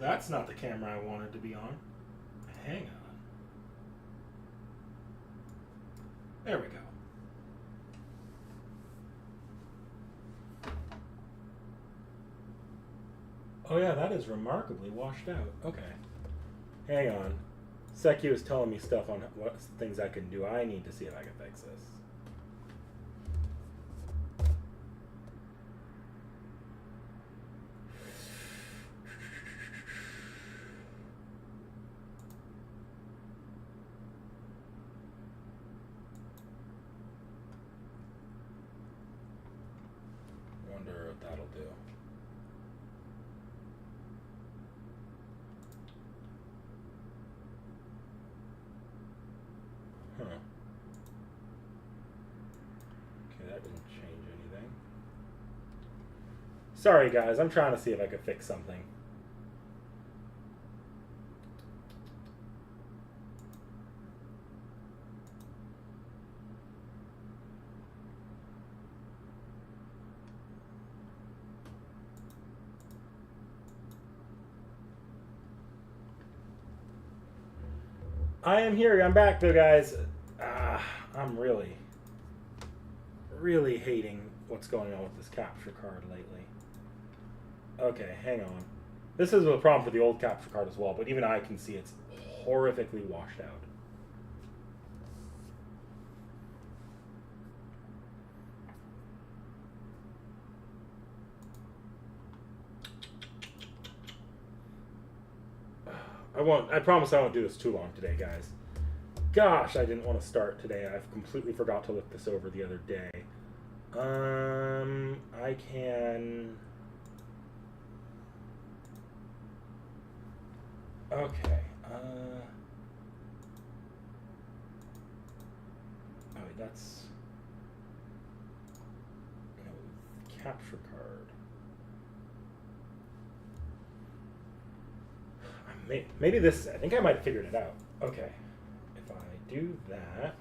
That's not the camera I wanted to be on. Hang on. There we go. Oh yeah, that is remarkably washed out. Okay. Hang on. Seki was telling me stuff on what things I can do. I need to see if I can fix this. Wonder what that'll do. Huh. Okay, that didn't change anything. Sorry guys, I'm trying to see if I can fix something. I am here. I'm back, though, guys. I'm really hating what's going on with this capture card lately. Okay, hang on. This is a problem for the old capture card as well, but even I can see it's horrifically washed out. I promise I won't do this too long today, guys. Gosh, I didn't want to start today. I've completely forgot to look this over the other day. I can... Okay. Oh, wait, that's... No, capture card. Maybe this... I think I might have figured it out. Okay. If I do that...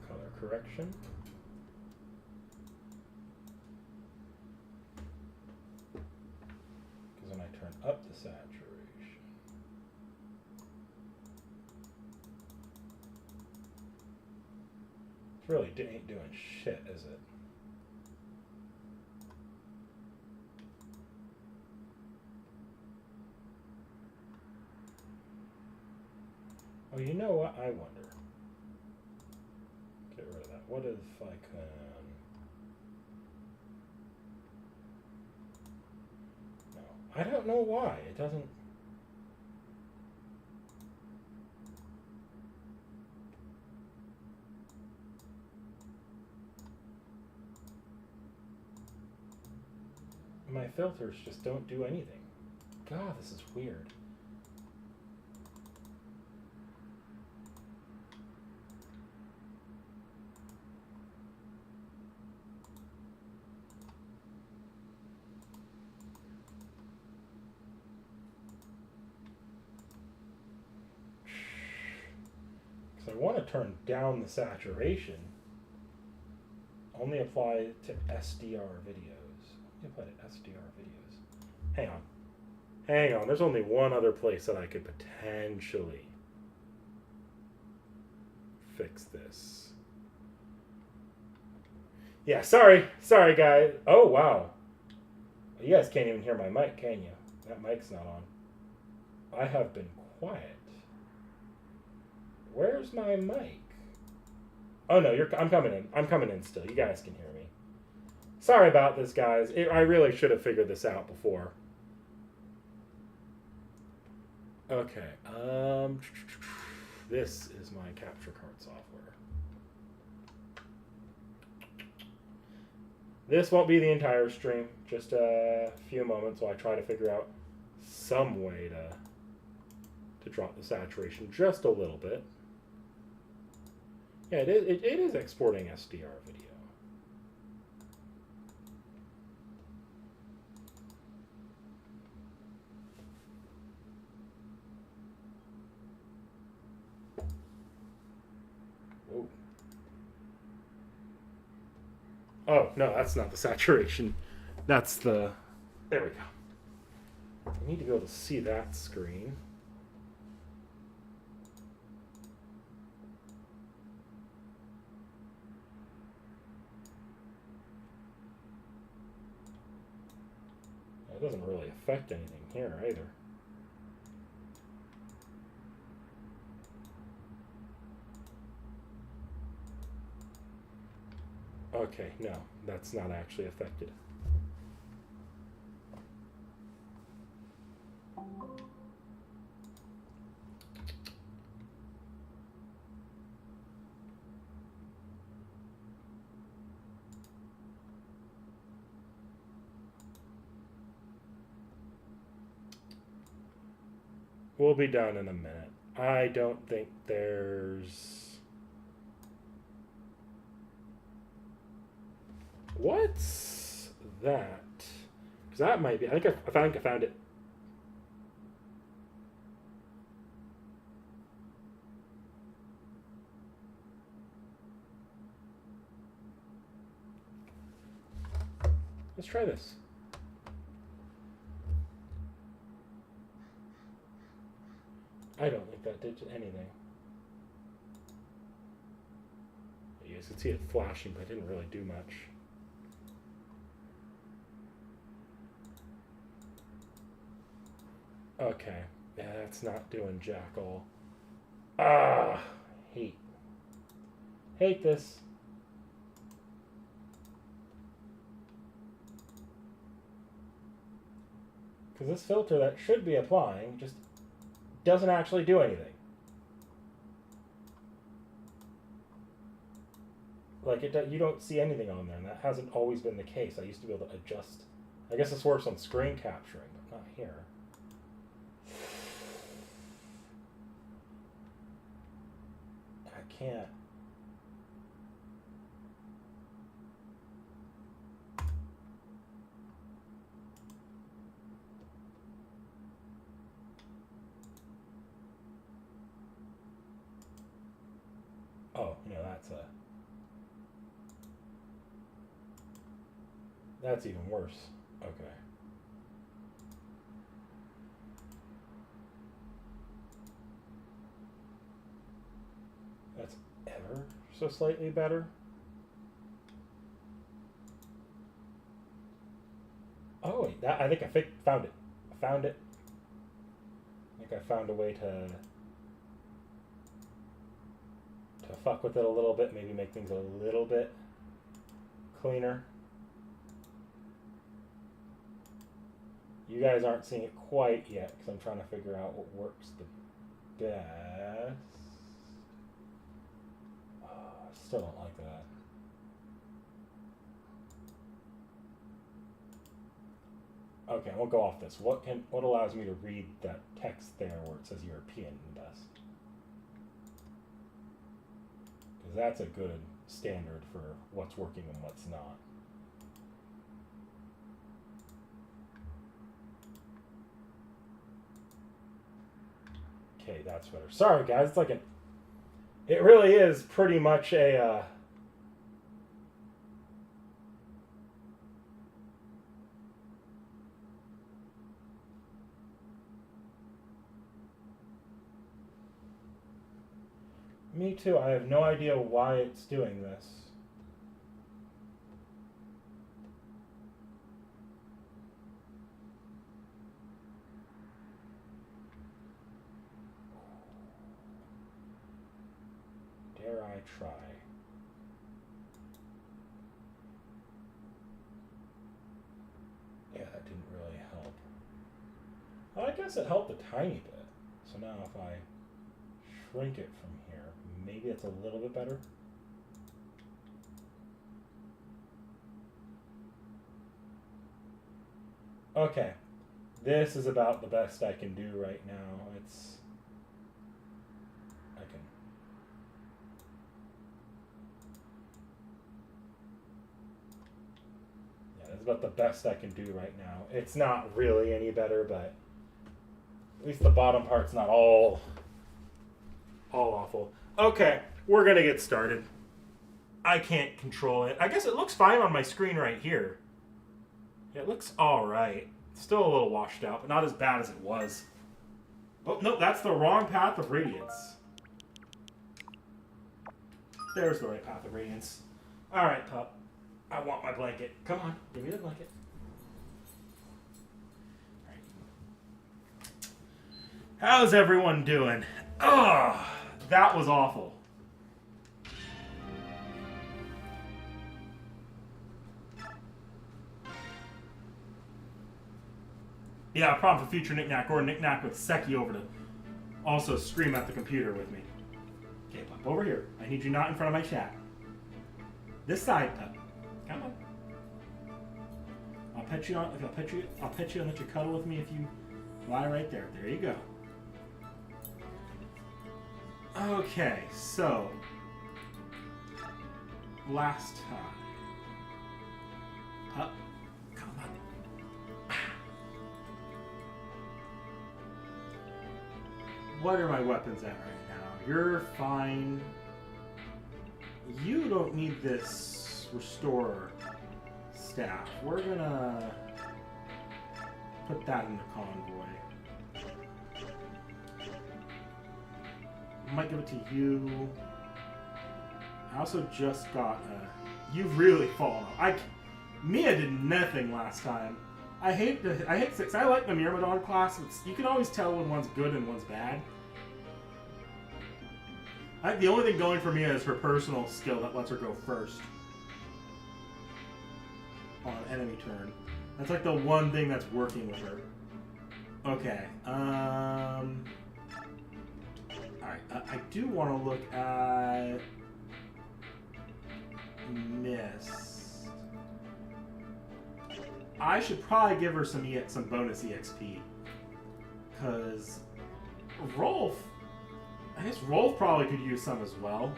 Color correction. Because when I turn up the saturation... It really ain't doing shit, is it? Oh, you know what? I wonder. Get rid of that. What if I can... No. I don't know why. It doesn't... My filters just don't do anything. God, this is weird. I want to turn down the saturation. Only apply to SDR videos. Only apply to SDR videos. Hang on. Hang on. There's only one other place that I could potentially fix this. Yeah, sorry. Sorry, guys. Oh, wow. You guys can't even hear my mic, can you? That mic's not on. I have been quiet. Where's my mic? Oh no, I'm coming in. I'm coming in still. You guys can hear me. Sorry about this, guys. I really should have figured this out before. Okay. This is my capture card software. This won't be the entire stream. Just a few moments while I try to figure out some way to drop the saturation just a little bit. Yeah, it is exporting SDR video. Whoa. Oh, no, that's not the saturation. That's the... There we go. I need to be able to see that screen. It doesn't really affect anything here either. Okay, no, that's not actually affected. We'll be done in a minute. I don't think there's... What's that? Because that might be... I think I found it. Let's try this. I don't think that did anything. You guys could see it flashing, but it didn't really do much. Okay. Yeah, that's not doing jack all. Ah! Hate this. Because this filter that should be applying just doesn't actually do anything. Like, you don't see anything on there, and that hasn't always been the case. I used to be able to adjust. I guess this works on screen capturing, but not here. I can't. Oh, that's even worse. Okay. That's ever so slightly better. Oh, wait, I think I found it. I found it. I think I found a way to fuck with it a little bit, maybe make things a little bit cleaner. You guys aren't seeing it quite yet because I'm trying to figure out what works the best. Oh, I still don't like that. Okay, we'll go off this. What allows me to read that text there where it says European best? Because that's a good standard for what's working and what's not. Okay, that's better. Sorry, guys. It's like it really is pretty much a... Me too. I have no idea why it's doing this. Dare I try? Yeah, that didn't really help. Well, I guess it helped a tiny bit. So now if I shrink it from here, maybe it's a little bit better. Okay, this is about the best I can do right now. This is about the best I can do right now. It's not really any better, but at least the bottom part's not all awful. Okay, we're gonna get started. I can't control it. I guess it looks fine on my screen right here. It looks all right. Still a little washed out, but not as bad as it was. Oh, no, that's the wrong path of Radiance. There's the right path of Radiance. Alright, pup. I want my blanket. Come on, give me the blanket. Alright. How's everyone doing? Ugh, that was awful. Yeah, problem for future Knick-Knack or Knick-Knack with Seki over to also scream at the computer with me. Okay, pup, over here. I need you not in front of my chat. This side, pup. Come on. I'll pet you and let you cuddle with me if you lie right there. There you go. Okay, so last time. Pup, come on. What are my weapons at right now? You're fine. You don't need this restore staff. We're gonna put that in the convoy. I might give it to you. I also just got you've really fallen off. Mia did nothing last time. I hate 6. I like the Myrmidon class. You can always tell when one's good and one's bad. I think the only thing going for Mia is her personal skill that lets her go first on an enemy turn. That's like the one thing that's working with her. Okay. Alright, I do want to look at Mist. I should probably give her some bonus EXP. Because Rolf, I guess Rolf probably could use some as well.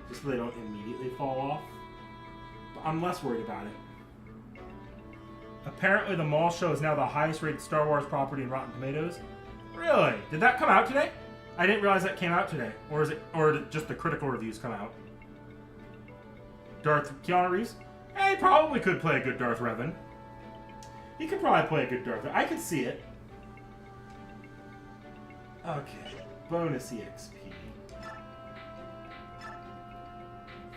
Just so they don't immediately fall off. But I'm less worried about it. Apparently the mall show is now the highest rated Star Wars property in Rotten Tomatoes. Really? Did that come out today? I didn't realize that came out today. Or did just the critical reviews come out? Keanu Reeves? Hey, he probably could play a good Darth Revan. He could probably play a good Darth Revan. I could see it. Okay. Bonus EXP.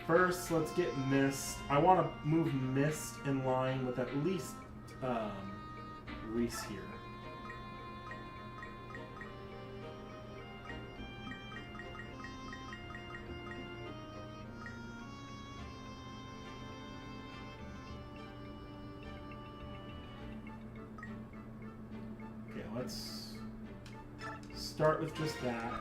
First, let's get Mist. I want to move Mist in line with at least Reese here. Okay, let's start with just that.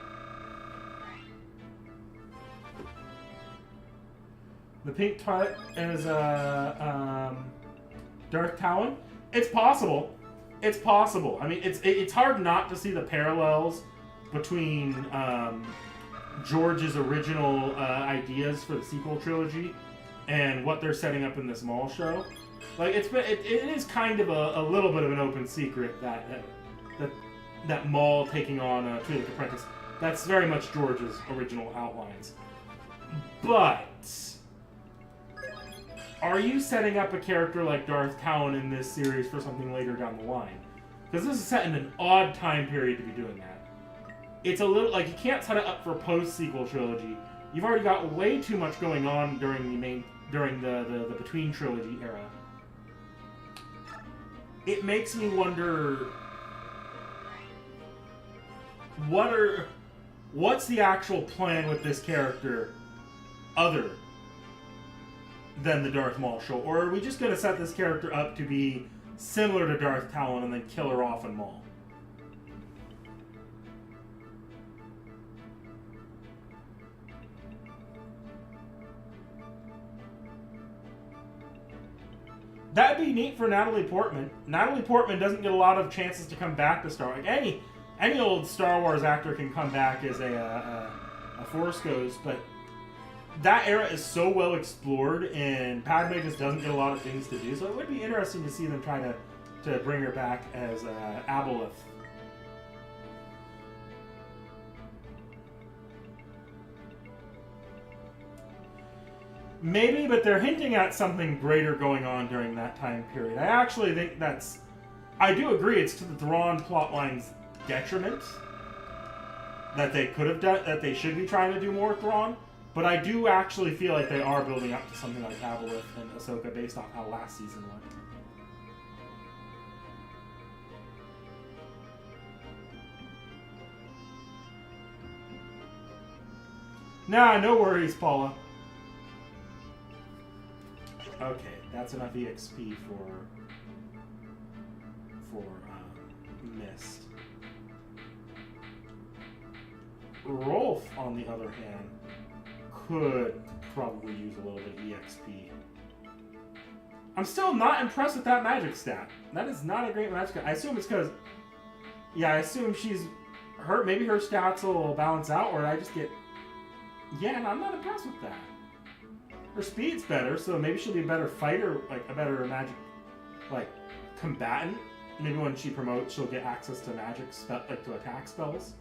The pink Twilight is Darth Talon. It's possible. It's possible. I mean, it's hard not to see the parallels between George's original ideas for the sequel trilogy and what they're setting up in this mall show. Like it is kind of a little bit of an open secret that Maul taking on Twi'lek Apprentice. That's very much George's original outlines. But are you setting up a character like Darth Talon in this series for something later down the line? Because this is set in an odd time period to be doing that. It's a little like you can't set it up for a post-sequel trilogy. You've already got way too much going on during the between trilogy era. It makes me wonder what's the actual plan with this character other than the Darth Maul show? Or are we just going to set this character up to be similar to Darth Talon and then kill her off in Maul? That'd be neat for Natalie Portman. Natalie Portman doesn't get a lot of chances to come back to Star Wars. Like any old Star Wars actor can come back as a Force Ghost, but that era is so well explored, and Padme just doesn't get a lot of things to do. So it would be interesting to see them try to bring her back as Aboleth. Maybe, but they're hinting at something greater going on during that time period. I actually think that's I do agree it's to the Thrawn plotline's detriment that they could have done, that they should be trying to do more Thrawn, but I do actually feel like they are building up to something like Avalith and Ahsoka based off how last season went. Nah, no worries, Paula. Okay, that's enough EXP for Mist. Rolf, on the other hand, could probably use a little bit of EXP. I'm still not impressed with that magic stat. That is not a great magic stat. I assume it's because... Yeah, I assume she's... Maybe her stats will balance out, or I just get... Yeah, and I'm not impressed with that. Her speed's better, so maybe she'll be a better fighter, like a better magic, like, combatant. Maybe when she promotes, she'll get access to magic, like to attack spells.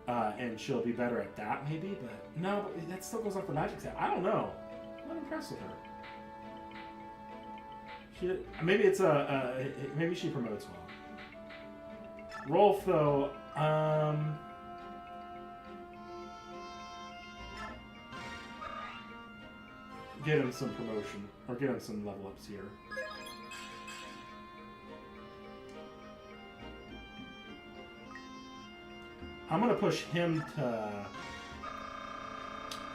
And she'll be better at that, maybe, but no, but that still goes off the magic stat. I don't know. I'm not impressed with her. Maybe it's maybe she promotes well. Rolf, though, get him some promotion, or get him some level ups here. I'm gonna push him to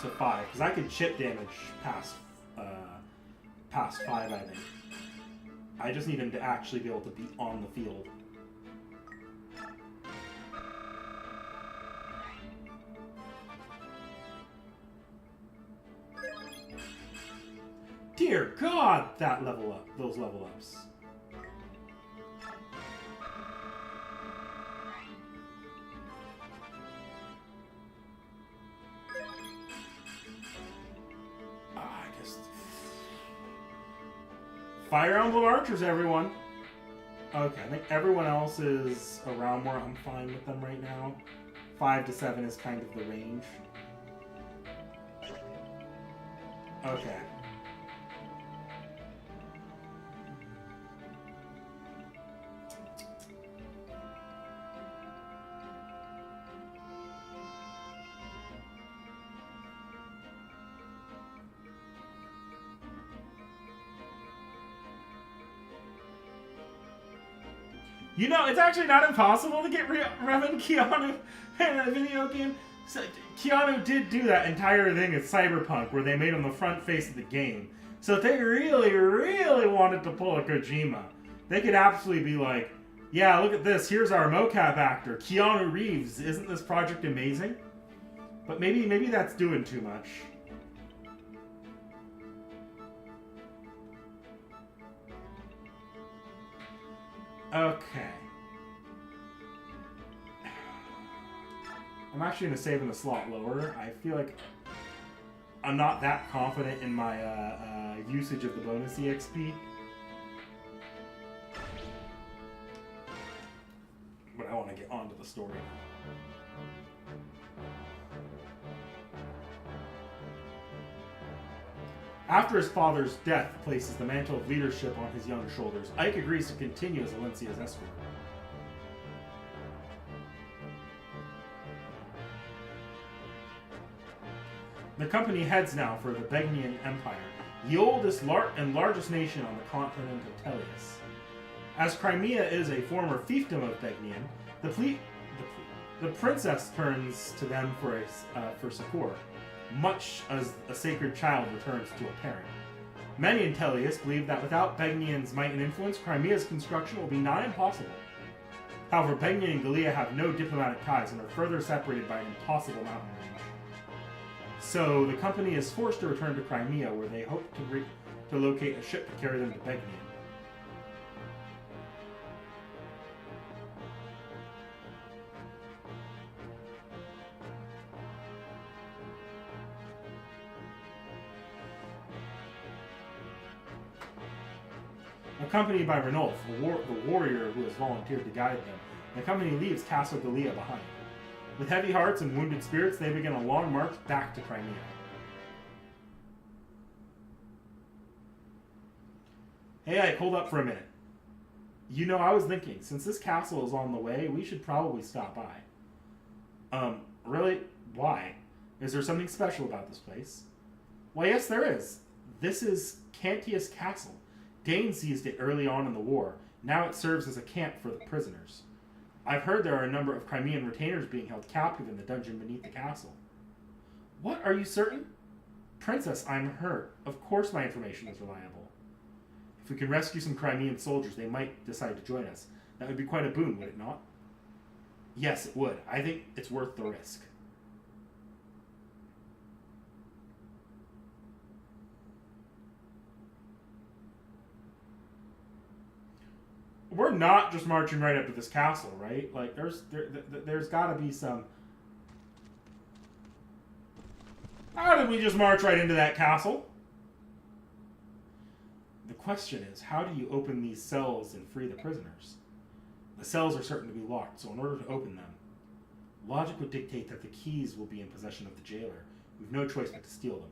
5 because I can chip damage past 5. I think. I just need him to actually be able to be on the field. Dear God, that level up, those level ups. I guess. Fire Emblem Archers, everyone. Okay, I think everyone else is around where I'm fine with them right now. 5 to 7 is kind of the range. Okay. You know, it's actually not impossible to get Revan Keanu in a video game. So, Keanu did do that entire thing at Cyberpunk, where they made him the front face of the game. So if they really, really wanted to pull a Kojima, they could absolutely be like, yeah, look at this, here's our mocap actor, Keanu Reeves. Isn't this project amazing? But maybe that's doing too much. Okay. I'm actually going to save in a slot lower. I feel like I'm not that confident in my usage of the bonus EXP. But I want to get onto the story. After his father's death places the mantle of leadership on his young shoulders, Ike agrees to continue as Alencia's escort. The company heads now for the Begnian Empire, the oldest and largest nation on the continent of Tellius. As Crimea is a former fiefdom of Begnian, the princess turns to them for support, much as a sacred child returns to a parent. Many in Tellius believe that without Begnian's might and influence, Crimea's construction will be nigh impossible. However, Begnian and Gallia have no diplomatic ties and are further separated by an impossible mountain range. So the company is forced to return to Crimea, where they hope to locate a ship to carry them to Begnian. Accompanied by Ranulf, the warrior who has volunteered to guide them, the company leaves Castle Gallia behind. With heavy hearts and wounded spirits, they begin a long march back to Crimea. Hey, Ike, hold up for a minute. You know, I was thinking, since this castle is on the way, we should probably stop by. Really? Why? Is there something special about this place? Why, yes, there is. This is Cantius Castle. Dane seized it early on in the war. Now it serves as a camp for the prisoners. I've heard there are a number of Crimean retainers being held captive in the dungeon beneath the castle. What? Are you certain? Princess, I'm hurt. Of course my information is reliable. If we can rescue some Crimean soldiers, they might decide to join us. That would be quite a boon, would it not? Yes, it would. I think it's worth the risk. We're not just marching right up to this castle, right? Like, there's got to be some... How did we just march right into that castle? The question is, how do you open these cells and free the prisoners? The cells are certain to be locked, so in order to open them, logic would dictate that the keys will be in possession of the jailer. We've no choice but to steal them.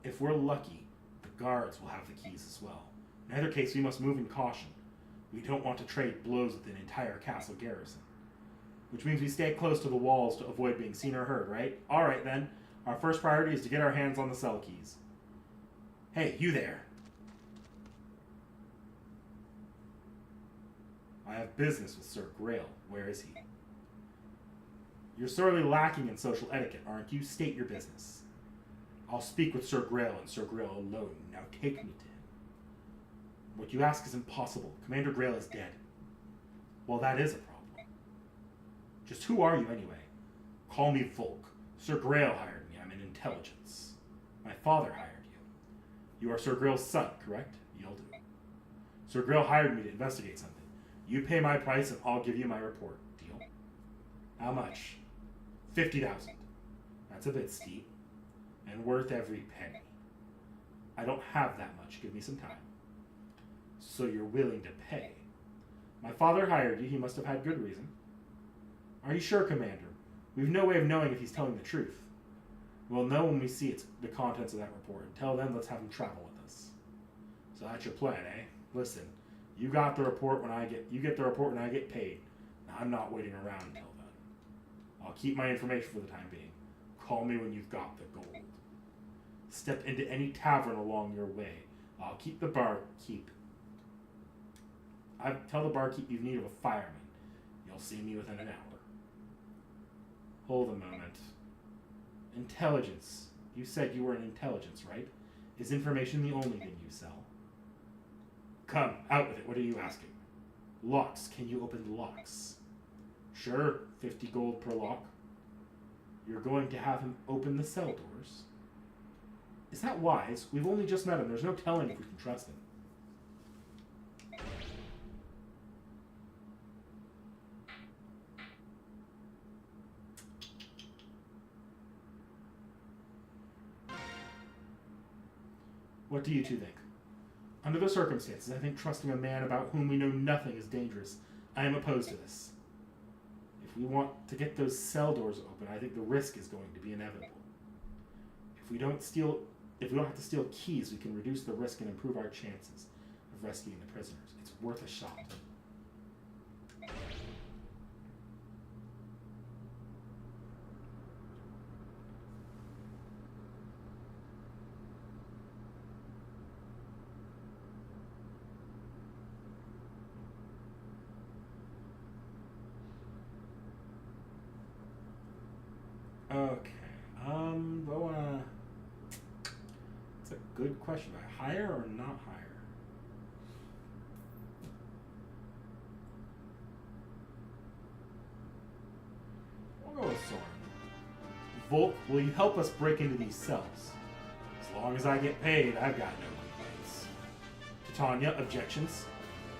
If we're lucky, the guards will have the keys as well. In either case, we must move in caution. We don't want to trade blows with an entire castle garrison. Which means we stay close to the walls to avoid being seen or heard, right? Alright then, our first priority is to get our hands on the cell keys. Hey, you there. I have business with Sir Grail. Where is he? You're sorely lacking in social etiquette, aren't you? State your business. I'll speak with Sir Grail and Sir Grail alone. Now take me to him. What you ask is impossible. Commander Grail is dead. Well, that is a problem. Just who are you anyway? Call me Volk. Sir Grail hired me. I'm in intelligence. My father hired you. You are Sir Grail's son, correct? You'll do. Sir Grail hired me to investigate something. You pay my price and I'll give you my report. Deal? How much? 50,000. That's a bit steep. And worth every penny. I don't have that much. Give me some time. So you're willing to pay. My father hired you. He must have had good reason. Are you sure, Commander? We've no way of knowing if he's telling the truth. We'll know when we see the contents of that report. Until then, let's have him travel with us. So that's your plan, eh? Listen, you got the report when you get the report when I get paid. Now, I'm not waiting around until then. I'll keep my information for the time being. Call me when you've got the gold. Step into any tavern along your way. I'll keep the barkeep. Tell the barkeep you've need of a fireman. You'll see me within an hour. Hold a moment. Intelligence. You said you were in intelligence, right? Is information the only thing you sell? Come, out with it. What are you asking? Locks. Can you open locks? Sure, 50 gold per lock. You're going to have him open the cell doors? Is that wise? We've only just met him. There's no telling if we can trust him. What do you two think? Under the circumstances, I think trusting a man about whom we know nothing is dangerous. I am opposed to this. If we want to get those cell doors open, I think the risk is going to be inevitable. If we don't have to steal keys, we can reduce the risk and improve our chances of rescuing the prisoners. It's worth a shot. Okay. Do I wanna... That's a good question. Do I hire or not hire? We'll go with Soren. Volk, will you help us break into these cells? As long as I get paid, I've got no complaints. Titania, objections?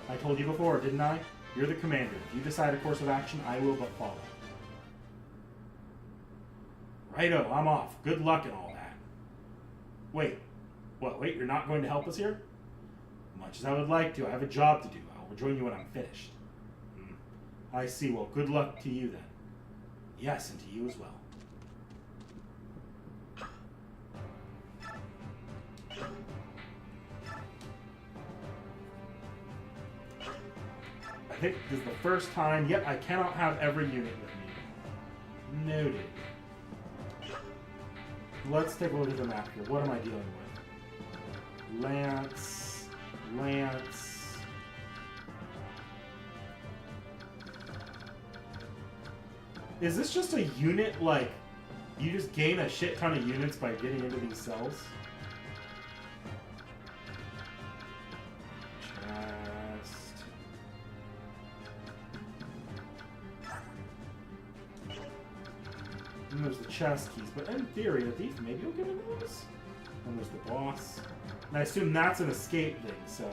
I told you before, didn't I? You're the commander. If you decide a course of action, I will but follow. Righto, I'm off. Good luck and all that. Wait. What, wait, you're not going to help us here? Much as I would like to, I have a job to do. I'll rejoin you when I'm finished. I see. Well, good luck to you then. Yes, and to you as well. think this is the first time. Yep, I cannot have every unit with me. Noted. Let's take a look at the map here. What am I dealing with? Lance. Lance. Is this just a unit, like, you just gain a shit ton of units by getting into these cells? Chest. And there's the chest keys, but in theory, the thief maybe will get into those. And there's the boss. And I assume that's an escape thing, so...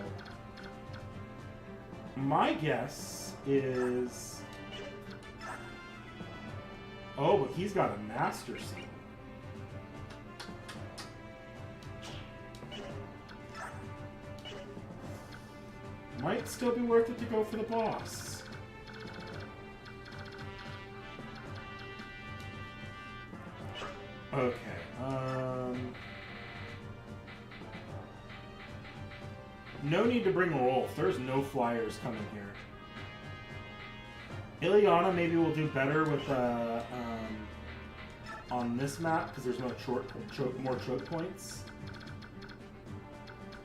My guess is... Oh, but he's got a master seal. Might still be worth it to go for the boss. Okay, no need to bring Rolf. There's no flyers coming here. Ileana maybe will do better with on this map because there's no more choke points.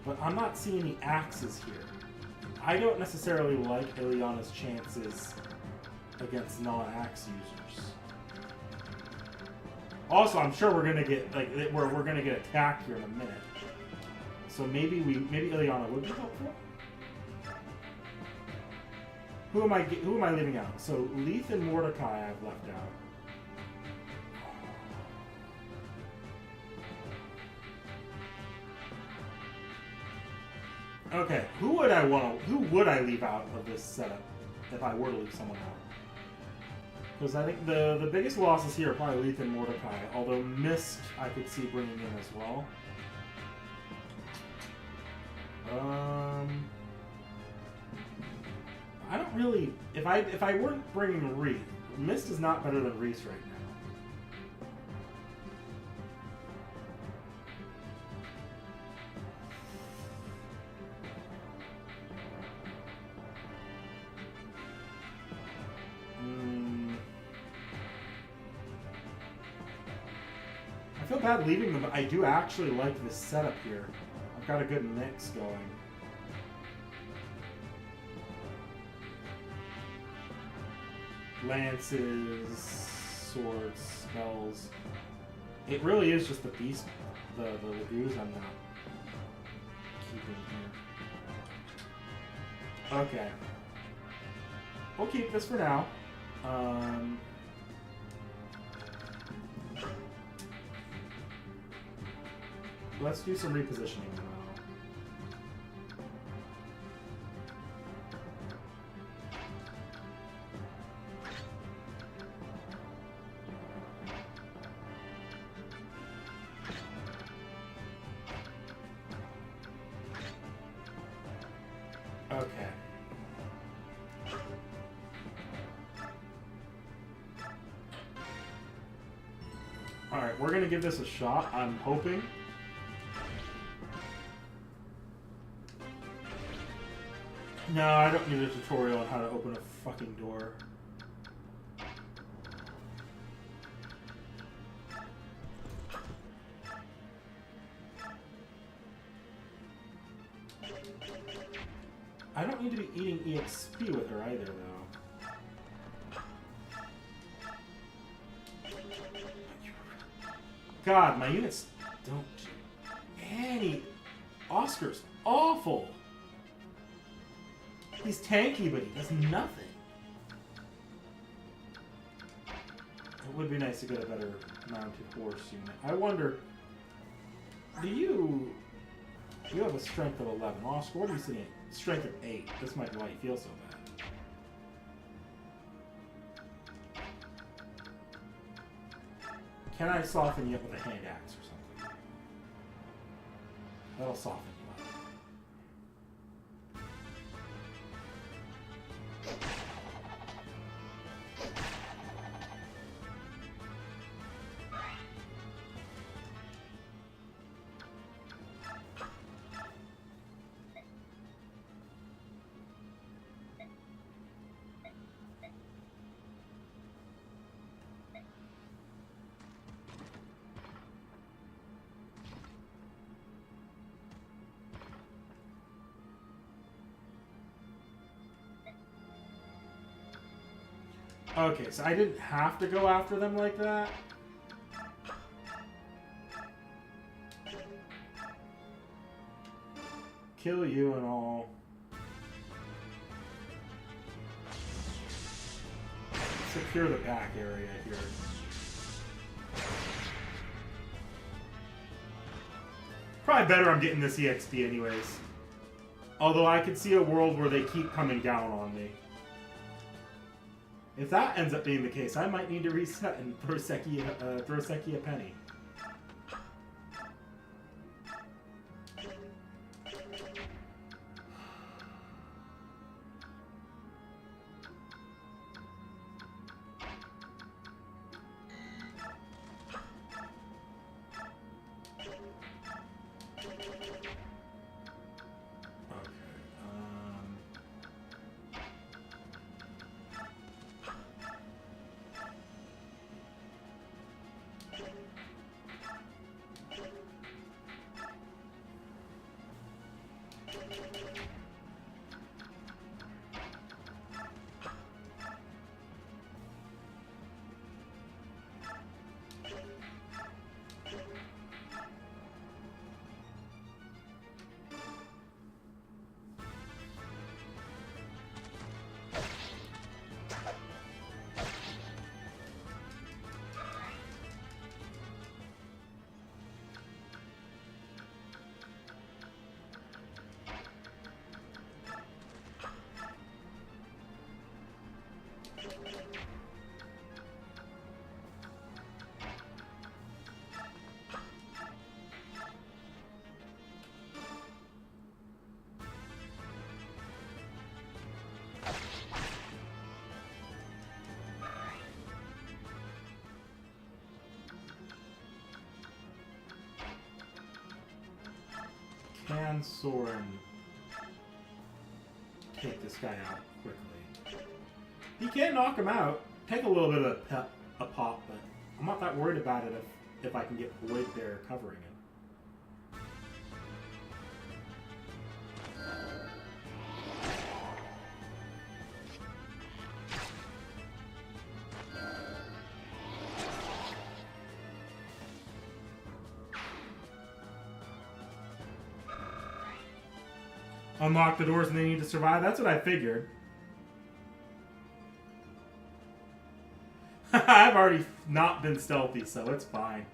But I'm not seeing any axes here. I don't necessarily like Ileana's chances against non-axe users. Also, I'm sure we're gonna get we're gonna get attacked here in a minute. So maybe Ileana would be helpful. Who am I leaving out? So Leith and Mordecai I've left out. Okay, who would I leave out of this setup if I were to leave someone out? Because I think the biggest losses here are probably Leith and Mordecai, although Mist I could see bringing in as well. I don't really... If I weren't bringing Reese, Mist is not better than Reese right now. I feel bad leaving them, but I do actually like this setup here. I've got a good mix going. Lances, swords, spells. It really is just the beast, the Lagoos I'm not keeping here. Okay. We'll keep this for now. Let's do some repositioning now. Okay. Alright, we're gonna give this a shot, I'm hoping. No, I don't need a tutorial on how to open a fucking door. I don't need to be eating EXP with her either, though. God, my units don't do any... Oscar's awful! He's tanky, but he does nothing. It would be nice to get a better mounted horse unit. I wonder... Do you have a strength of 11. Oscar, what are you sitting at? Strength of 8. This might be why you feel so bad. Can I soften you up with a hand axe or something? That'll soften you up. Okay, so I didn't have to go after them like that. Kill you and all. Secure the back area here. Probably better I'm getting this EXP anyways. Although I could see a world where they keep coming down on me. If that ends up being the case, I might need to reset and throw Seki a penny. Can Soren take this guy out quickly? He can knock him out. Take a little bit of a pop, but I'm not that worried about it if I can get Void there covering him. Unlock the doors and they need to survive? That's what I figured. I've already not been stealthy, so it's fine.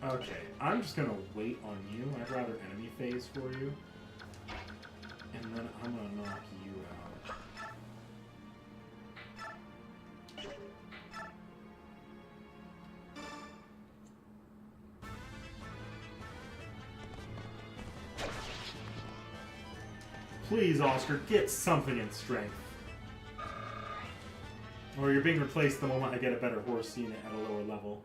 Okay, I'm just gonna wait on you. I'd rather enemy phase for you. And then I'm gonna knock you out. Please, Oscar, get something in strength. Or you're being replaced the moment I get a better horse unit at a lower level.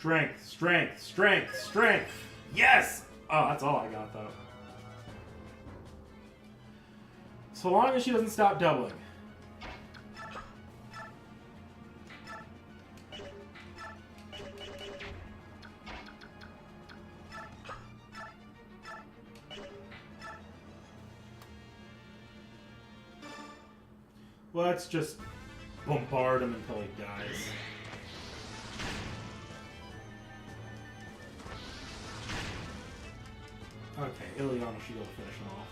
Strength, strength, strength, strength. Yes! Oh, that's all I got, though. So long as she doesn't stop doubling. Let's just bombard him until he dies. Okay, Ileana should be able to finish him off.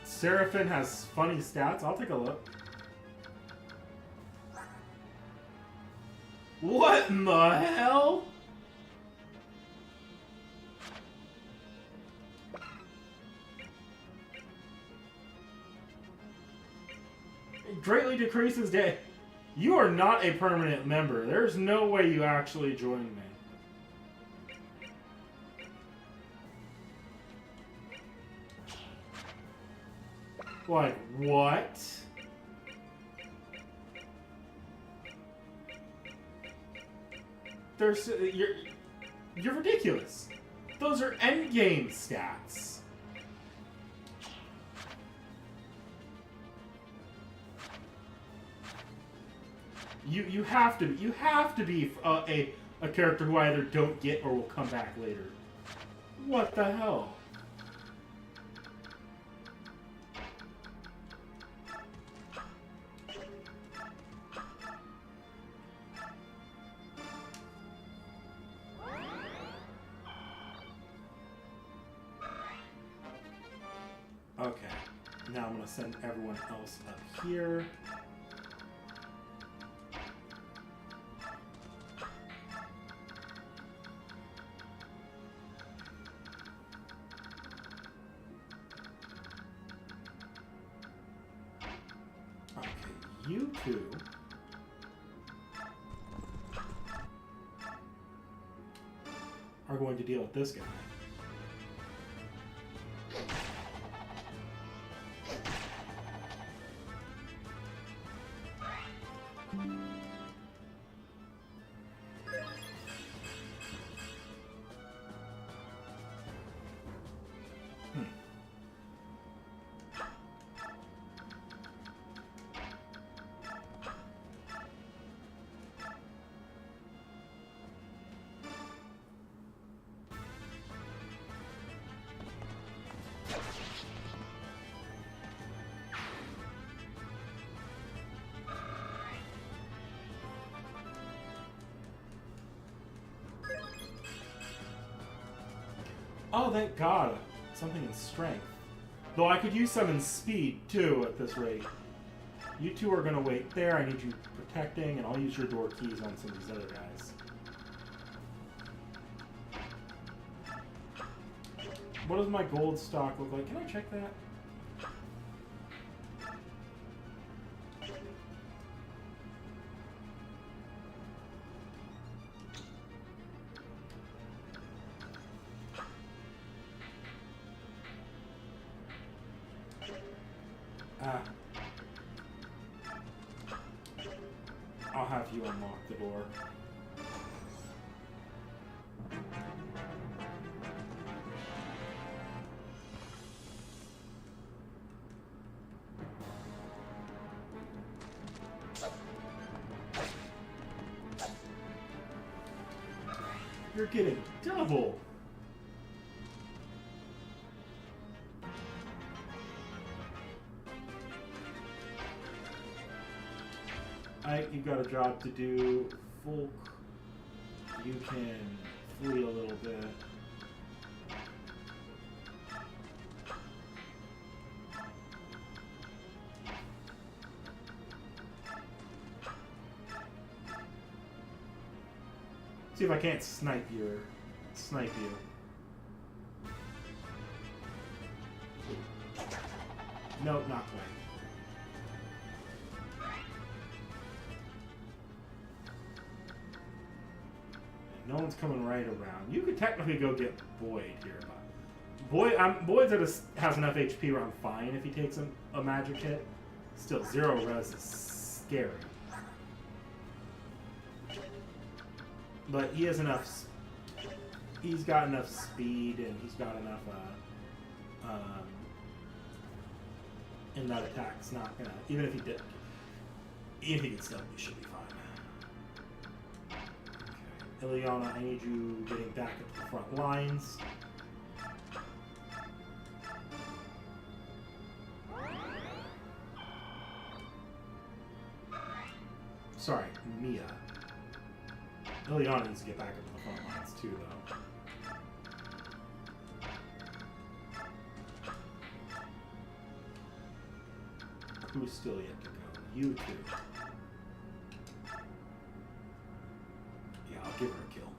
Seraphine has funny stats. I'll take a look. What in the hell? It greatly decreases day. You are not a permanent member. There's no way you actually joined me. Like, what? There's you're ridiculous. Those are endgame stats. You have to be a character who I either don't get or will come back later. What the hell? Okay, now I'm going to send everyone else up here. Okay, you two are going to deal with this guy. Oh, thank God. Something in strength. Though I could use some in speed, too, at this rate. You two are going to wait there. I need you protecting, and I'll use your door keys on some of these other guys. What does my gold stock look like? Can I check that? I'll have you unlock the door. You're getting double. You've got a job to do. Folk, you can flee a little bit. See if I can't snipe you. Nope, not quite. No one's coming right around. You could technically go get Boyd here, but Boyd's has enough HP where I'm fine if he takes a magic hit. Still, 0 res is scary. But he has enough. He's got enough speed and he's got enough. And that attack's not gonna. Even if he did, if he gets stunned, he should be fine. Okay, Ileana, I need you getting back up to the front lines. Sorry, Mia. Ileana needs to get back up to the front lines too, though. Who's still yet to go? You two. Yeah, I'll give her a kill.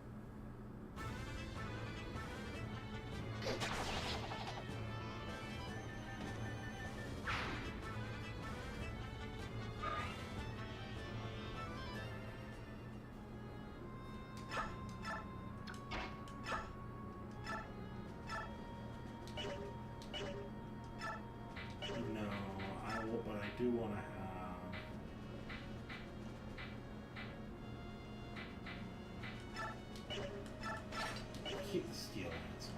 But I do want to have... Keep the steel hands on.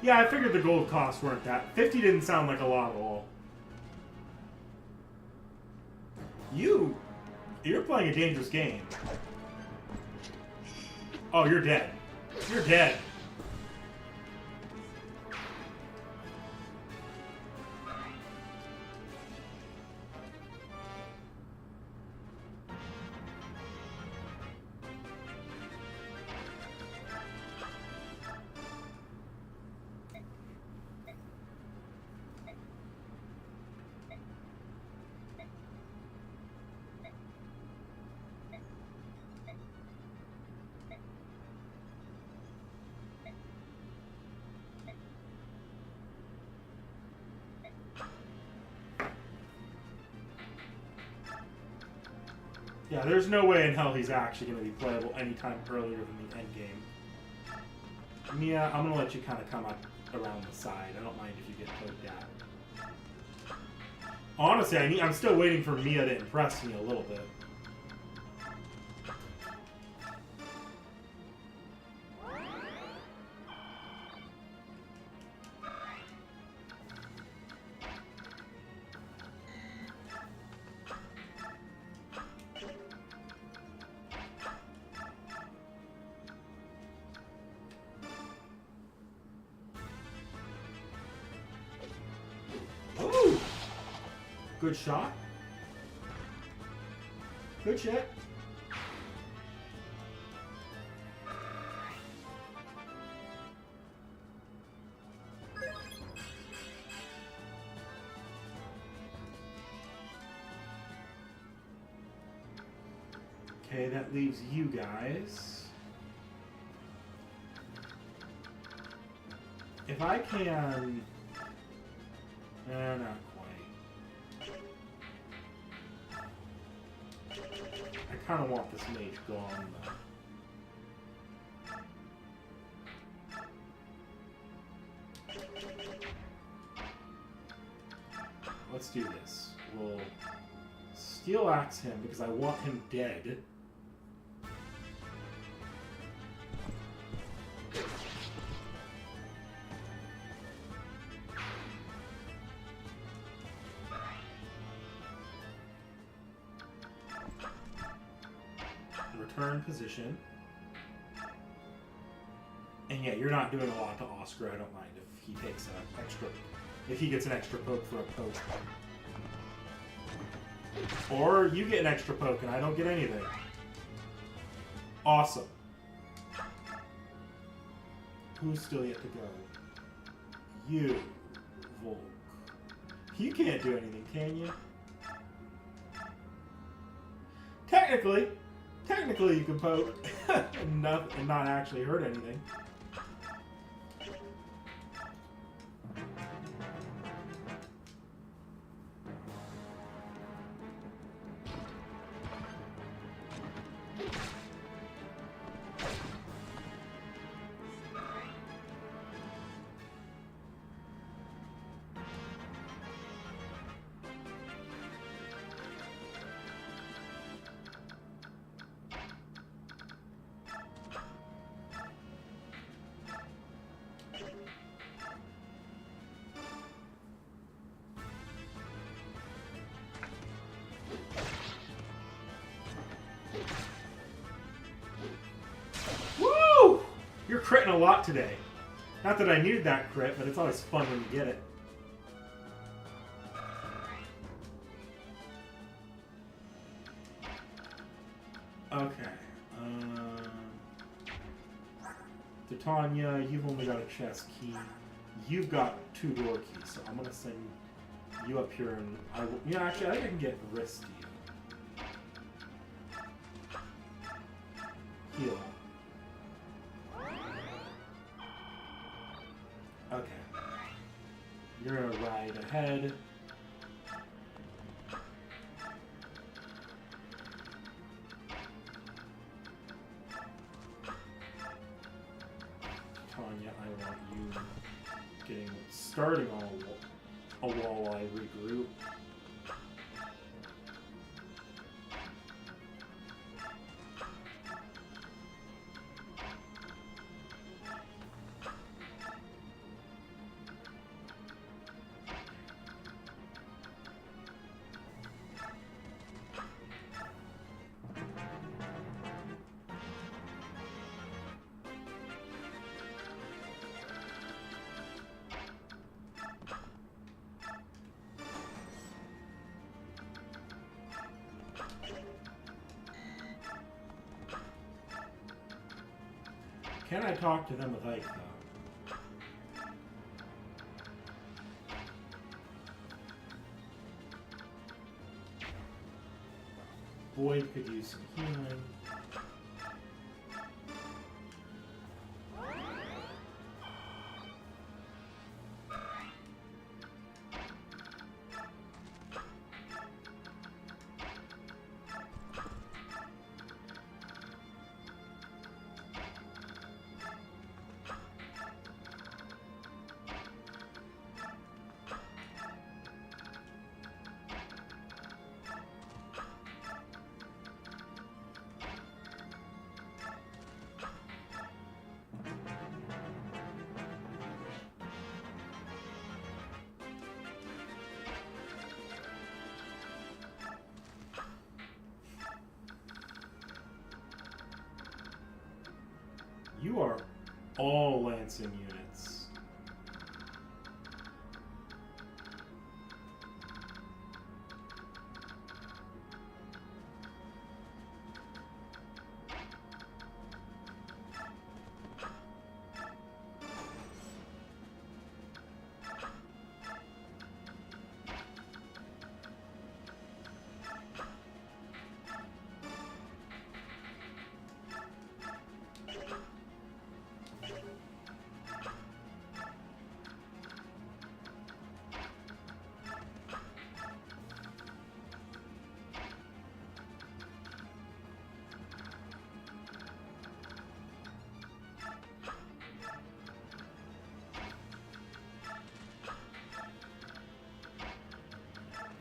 Yeah, I figured the gold costs weren't that. 50 didn't sound like a lot at all. You're playing a dangerous game. Oh, you're dead. You're dead. Yeah, there's no way in hell he's actually going to be playable anytime earlier than the end game. Mia, I'm going to let you kind of come up around the side. I don't mind if you get poked at. Honestly, I'm still waiting for Mia to impress me a little bit. Good shot. Good shit. Okay, that leaves you guys. If I can... not quite. I kind of want this mage gone, though. Let's do this. We'll steel axe him because I want him dead. turn position. And yeah, you're not doing a lot to Oscar. I don't mind if he takes an extra, if he gets an extra poke for a poke. Or you get an extra poke and I don't get anything. Awesome. Who's still yet to go? You, Volk. You can't do anything, can you? Technically you can poke and not actually hurt anything. You're critting a lot today. Not that I needed that crit, but it's always fun when you get it. Okay. Titania, you've only got a chest key. You've got 2 door keys, so I'm going to send you up here and I will... Yeah, actually, I think I can get wrist to you. Heal. Okay. You're gonna ride ahead. Tanya, I want you starting a wall while I regroup. Can I talk to them with Ike, though? Boyd could use some healing. You are all Lancing units.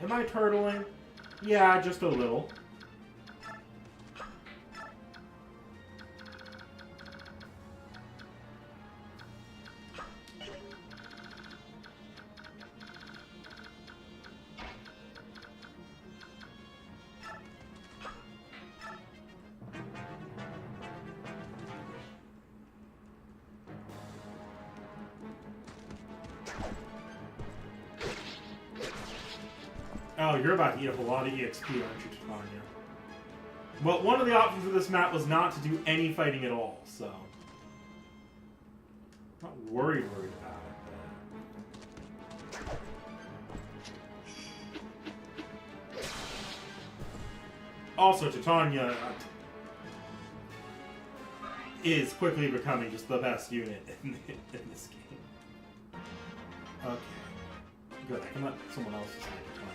Am I turtling? Yeah, just a little. Oh, you're about to eat up a lot of EXP, aren't you, Titania? Well, one of the options for this map was not to do any fighting at all, so... Not worried about it. Also, Titania is quickly becoming just the best unit in this game. Okay. Good, I can let someone else decide Titania.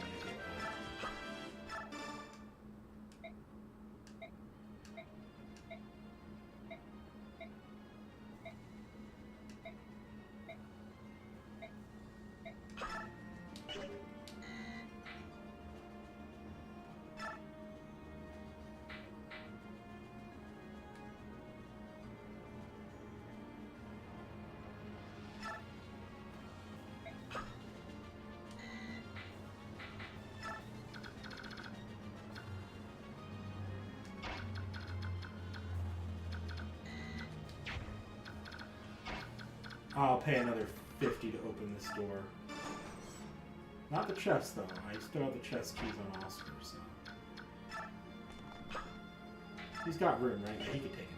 I'll pay another 50 to open this door. Not the chest, though. I still have the chest keys on Oscar, so... He's got room, right? Yeah, he could take it out.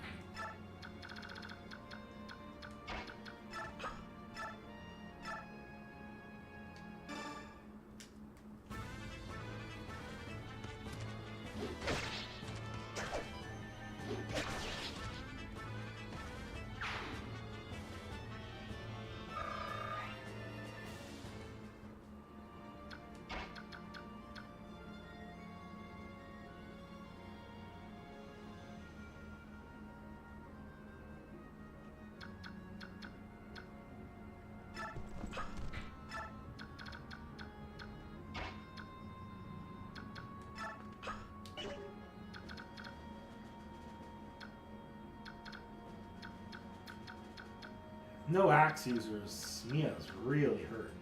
No axe users. Mia's really hurting.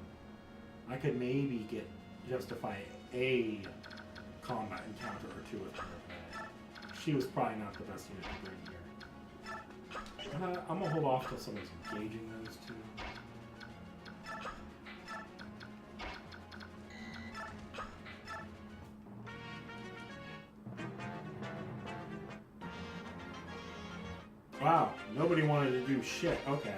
I could maybe justify a combat encounter or two with her, but she was probably not the best unit to bring here. I'm gonna hold off till someone's engaging those two. Wow, nobody wanted to do shit. Okay.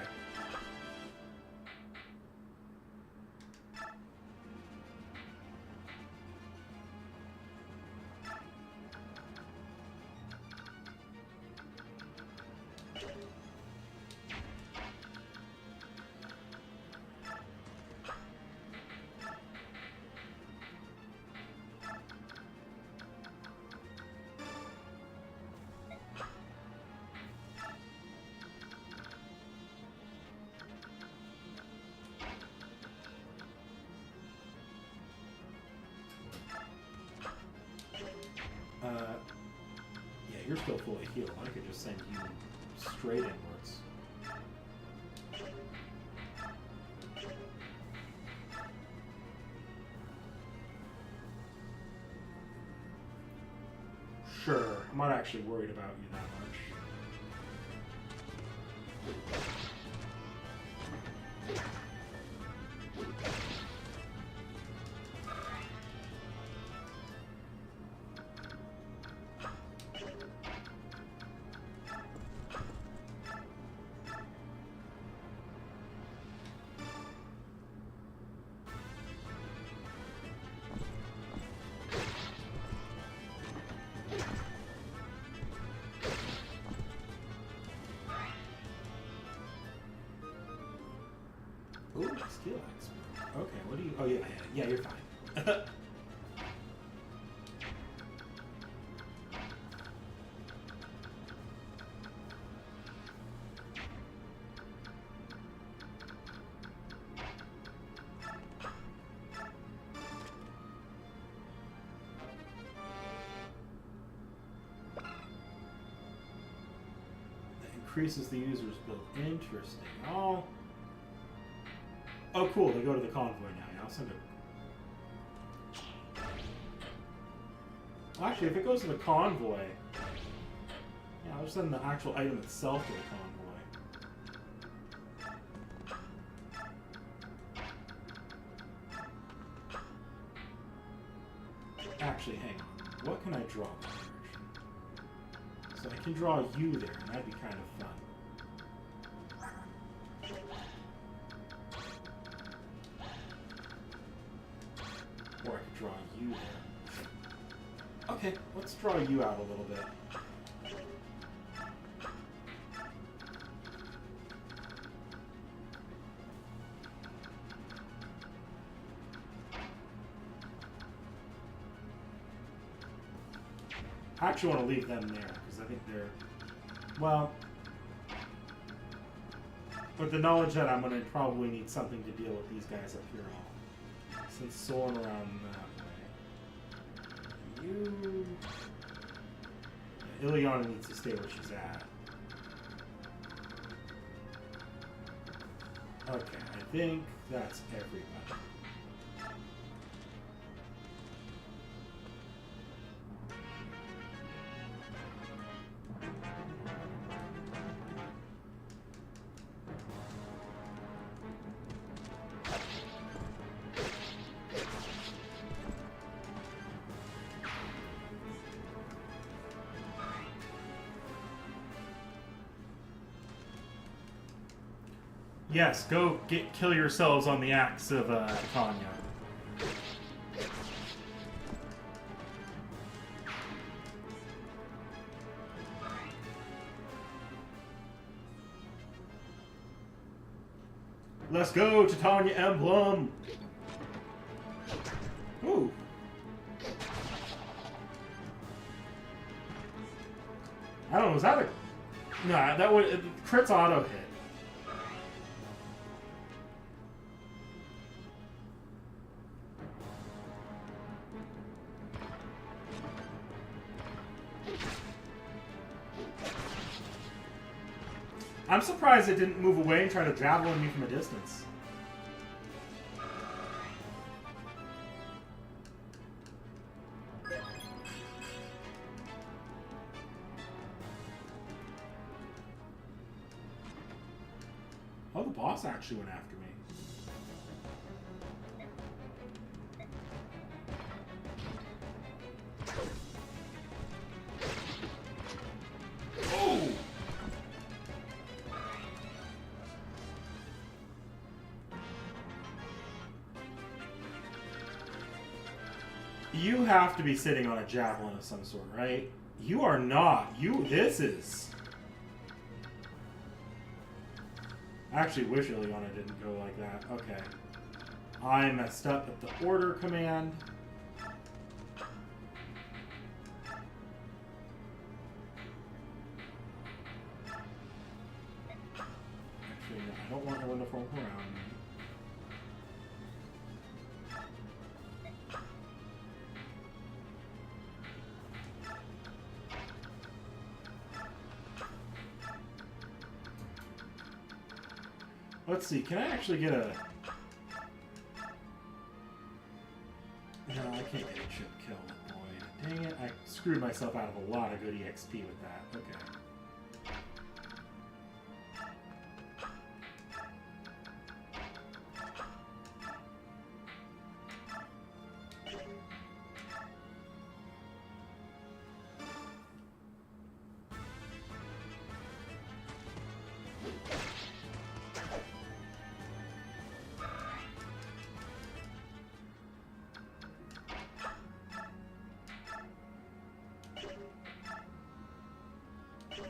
Yeah, you're still fully healed. I could just send you straight inwards. Sure, I'm not actually worried about you that much. Ooh, skill expert. Okay, what do you... Oh, yeah, you're fine. That increases the user's build. Interesting. Oh, cool. They go to the convoy now. Yeah, I'll send it. Well, actually, if it goes to the convoy, yeah, I'll just send the actual item itself to the convoy. Actually, hang on. What can I draw that direction? So I can draw you there, and that'd be kind of fun. Or I could draw you there. Okay, let's draw you out a little bit. I actually want to leave them there, because I think they're... Well... With the knowledge that I'm going to probably need something to deal with these guys up here all. Since soaring around that way. You... Ileana needs to stay where she's at. Okay, I think that's everybody. Yes, go kill yourselves on the axe of Tanya. Let's go, Titania Emblem! Ooh. I don't know, was that a... Nah, that would... Crit's auto hit. I'm surprised it didn't move away and try to javelin me from a distance. Oh, the boss actually went after me. You have to be sitting on a javelin of some sort, right? You are not. This is... I actually wish Ileana didn't go like that. Okay. I messed up at the order command. Actually, no, I don't want her to form around me. Let's see, can I actually get a... No, I can't get a chip kill, boy. Dang it, I screwed myself out of a lot of good EXP with that. Okay.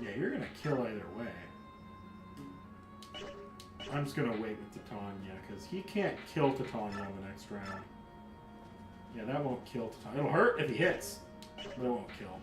Yeah, you're gonna kill either way. I'm just gonna wait with Titania, because he can't kill Titania on the next round. Yeah, that won't kill Titania. It'll hurt if he hits, but it won't kill.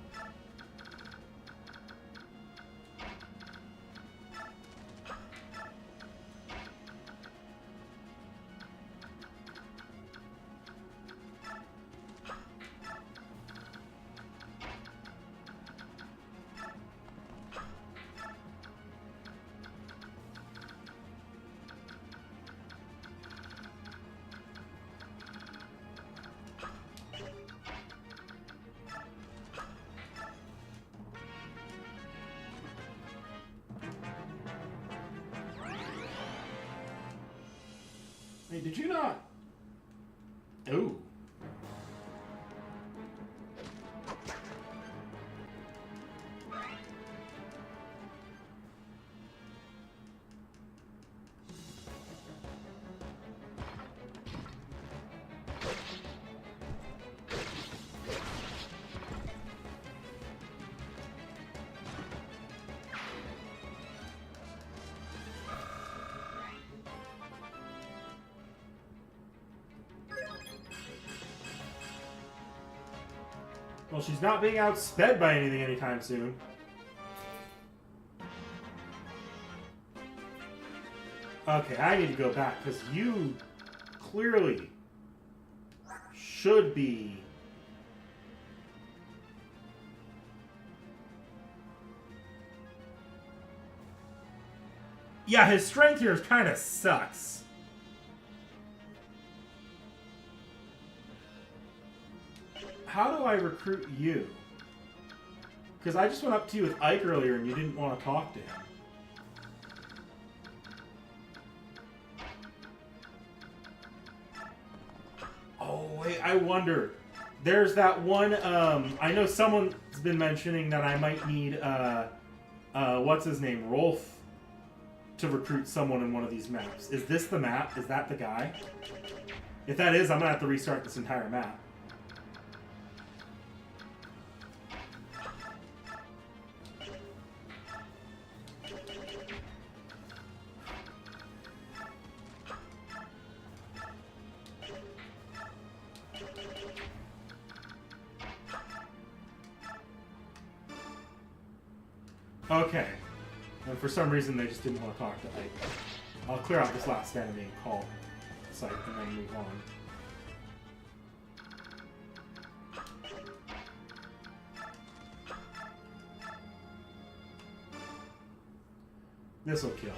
Hey, did you not? Ooh. Well, she's not being outsped by anything anytime soon. Okay, I need to go back, because you clearly should be... Yeah, his strength here kind of sucks. How do I recruit you? Because I just went up to you with Ike earlier and you didn't want to talk to him. Oh, wait, I wonder. There's that one, I know someone's been mentioning that I might need, what's his name, Rolf, to recruit someone in one of these maps. Is this the map? Is that the guy? If that is, I'm going to have to restart this entire map. Okay. And for some reason, they just didn't want to talk to Ike. I'll clear out this last standing call site and then move on. This'll kill.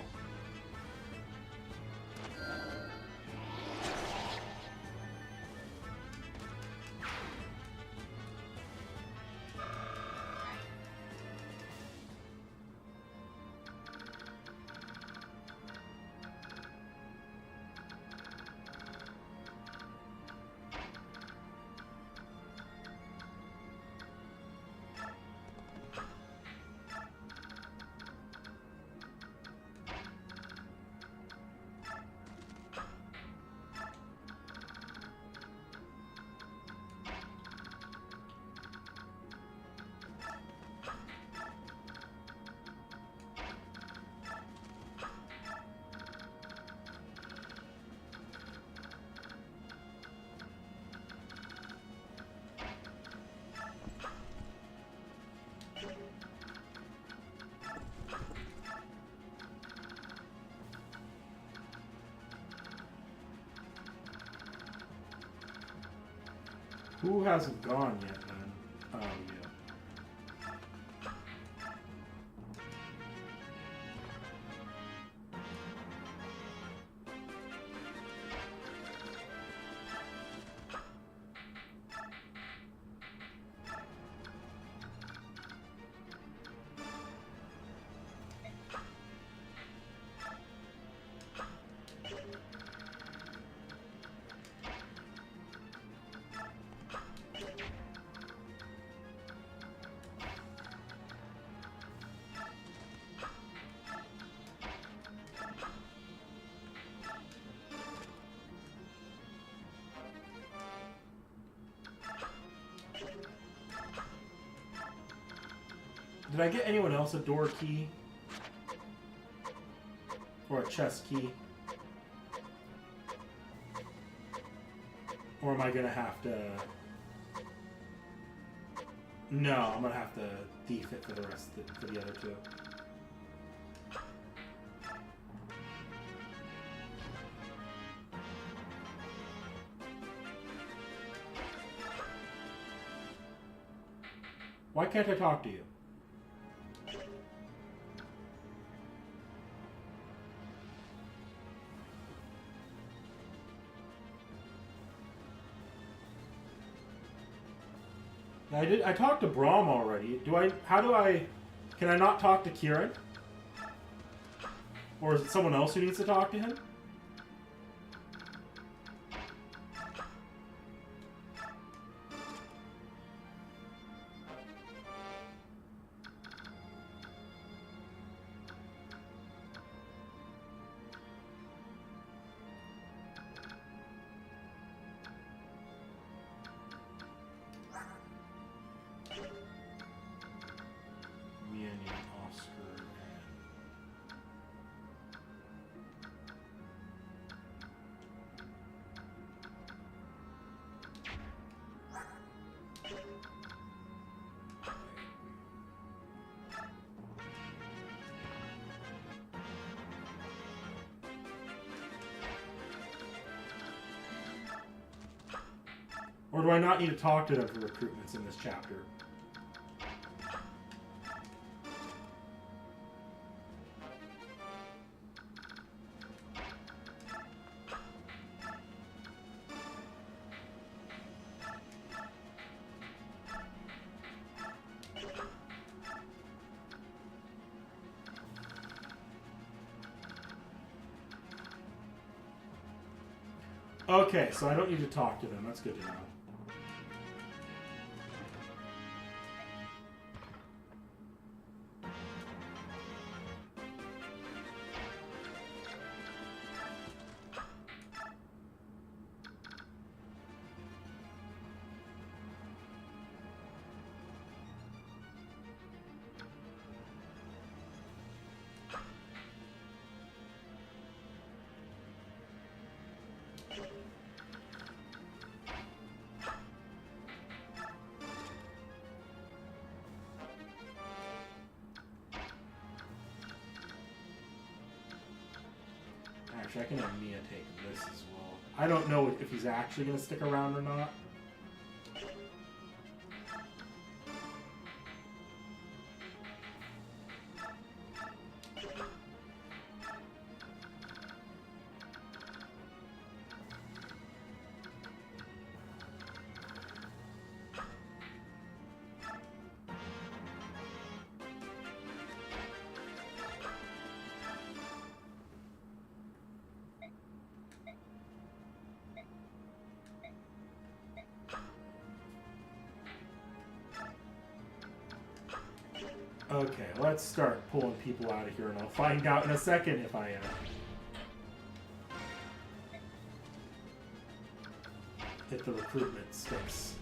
Who hasn't gone yet, then? Oh, yeah. Did I get anyone else a door key? Or a chest key? Or am I gonna have to... No, I'm gonna have to thief it for the rest of for the other two. Why can't I talk to you? I talked to Braum already. Can I not talk to Kieran? Or is it someone else who needs to talk to him? Or do I not need to talk to them for recruitments in this chapter? Okay, so I don't need to talk to them. That's good to know. Actually, I can have Mia take this as well. I don't know if he's actually going to stick around or not. Okay, let's start pulling people out of here, and I'll find out in a second if I hit the recruitment sticks.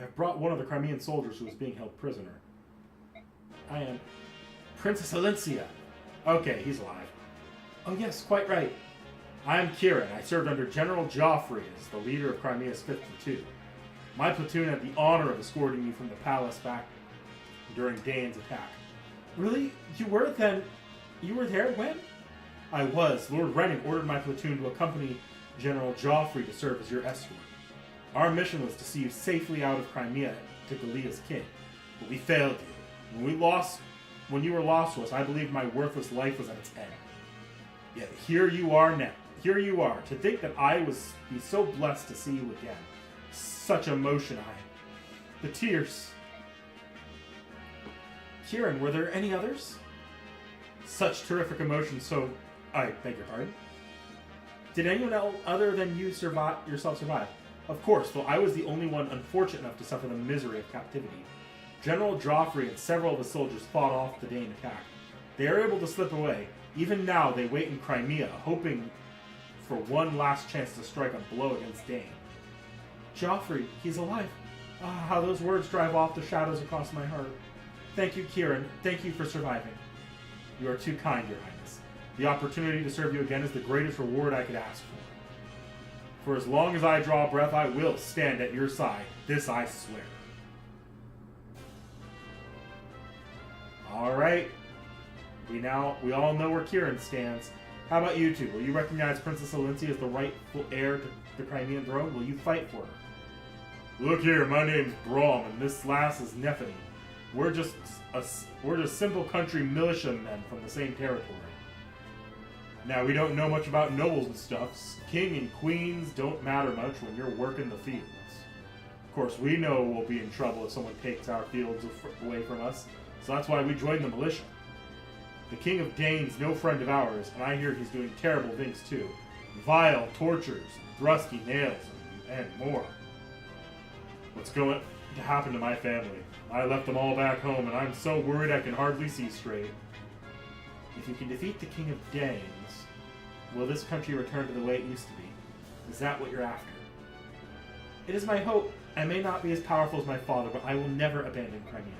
I've brought one of the Crimean soldiers who is being held prisoner. I am Princess Alencia. Okay, he's alive. Oh yes, quite right. I am Kieran. I served under General T.H.E as the leader of Crimea's 5th Platoon. My platoon had the honor of escorting you from the palace back during Dane's attack. Really? You were then? You were there when? I was. Lord Renning ordered my platoon to accompany General T.H.E to serve as your escort. Our mission was to see you safely out of Crimea to Galia's king, but we failed you. When you were lost to us, I believed my worthless life was at its end. Yet here you are now. Here you are. To think that I was be so blessed to see you again. Such emotion the tears. Kieran, were there any others? Such terrific emotion, so I beg your pardon? Did anyone else other than you yourself survive? Of course, though I was the only one unfortunate enough to suffer the misery of captivity. General T.H.E and several of the soldiers fought off the Dane attack. They are able to slip away. Even now, they wait in Crimea, hoping for one last chance to strike a blow against Dane. T.H.E, he's alive. Ah, how those words drive off the shadows across my heart. Thank you, Kieran. Thank you for surviving. You are too kind, Your Highness. The opportunity to serve you again is the greatest reward I could ask for. For as long as I draw breath, I will stand at your side. This I swear. Alright. We all know where Kieran stands. How about you two? Will you recognize Princess Alinci as the rightful heir to the Crimean throne? Will you fight for her? Look here, my name's Braum, and this lass is Nephany. We're just simple country militiamen from the same territory. Now, we don't know much about nobles and stuffs. King and queens don't matter much when you're working the fields. Of course, we know we'll be in trouble if someone takes our fields away from us, so that's why we joined the militia. The King of Dane's no friend of ours, and I hear he's doing terrible things too. Vile tortures, rusty nails, and more. What's going to happen to my family? I left them all back home, and I'm so worried I can hardly see straight. If you can defeat the King of Danes, will this country return to the way it used to be? Is that what you're after? It is my hope. I may not be as powerful as my father, but I will never abandon Crimea.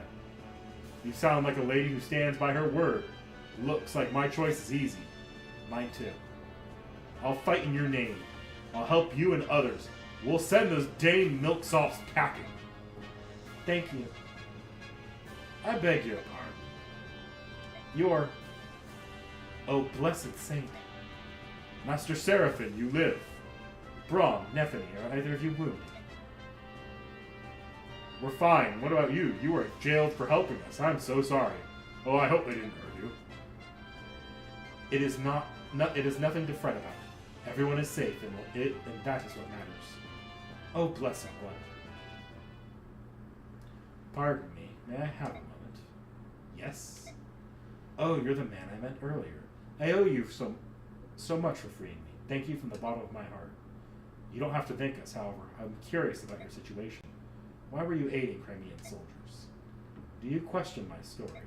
You sound like a lady who stands by her word. Looks like my choice is easy. Mine too. I'll fight in your name. I'll help you and others. We'll send those Dane milksops packing. Thank you. I beg your pardon. You're... Oh, blessed saint. Master Seraphim, you live. Braum, Nephany, are either of you wounded? We're fine. What about you? You were jailed for helping us. I'm so sorry. Oh, I hope they didn't hurt you. It is nothing to fret about. Everyone is safe, and that is what matters. Oh, blessed one. Pardon me. May I have a moment? Yes? Oh, you're the man I met earlier. I owe you so much for freeing me. Thank you from the bottom of my heart. You don't have to thank us, however. I'm curious about your situation. Why were you aiding Crimean soldiers? Do you question my story?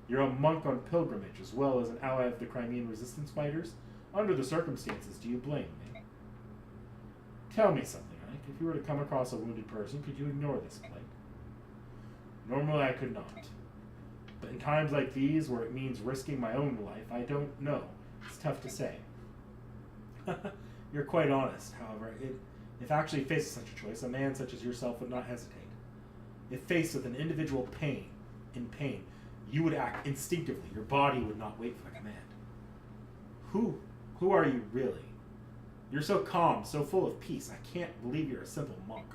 You're a monk on pilgrimage as well as an ally of the Crimean resistance fighters. Under the circumstances, do you blame me? Tell me something, Ike. If you were to come across a wounded person, could you ignore this plight? Normally I could not. But in times like these, where it means risking my own life, I don't know. It's tough to say. You're quite honest, however. If actually faced with such a choice, a man such as yourself would not hesitate. If faced with an individual pain, you would act instinctively. Your body would not wait for the command. Who are you really? You're so calm, so full of peace. I can't believe you're a simple monk.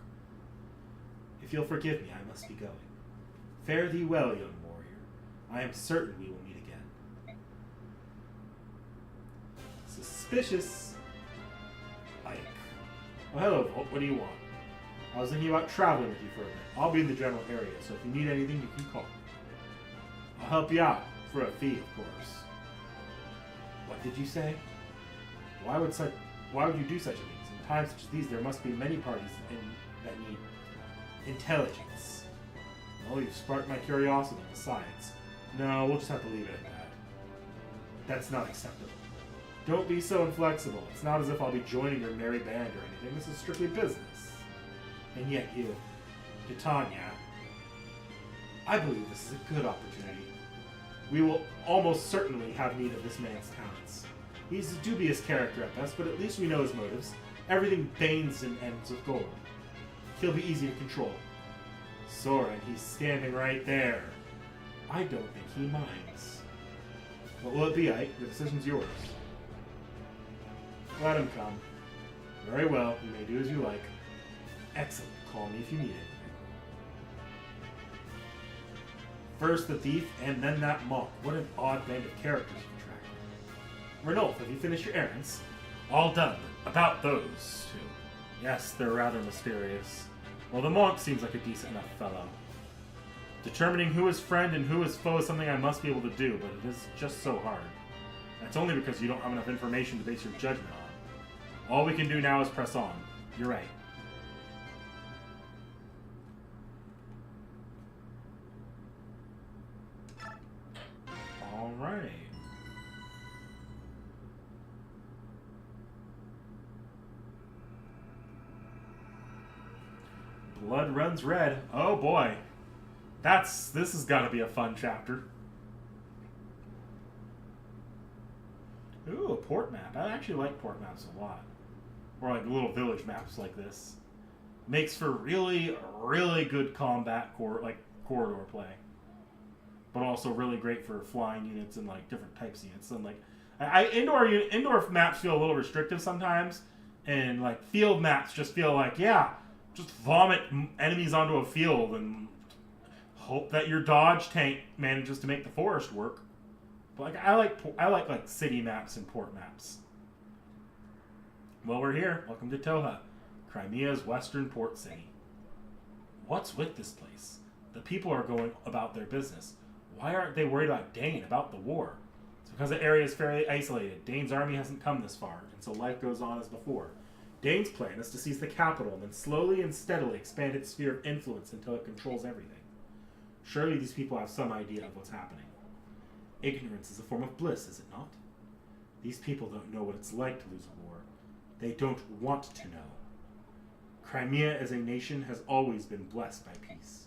If you'll forgive me, I must be going. Fare thee well, young warrior. I am certain we will meet again. Suspicious. Ike. Oh, hello, Volt. What do you want? I was thinking about traveling with you for a bit. I'll be in the general area, so if you need anything, you can call me. I'll help you out, for a fee, of course. What did you say? Why would you do such a thing? In times such as these, there must be many parties that need intelligence. Well, you've sparked my curiosity, besides. No, we'll just have to leave it at that. That's not acceptable. Don't be so inflexible. It's not as if I'll be joining your merry band or anything. This is strictly business. And yet you, Titania, I believe this is a good opportunity. We will almost certainly have need of this man's talents. He's a dubious character at best, but at least we know his motives. Everything banes and ends with gold. He'll be easy to control. Soren, he's standing right there. I don't think he minds. What will it be, Ike? The decision's yours. Let him come. Very well, you may do as you like. Excellent. Call me if you need anything. First the thief, and then that monk. What an odd band of characters you attract. Ranulf, have you finished your errands? All done. About those two. Yes, they're rather mysterious. Well, the monk seems like a decent enough fellow. Determining who is friend and who is foe is something I must be able to do, but it is just so hard. That's only because you don't have enough information to base your judgment on. All we can do now is press on. You're right. All right. Blood runs red. Oh boy. This has got to be a fun chapter. Ooh, a port map. I actually like port maps a lot. or like little village maps like this. Makes for really, really good combat corridor play, but also really great for flying units and like different types of units. And like, indoor maps feel a little restrictive sometimes, and like field maps just feel like just vomit enemies onto a field and hope that your dodge tank manages to make the forest work. But like I like city maps and port maps. Well, we're here. Welcome to T.H.E, Crimea's western port city. What's with this place? The people are going about their business. Why aren't they worried about Dane, about the war? It's because the area is fairly isolated. Dane's army hasn't come this far, and so life goes on as before. Dane's plan is to seize the capital and then slowly and steadily expand its sphere of influence until it controls everything. Surely these people have some idea of what's happening. Ignorance is a form of bliss, is it not? These people don't know what it's like to lose a war. They don't want to know. Crimea as a nation has always been blessed by peace.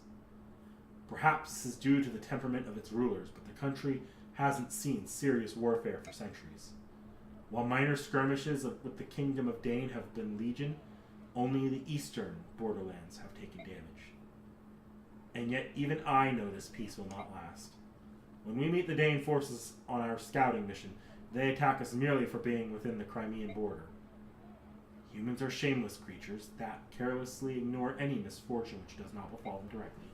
Perhaps this is due to the temperament of its rulers, but the country hasn't seen serious warfare for centuries. While minor skirmishes with the Kingdom of Dane have been legion, only the eastern borderlands have taken damage. And yet even I know this peace will not last. When we meet the Dane forces on our scouting mission, they attack us merely for being within the Crimean border. Humans are shameless creatures that carelessly ignore any misfortune which does not befall them directly.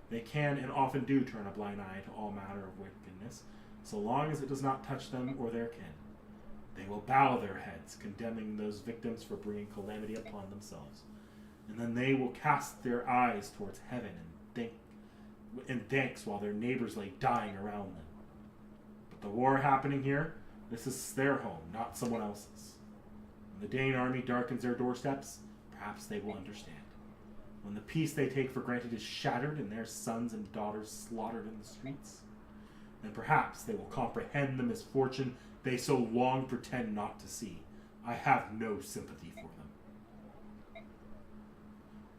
They can and often do turn a blind eye to all matter of wickedness, so long as it does not touch them or their kin. They will bow their heads, condemning those victims for bringing calamity upon themselves. And then they will cast their eyes towards heaven and thanks while their neighbors lay dying around them. But the war happening here, this is their home, not someone else's. When the Dane army darkens their doorsteps, perhaps they will understand. When the peace they take for granted is shattered and their sons and daughters slaughtered in the streets, then perhaps they will comprehend the misfortune they so long pretend not to see. I have no sympathy for them.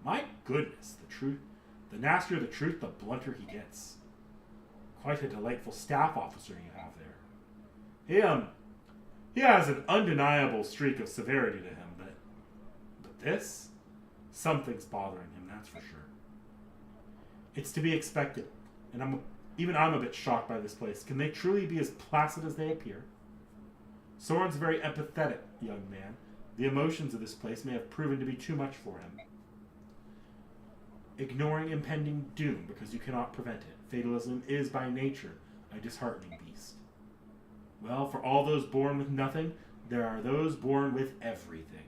My goodness, the nastier the truth, the blunter he gets. Quite a delightful staff officer you have there. He has an undeniable streak of severity to him, but this? Something's bothering him, that's for sure. It's to be expected, and I'm a bit shocked by this place. Can they truly be as placid as they appear? Soren's a very empathetic young man. The emotions of this place may have proven to be too much for him. Ignoring impending doom because you cannot prevent it. Fatalism is by nature a disheartening beast. Well, for all those born with nothing, there are those born with everything.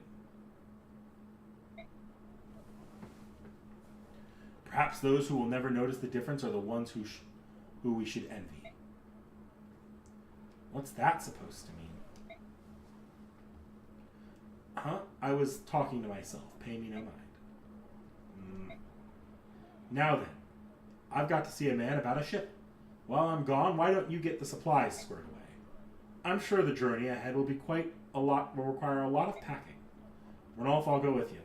Perhaps those who will never notice the difference are the ones who we should envy. What's that supposed to mean? Huh? I was talking to myself. Pay me no mind. Now then, I've got to see a man about a ship. While I'm gone, why don't you get the supplies squared away? I'm sure the journey ahead will require a lot of packing. Ranulph, I'll go with you.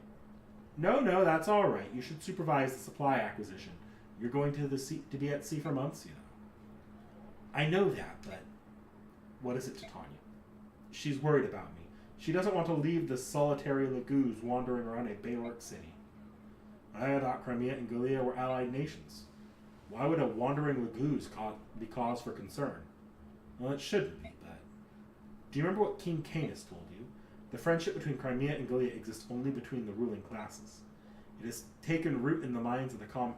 No, that's all right. You should supervise the supply acquisition. You're going to be at sea for months, you know. I know that, but what is it to Tanya? She's worried about me. She doesn't want to leave the solitary Laguz wandering around a Baywork city. I thought Crimea and Gallia were allied nations. Why would a wandering Laguz be cause for concern? Well, it shouldn't be, but... Do you remember what King Canis told you? The friendship between Crimea and Gallia exists only between the ruling classes. It hasn't taken root in the minds of the common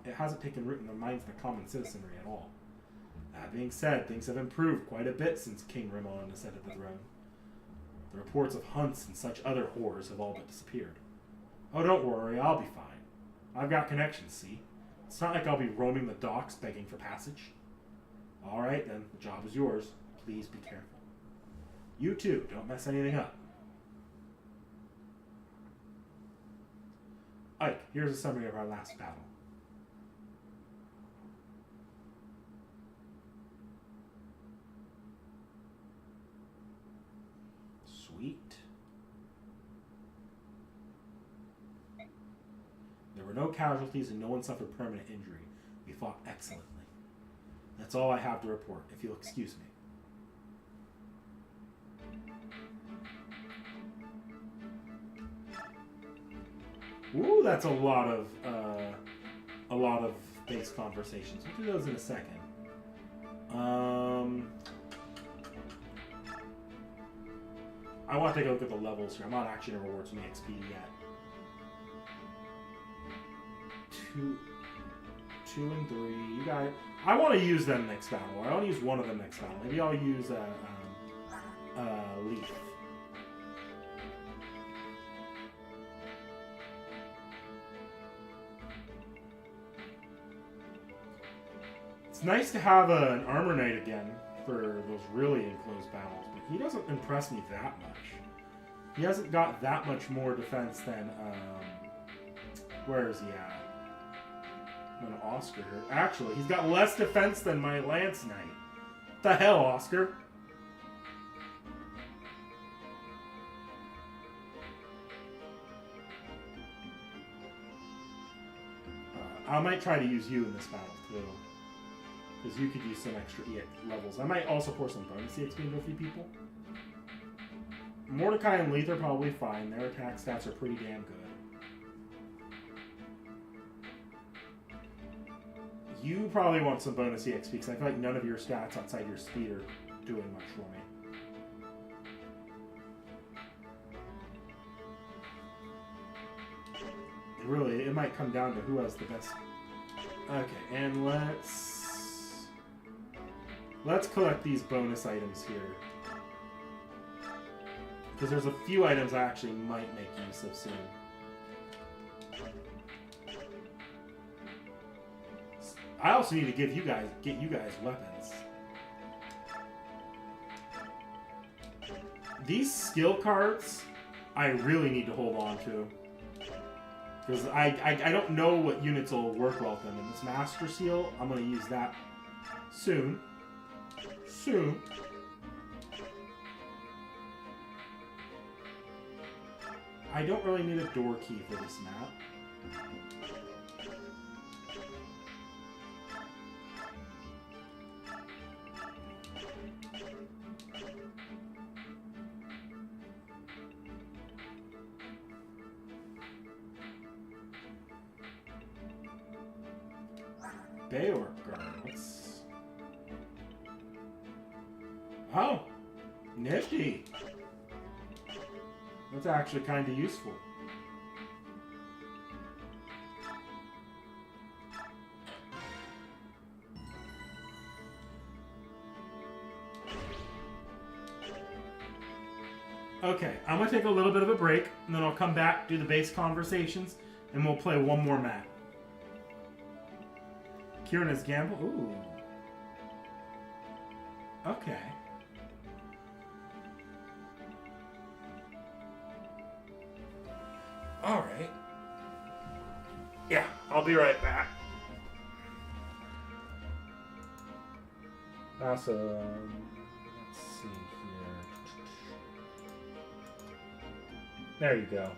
citizenry at all. That being said, things have improved quite a bit since King Raymond ascended the throne. The reports of hunts and such other horrors have all but disappeared. Oh, don't worry, I'll be fine. I've got connections, see? It's not like I'll be roaming the docks begging for passage. All right, then, the job is yours. Please be careful. You too, don't mess anything up. Ike, here's a summary of our last battle. Sweet. There were no casualties and no one suffered permanent injury. We fought excellently. That's all I have to report, if you'll excuse me. Ooh, that's a lot of base conversations. We'll do those in a second. I want to take a look at the levels here. I'm not actually going to reward some XP yet. 2 and 3. You got it. I want to use them next battle. I want to use one of them next battle. Maybe I'll use Leaf. It's nice to have an Armor Knight again for those really enclosed battles, but he doesn't impress me that much. He hasn't got that much more defense than, where is he at? Than Oscar. Actually, he's got less defense than my Lance Knight. What the hell, Oscar? I might try to use you in this battle, too. Because you could use some extra levels. I might also pour some bonus EXP into a few people. Mordecai and Leith are probably fine. Their attack stats are pretty damn good. You probably want some bonus EXP because I feel like none of your stats outside your speed are doing much for me. Really, it might come down to who has the best. Okay, and let's collect these bonus items here. Because there's a few items I actually might make use of soon. I also need to get you guys weapons. These skill cards, I really need to hold on to. Because I don't know what units will work well with them. And this Master Seal, I'm going to use that soon. Soon. I don't really need a door key for this map. Bayor guards. Oh, nifty. That's actually kind of useful. Okay, I'm going to take a little bit of a break, and then I'll come back, do the base conversations, and we'll play one more map. Kieran's Gamble? Ooh. Okay. Alright. Yeah, I'll be right back. Awesome. Let's see here. There you go.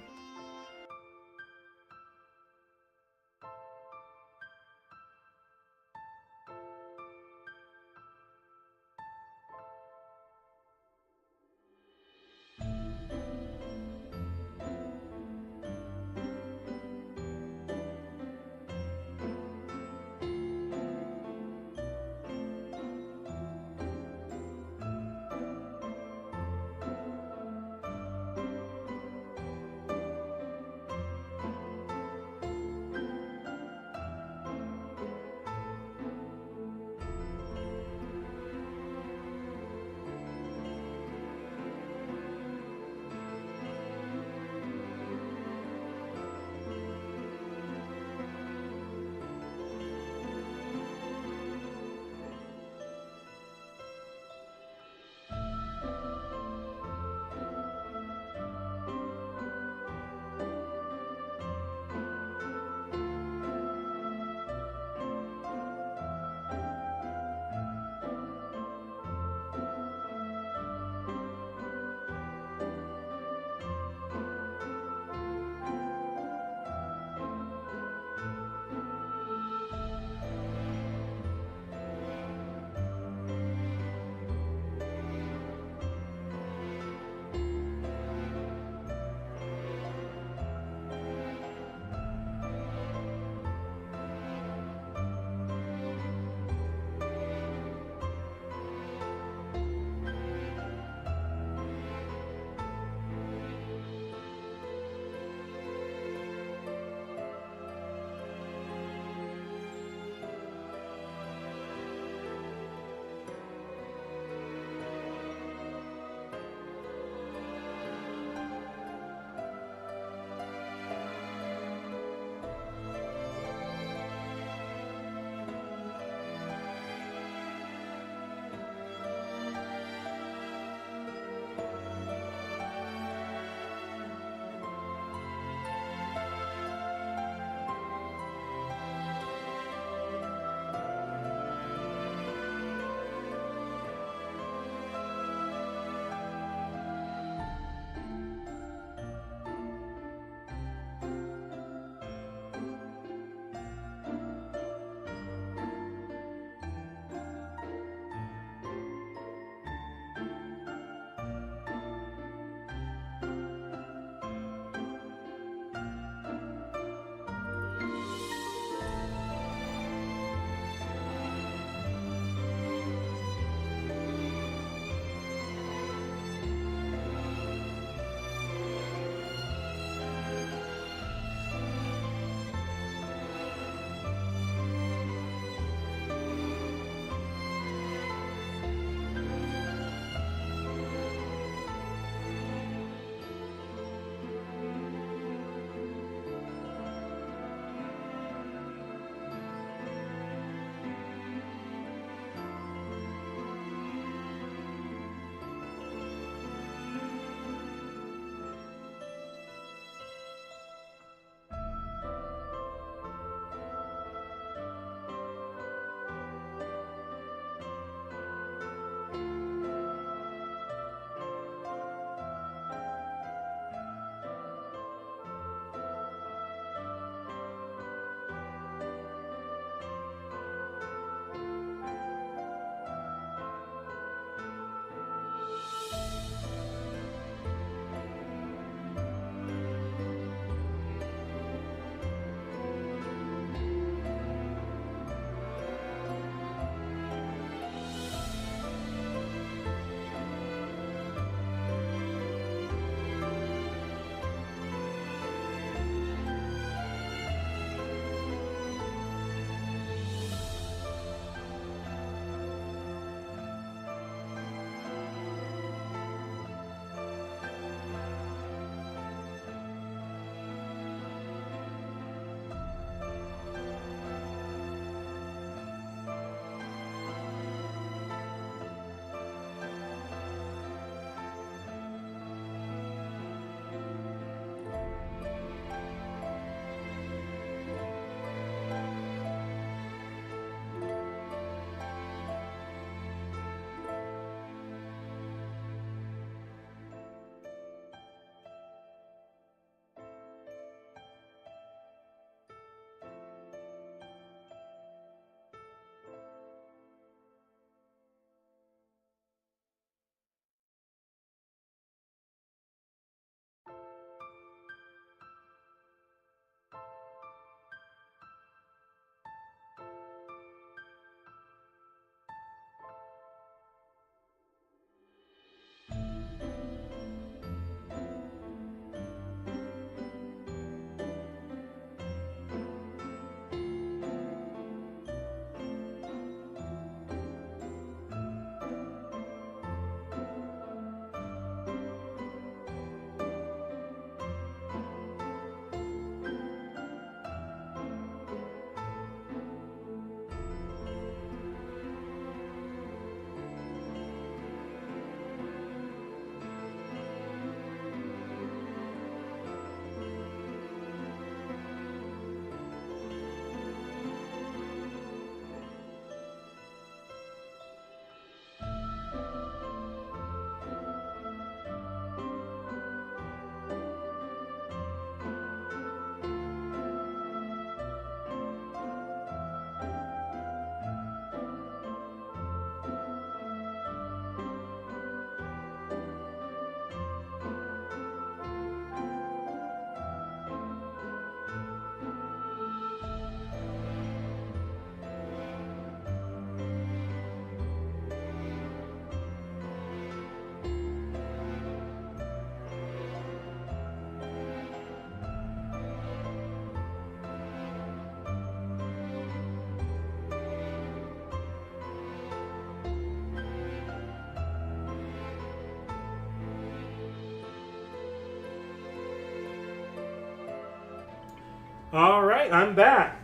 All right, I'm back.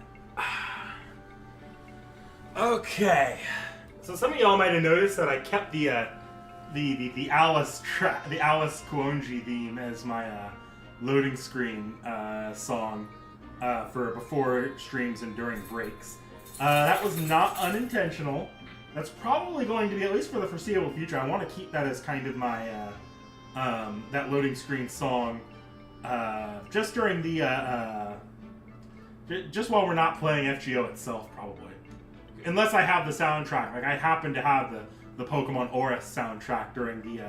Okay, so some of y'all might have noticed that I kept the Alice the Alice Kuonji theme as my loading screen song for before streams and during breaks. That was not unintentional. That's probably going to be, at least for the foreseeable future, I want to keep that as kind of my that loading screen song just during the just while we're not playing FGO itself, probably. Unless I have the soundtrack, like I happen to have the Pokemon Aura soundtrack during the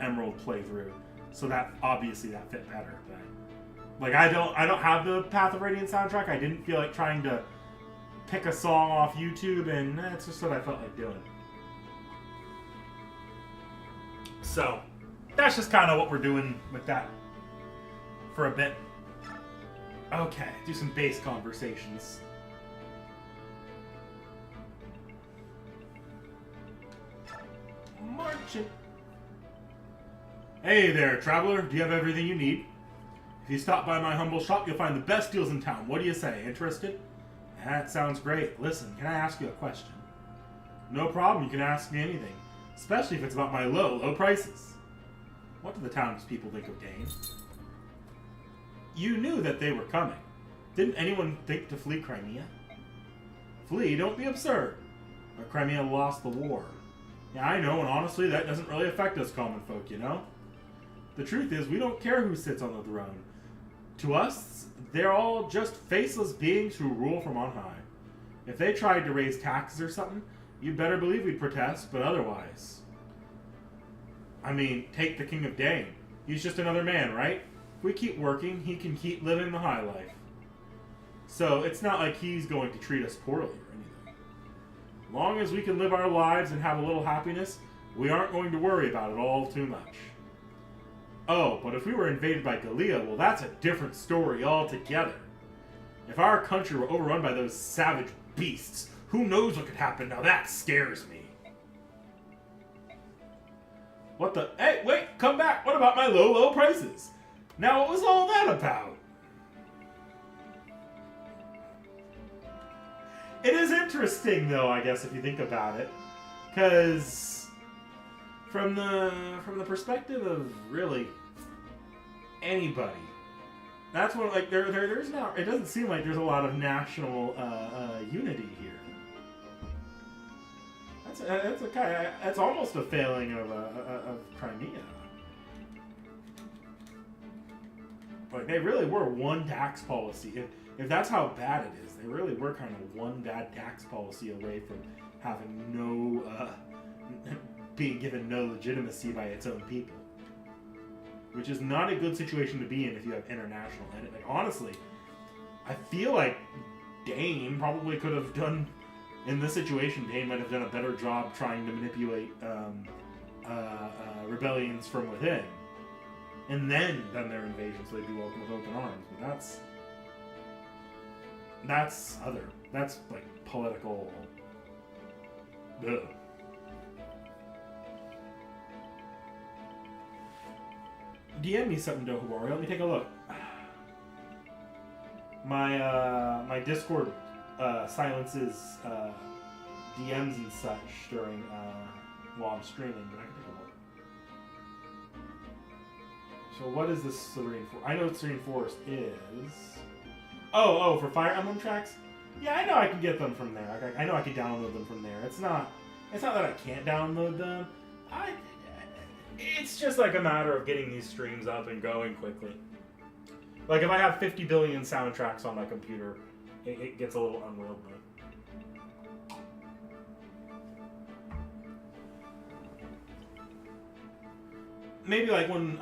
Emerald playthrough, so that obviously that fit better. But like I don't have the Path of Radiance soundtrack. I didn't feel like trying to pick a song off YouTube, and that's just what I felt like doing. So that's just kind of what we're doing with that for a bit. Okay, do some base conversations. Marching. Hey there, traveler. Do you have everything you need? If you stop by my humble shop, you'll find the best deals in town. What do you say? Interested? That sounds great. Listen, can I ask you a question? No problem. You can ask me anything, especially if it's about my low prices. What do the townspeople think of Dane? You knew that they were coming. Didn't anyone think to flee Crimea? Flee? Don't be absurd. But Crimea lost the war. Yeah, I know, and honestly, that doesn't really affect us common folk, you know? The truth is, we don't care who sits on the throne. To us, they're all just faceless beings who rule from on high. If they tried to raise taxes or something, you'd better believe we'd protest, but otherwise. I mean, take the King of Dane. He's just another man, right? If we keep working, he can keep living the high life. So, it's not like he's going to treat us poorly or anything. As long as we can live our lives and have a little happiness, we aren't going to worry about it all too much. Oh, but if we were invaded by Galea, well, that's a different story altogether. If our country were overrun by those savage beasts, who knows what could happen? Now that scares me. What the? Hey, wait, come back. What about my low prices? Now, what was all that about? It is interesting, though, I guess, if you think about it. Because from the perspective of really anybody, that's what, like, there's not, it doesn't seem like there's a lot of national unity here. That's almost a failing of Crimea. Like, they really were one tax policy. If that's how bad it is, they really were kind of one bad tax policy away from having no, being given no legitimacy by its own people. Which is not a good situation to be in if you have international edit. Like, honestly, I feel like Dane probably could have done, in this situation, Dane might have done a better job trying to manipulate rebellions from within. And then done their invasion so they'd be welcomed with open arms. But that's like political. Ugh. DM me something, Dohubari. Let me take a look. My Discord silences DMs and such during while I'm streaming, but I can take a look. So what is this Serene Forest? I know what Serene Forest is. Oh, for Fire Emblem tracks? Yeah, I know I can get them from there. I know I can download them from there. It's not that I can't download them. It's just like a matter of getting these streams up and going quickly. Like if I have 50 billion soundtracks on my computer, it gets a little unwieldy. Maybe like when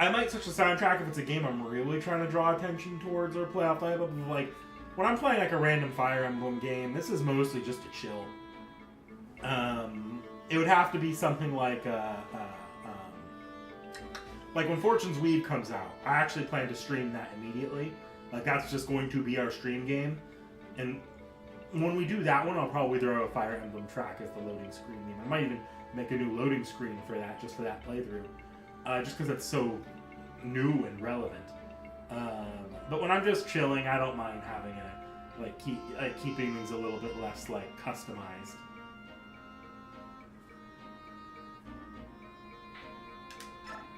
I might switch the soundtrack if it's a game I'm really trying to draw attention towards or play off the but like when I'm playing like a random Fire Emblem game, this is mostly just to chill. It would have to be something like when Fortune's Weave comes out. I actually plan to stream that immediately. Like that's just going to be our stream game, and when we do that one, I'll probably throw a Fire Emblem track as the loading screen name. I might even make a new loading screen for that, just for that playthrough, just because it's so new and relevant. But when I'm just chilling, I don't mind having keeping things a little bit less customized.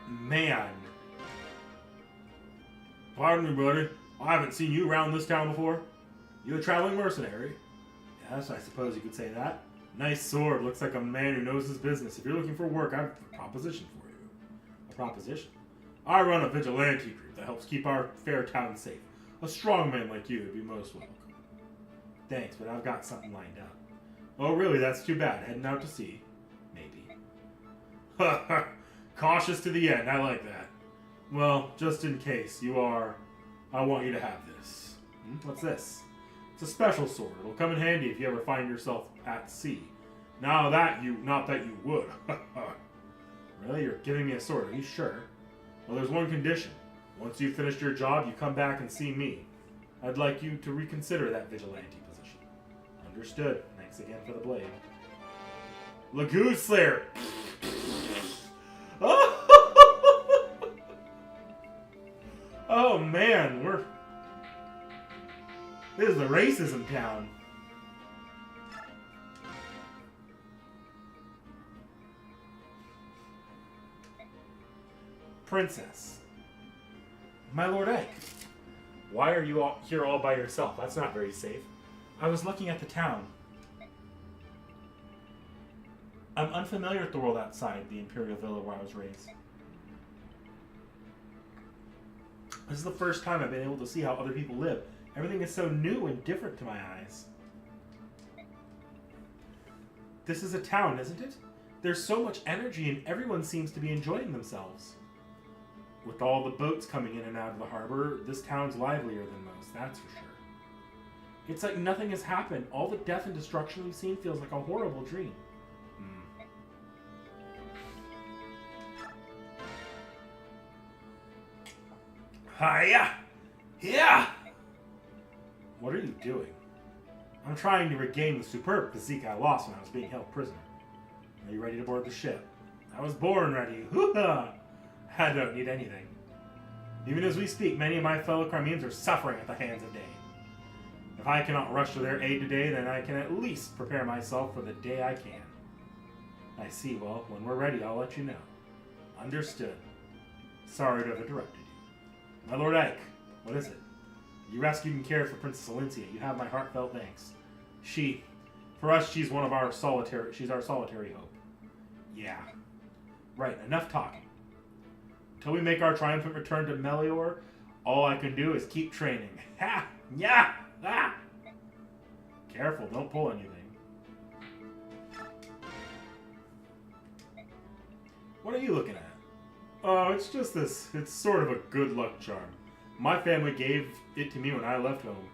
Man. Pardon me, buddy. I haven't seen you around this town before. You a traveling mercenary? Yes, I suppose you could say that. Nice sword. Looks like a man who knows his business. If you're looking for work, I have a proposition for you. A proposition? I run a vigilante group that helps keep our fair town safe. A strong man like you would be most welcome. Thanks, but I've got something lined up. Oh, really? That's too bad. Heading out to sea? Maybe. Ha ha! Cautious to the end. I like that. Well, just in case you are, I want you to have this. What's this? It's a special sword. It'll come in handy if you ever find yourself at sea. Not that you would. Really? You're giving me a sword. Are you sure? Well, there's one condition. Once you've finished your job, you come back and see me. I'd like you to reconsider that vigilante position. Understood. Thanks again for the blade. Lagoon Slayer! Oh man, this is the racism town. Princess. My Lord Ike. Why are you here all by yourself? That's not very safe. I was looking at the town. I'm unfamiliar with the world outside the Imperial Villa where I was raised. This is the first time I've been able to see how other people live. Everything is so new and different to my eyes. This is a town, isn't it? There's so much energy and everyone seems to be enjoying themselves. With all the boats coming in and out of the harbor, this town's livelier than most, that's for sure. It's like nothing has happened. All the death and destruction we've seen feels like a horrible dream. Hiya! Yeah! What are you doing? I'm trying to regain the superb physique I lost when I was being held prisoner. Are you ready to board the ship? I was born ready. Hoo-ha! I don't need anything. Even as we speak, many of my fellow Crimeans are suffering at the hands of Dane. If I cannot rush to their aid today, then I can at least prepare myself for the day I can. I see. Well, when we're ready, I'll let you know. Understood. Sorry to have interrupted you. My Lord Ike, what is it? You rescued and cared for Princess Valencia. You have my heartfelt thanks. For us, she's our solitary hope. Yeah. Right, enough talking. Until we make our triumphant return to Melior, all I can do is keep training. Ha! Yeah! Ah! Careful, don't pull anything. What are you looking at? Oh, it's just this. It's sort of a good luck charm. My family gave it to me when I left home.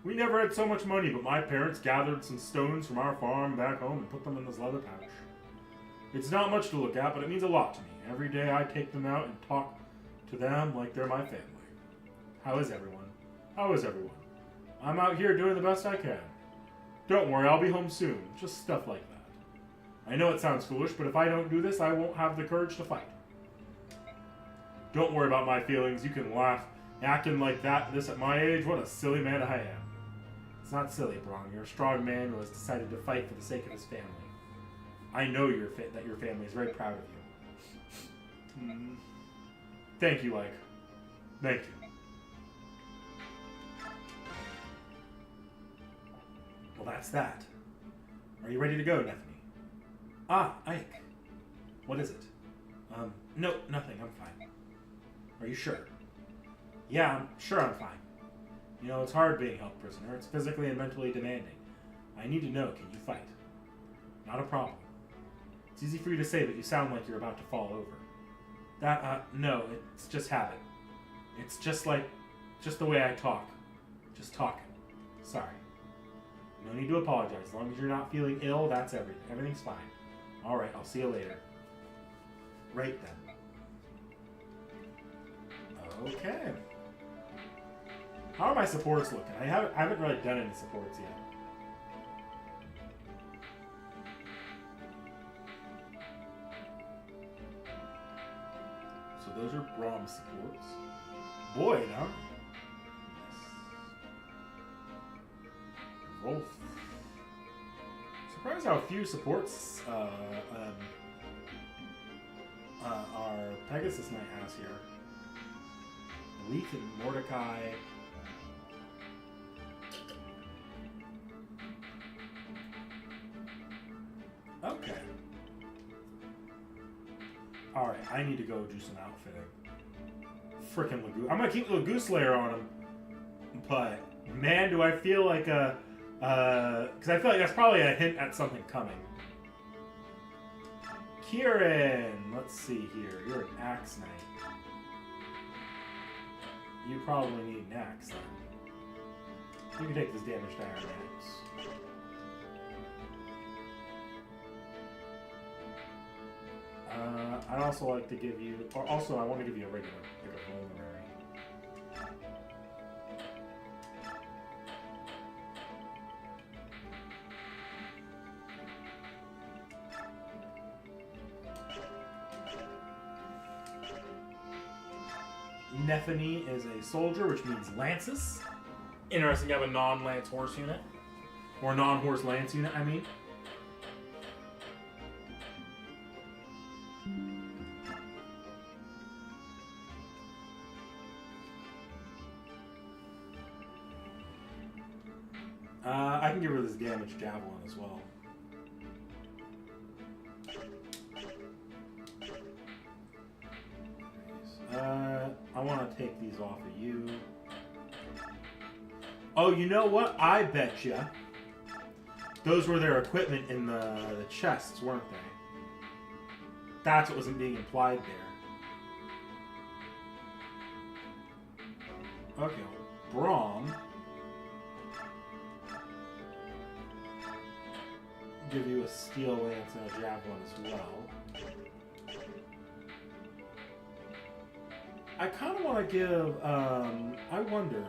We never had so much money, but my parents gathered some stones from our farm back home and put them in this leather pouch. It's not much to look at, but it means a lot to me. Every day I take them out and talk to them like they're my family. How is everyone? How is everyone? I'm out here doing the best I can. Don't worry, I'll be home soon. Just stuff like that. I know it sounds foolish, but if I don't do this, I won't have the courage to fight. Don't worry about my feelings. You can laugh. Acting like this at my age, what a silly man I am. It's not silly, Braun. You're a strong man who has decided to fight for the sake of his family. I know that your family is very proud of you. Thank you, Ike. Thank you. Well, that's that. Are you ready to go, Nethany? Ah, Ike. What is it? No, nothing. I'm fine. Are you sure? Yeah, I'm sure I'm fine. You know, it's hard being held prisoner. It's physically and mentally demanding. I need to know, can you fight? Not a problem. It's easy for you to say, but you sound like you're about to fall over. No, it's just habit. It's just the way I talk. Just talking. Sorry. No need to apologize. As long as you're not feeling ill, that's everything. Everything's fine. Alright, I'll see you later. Right then. Okay. How are my supports looking? I haven't really done any supports yet. So those are Braum supports. Boyd, huh? Rolf. Surprised how few supports our Pegasus Knight has here. Leith and Mordecai. Okay. Alright, I need to go do some outfitting. Frickin' Lagoon. I'm gonna keep the Lagoon Slayer on him. But, man, do I feel like a... because I feel like that's probably a hint at something coming. Kieran! Let's see here. You're an Axe Knight. You probably need an axe then. You can take this damage to Iron Axe. I'd also like to give you, or also I want to give you a regular, like a vulnerary. Nephany is a soldier, which means lances. Interesting to have a non-lance horse unit. Or non-horse lance unit, I mean. I can give her this damage javelin as well. I want to take these off of you. Oh, you know what? I bet you those were their equipment in the chests, weren't they? That's what wasn't being implied there. Okay, Braum. Give you a steel lance and a javelin as well. I kind of want to give, I wonder,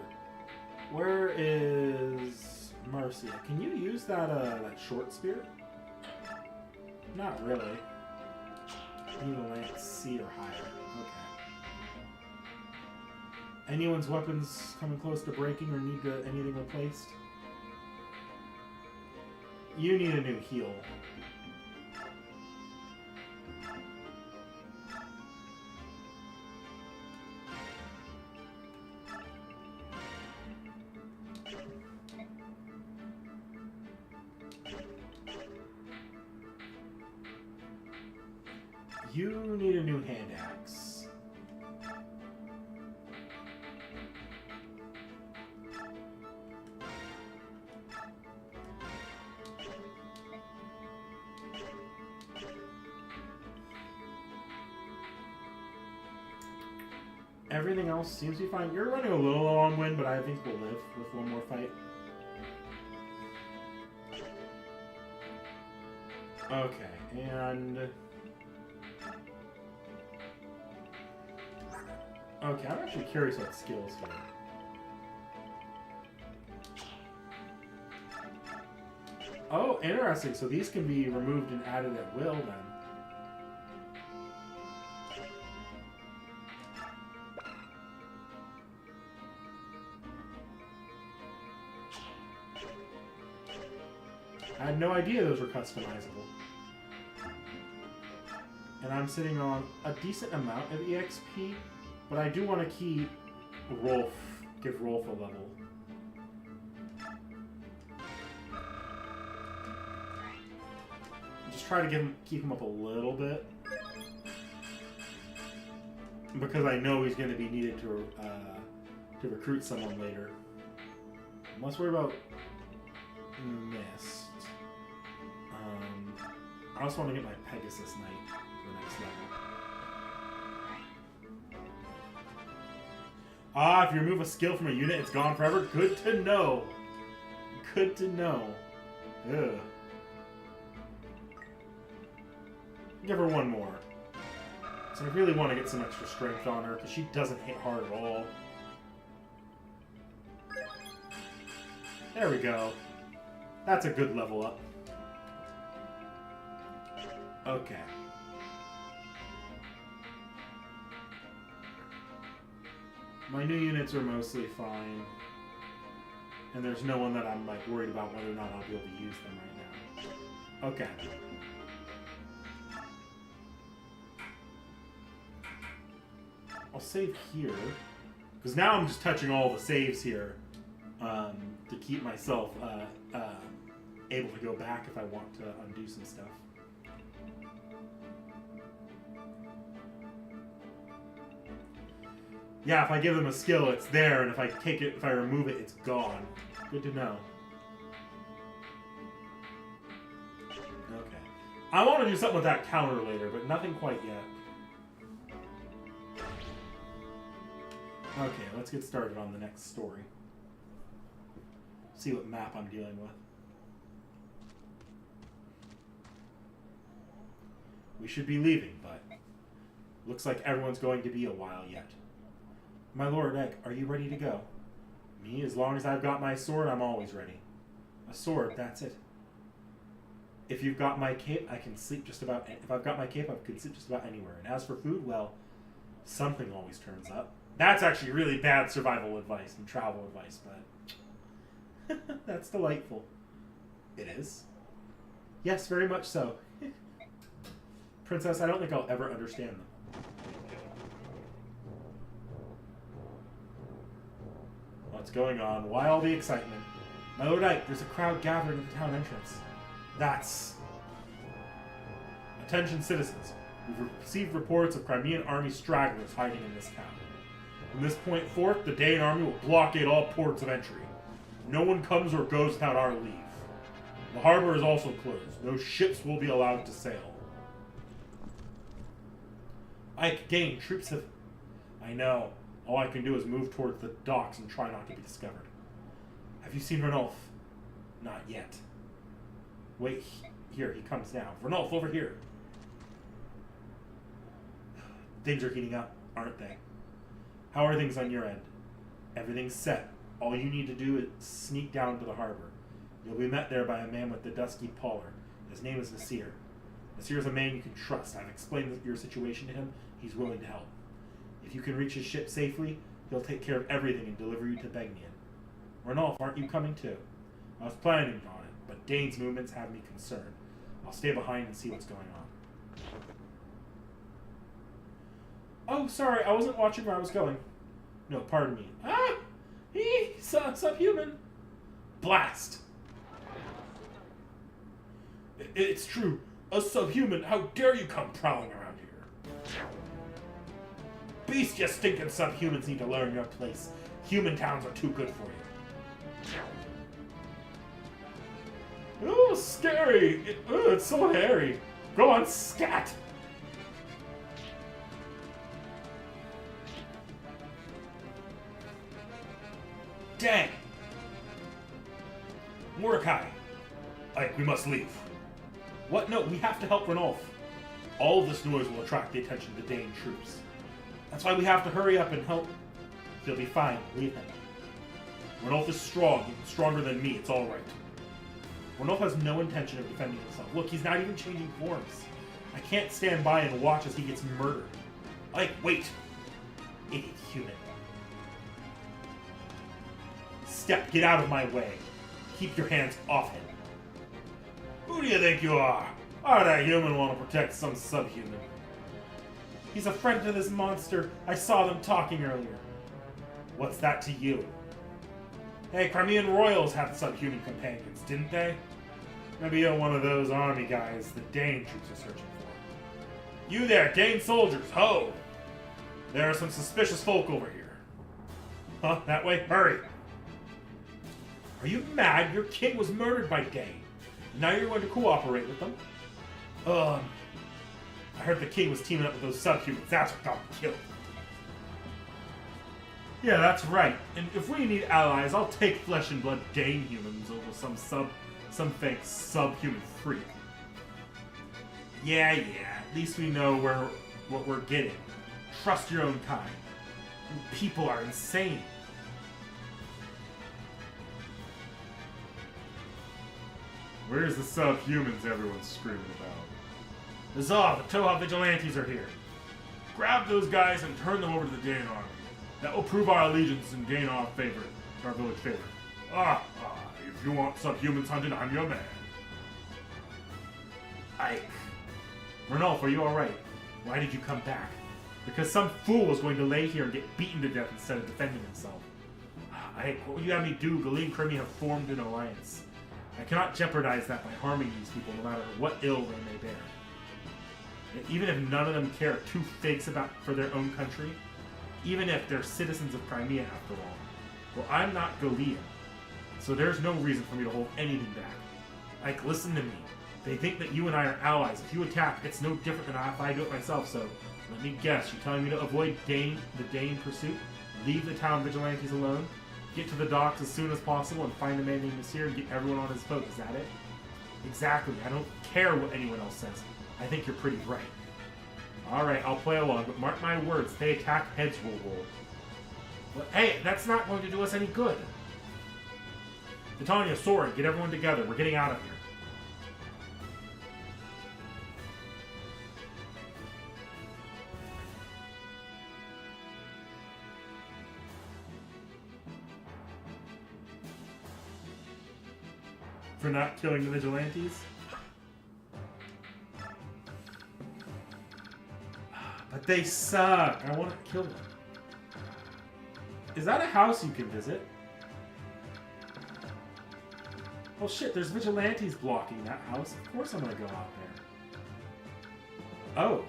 where is Marcia? Can you use that, that short spear? Not really. You need a lance C or higher. Okay. Anyone's weapons coming close to breaking or need anything replaced? You need a new heal. You need a new hand axe. Everything else seems to be fine. You're running a little low on wind, but I think we'll live with one more fight. Okay, and... okay, I'm actually curious about skills here. Oh, interesting. So these can be removed and added at will, then. I had no idea those were customizable. And I'm sitting on a decent amount of EXP, but I do want to keep Rolf, give Rolf a level. Just try to keep him up a little bit. Because I know he's going to be needed to recruit someone later. Let's worry about Mist. I also want to get my Pegasus Knight to the next level. Ah, if you remove a skill from a unit, it's gone forever. Good to know. Good to know. Ugh. Give her one more. So I really want to get some extra strength on her, because she doesn't hit hard at all. There we go. That's a good level up. Okay. My new units are mostly fine. And there's no one that I'm like worried about whether or not I'll be able to use them right now. Okay. I'll save here. Because now I'm just touching all the saves here to keep myself able to go back if I want to undo some stuff. Yeah, if I give them a skill, it's there, and if I take it, if I remove it, it's gone. Good to know. Okay. I want to do something with that counter later, but nothing quite yet. Okay, let's get started on the next story. See what map I'm dealing with. We should be leaving, but looks like everyone's going to be a while yet. My Lord Egg, are you ready to go? Me, as long as I've got my sword, I'm always ready. A sword, that's it. If you've got my cape, I can sleep just about... If I've got my cape, I can sleep just about anywhere. And as for food, well, something always turns up. That's actually really bad survival advice and travel advice, but... that's delightful. It is? Yes, very much so. Princess, I don't think I'll ever understand them. What's going on? Why all the excitement? My Lord Ike, there's a crowd gathered at the town entrance. That's... Attention citizens. We've received reports of Crimean army stragglers hiding in this town. From this point forth, the Dane army will blockade all ports of entry. No one comes or goes without our leave. The harbor is also closed. No ships will be allowed to sail. Ike, Dane, troops have... I know. All I can do is move towards the docks and try not to be discovered. Have you seen Ranulf? Not yet. Wait, here, he comes now. Ranulf, over here. Things are heating up, aren't they? How are things on your end? Everything's set. All you need to do is sneak down to the harbor. You'll be met there by a man with the dusky pallor. His name is Nasir. Nasir is a man you can trust. I've explained your situation to him. He's willing to help. If you can reach his ship safely, he'll take care of everything and deliver you to Begnian. Ranulf, aren't you coming too? I was planning on it, but Dane's movements have me concerned. I'll stay behind and see what's going on. Oh, sorry, I wasn't watching where I was going. No, pardon me. Ah! Subhuman! Blast! It's true. A subhuman, how dare you come prowling around here? Beast, you stinking subhumans need to learn your place. Human towns are too good for you. Ooh, scary! It's so hairy. Go on, scat! Dang! Mordecai! Ike, we must leave. What? No, we have to help Ranulf. All of this noise will attract the attention of the Dane troops. That's why we have to hurry up and help. He'll be fine. Leave him. Ranulf is strong. He's stronger than me. It's all right. Ranulf has no intention of defending himself. Look, he's not even changing forms. I can't stand by and watch as he gets murdered. Ike, wait! Idiot human. Step, get out of my way. Keep your hands off him. Who do you think you are? Why would a human want to protect some subhuman? He's a friend to this monster. I saw them talking earlier. What's that to you? Hey, Crimean royals had subhuman companions, didn't they? Maybe you're one of those army guys the Dane troops are searching for. You there, Dane soldiers, ho! There are some suspicious folk over here. Huh, that way? Hurry! Are you mad? Your king was murdered by Dane. Now you're going to cooperate with them? I heard the king was teaming up with those subhumans. That's what got him killed. Yeah, that's right. And if we need allies, I'll take flesh and blood Dane humans over some fake subhuman freak. Yeah, at least we know what we're getting. Trust your own kind. People are insane. Where's the subhumans everyone's screaming about? Huzzah, the T.H.E vigilantes are here. Grab those guys and turn them over to the Dane army. That will prove our allegiance and gain our favor, our village favor. If you want subhumans hunted, I'm your man. Ike. Ranulph, are you alright? Why did you come back? Because some fool was going to lay here and get beaten to death instead of defending himself. Ike, what would you have me do? Galee and Crimmy have formed an alliance. I cannot jeopardize that by harming these people, no matter what ill they may bear. And even if none of them care two figs for their own country, even if they're citizens of Crimea after all. Well, I'm not Galean, so there's no reason for me to hold anything back. Ike, listen to me. They think that you and I are allies. If you attack, it's no different than if I do it myself, so let me guess. You're telling me to avoid the Dane pursuit? Leave the town vigilantes alone? Get to the docks as soon as possible and find a man named Nasir and get everyone on his boat. Is that it? Exactly. I don't care what anyone else says. I think you're pretty right. Alright, I'll play along, but mark my words, if they attack, heads will roll. But hey, that's not going to do us any good. Titania, sword, get everyone together. We're getting out of here. For not killing the vigilantes? But they suck. I want to kill them. Is that a house you can visit? Oh shit, there's vigilantes blocking that house. Of course I'm gonna go out there. Oh.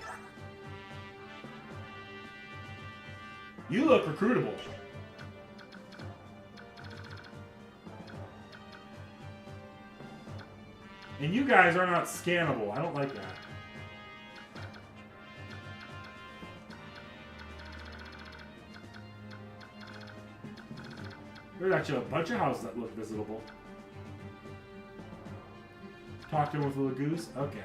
You look recruitable. And you guys are not scannable. I don't like that. There's actually a bunch of houses that look visitable. Talk to him with a goose? Okay.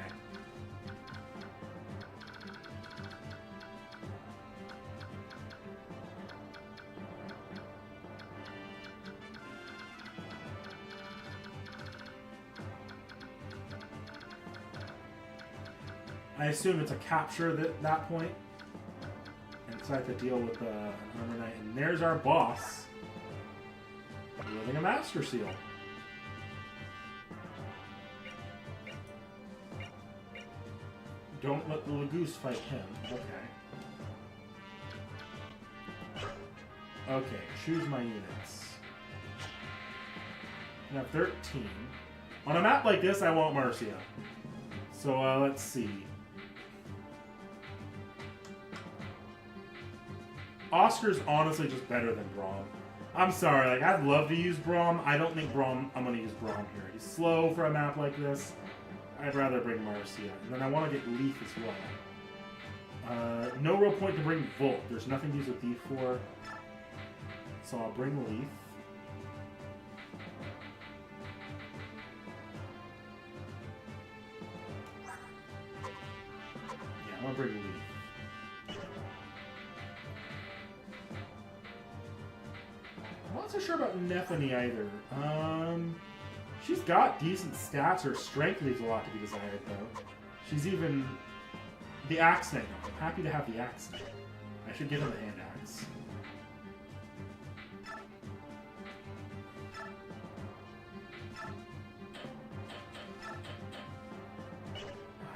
I assume it's a capture at that point. And so I have to deal with the Armor Knight. And there's our boss. Wielding a Master Seal. Don't let the Lagoose fight him. Okay. Okay, choose my units. I have 13. On a map like this, I want Marcia. So, let's see. Oscar's honestly just better than Braum. I'm sorry, like, I'd love to use Braum. I don't think I'm going to use Braum here. He's slow for a map like this. I'd rather bring Marcia. And then I want to get Leaf as well. No real point to bring Volt. There's nothing to use with Leaf for. So I'll bring Leaf. Yeah, I'm going to bring Leaf. I'm not so sure about Nephany either. She's got decent stats. Her strength leaves a lot to be desired, though. She's even... The Axe Knight. I'm happy to have the Axe Knight. I should give him a hand axe.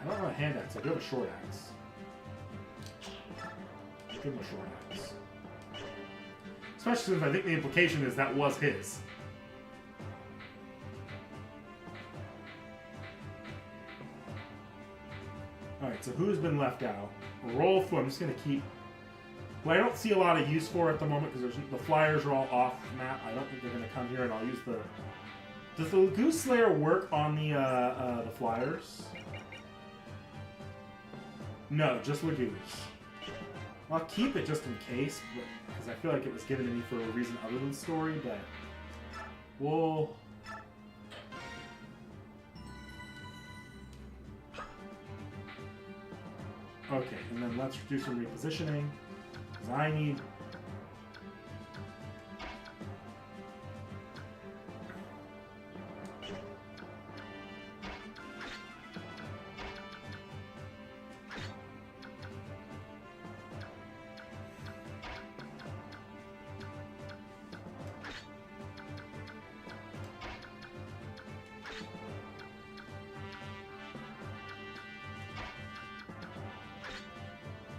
I don't have a hand axe. I do have a short axe. Give him a short axe. Especially since I think the implication is that was his. Alright, so who's been left out? Roll through. I'm just going to keep... Well, I don't see a lot of use for it at the moment because the flyers are all off map. I don't think they're going to come here, and I'll use the... Does the Goose Slayer work on the flyers? No, just Lagoose. I'll keep it just in case, because I feel like it was given to me for a reason other than story, but we'll... Okay, and then let's do some repositioning, because I need...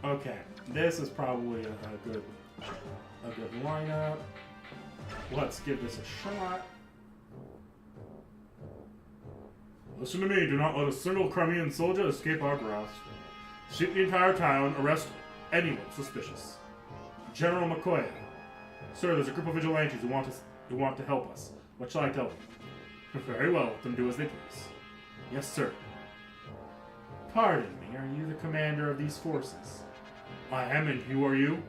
Okay, this is probably a good lineup. Let's give this a shot. Listen to me. Do not let a single Crimean soldier escape our grasp. Sweep the entire town. Arrest anyone suspicious. General McCoy. Sir, there's a group of vigilantes who want to help us. What shall I tell them? Very well. Let them do as they please. Yes, sir. Pardon me. Are you the commander of these forces? I am, and who are you?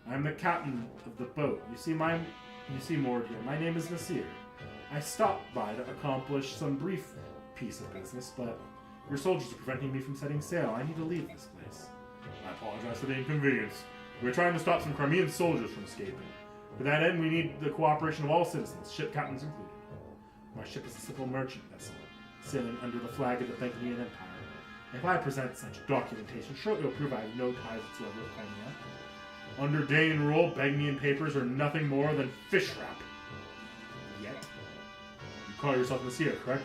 I am the captain of the boat. You see moored here. My name is Nasir. I stopped by to accomplish some brief piece of business, but your soldiers are preventing me from setting sail. I need to leave this place. I apologize for the inconvenience. We're trying to stop some Crimean soldiers from escaping. To that end, we need the cooperation of all citizens, ship captains included. My ship is a simple merchant vessel, sailing under the flag of the Benkian Empire. If I present such documentation, surely it will prove I have no ties whatsoever with Crimea. Under Dane rule, Benkian papers are nothing more than fish wrap. Yet. You call yourself Nasir, correct?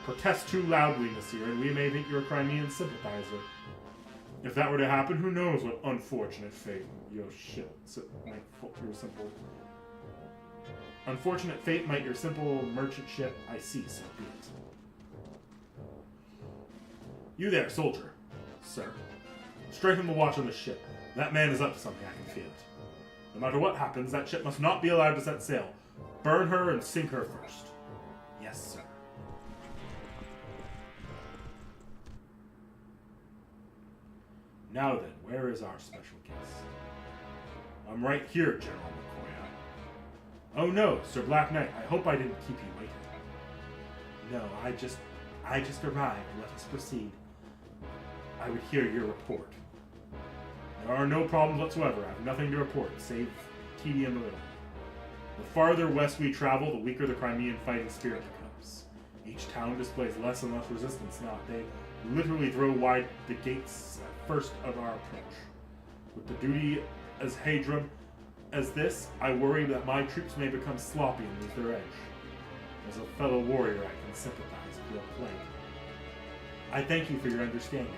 Protest too loudly, Nasir, and we may think you're a Crimean sympathizer. If that were to happen, who knows what unfortunate fate your simple... Unfortunate fate might your simple merchant ship, I see, so be it. You there, soldier. Sir. Strengthen the watch on the ship. That man is up to something, I can feel it. No matter what happens, that ship must not be allowed to set sail. Burn her and sink her first. Yes, sir. Now then, where is our special guest? I'm right here, General McCoy. Oh no, Sir Black Knight, I hope I didn't keep you waiting. No, I just arrived. Let us proceed. I would hear your report. There are no problems whatsoever. I have nothing to report, save tedium a little. The farther west we travel, the weaker the Crimean fighting spirit becomes. Each town displays less and less resistance now. They literally throw wide the gates at first of our approach. With the duty as Hadrum as this, I worry that my troops may become sloppy and lose their edge. As a fellow warrior, I can sympathize with your plight. I thank you for your understanding.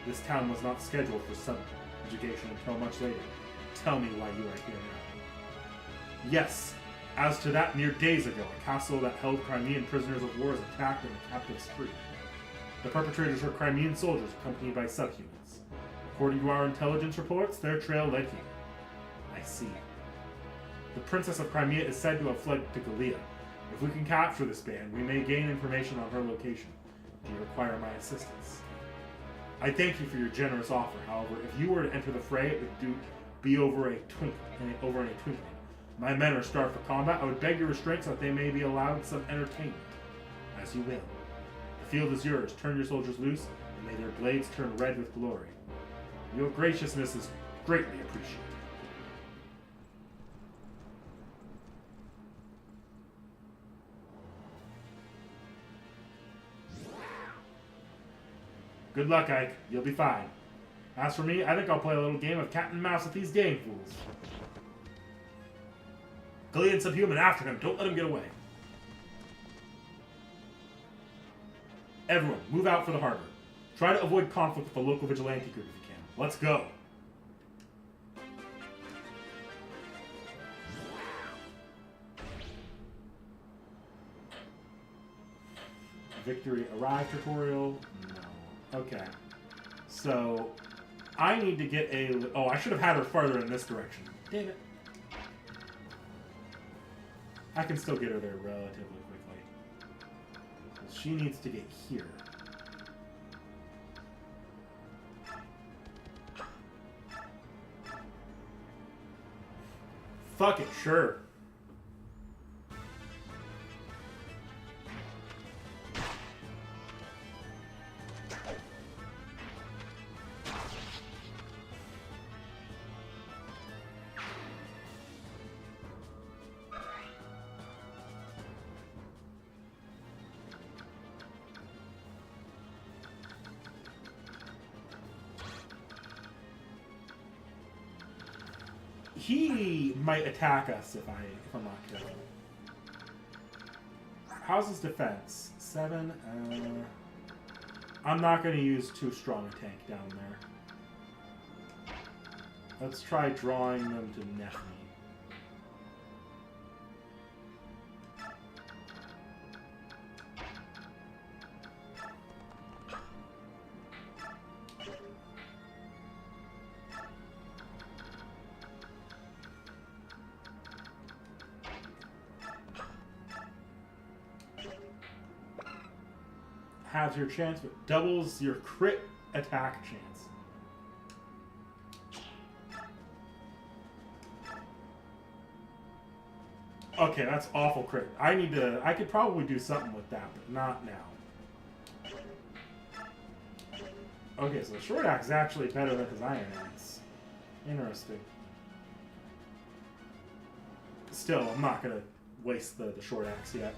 This town was not scheduled for subjugation until much later. Tell me why you are here now. Yes, as to that, mere days ago, a castle that held Crimean prisoners of war was attacked and the captives freed. The perpetrators were Crimean soldiers accompanied by subhumans. According to our intelligence reports, their trail led here. I see. The Princess of Crimea is said to have fled to Gallia. If we can capture this band, we may gain information on her location. Do you require my assistance? I thank you for your generous offer. However, if you were to enter the fray, it would be over in a twinkling. My men are starved for combat. I would beg your restraint so that they may be allowed some entertainment. As you will. The field is yours. Turn your soldiers loose, and may their blades turn red with glory. Your graciousness is greatly appreciated. Good luck, Ike. You'll be fine. As for me, I think I'll play a little game of cat and mouse with these game fools. Gallian subhuman after him. Don't let him get away. Everyone, move out for the harbor. Try to avoid conflict with the local vigilante group if you can. Let's go. Victory arrive tutorial. No. Okay. So, I need to get a... Oh, I should have had her farther in this direction. Damn it. I can still get her there relatively quickly. She needs to get here. Fuck it, sure. He might attack us if I'm not careful. How's his defense? 7. I'm not going to use too strong a tank down there. Let's try drawing them to Nephi. Halves your chance, but doubles your crit attack chance. Okay, that's awful crit. I could probably do something with that, but not now. Okay, so the short axe is actually better than his iron axe. Interesting. Still, I'm not gonna waste the short axe yet.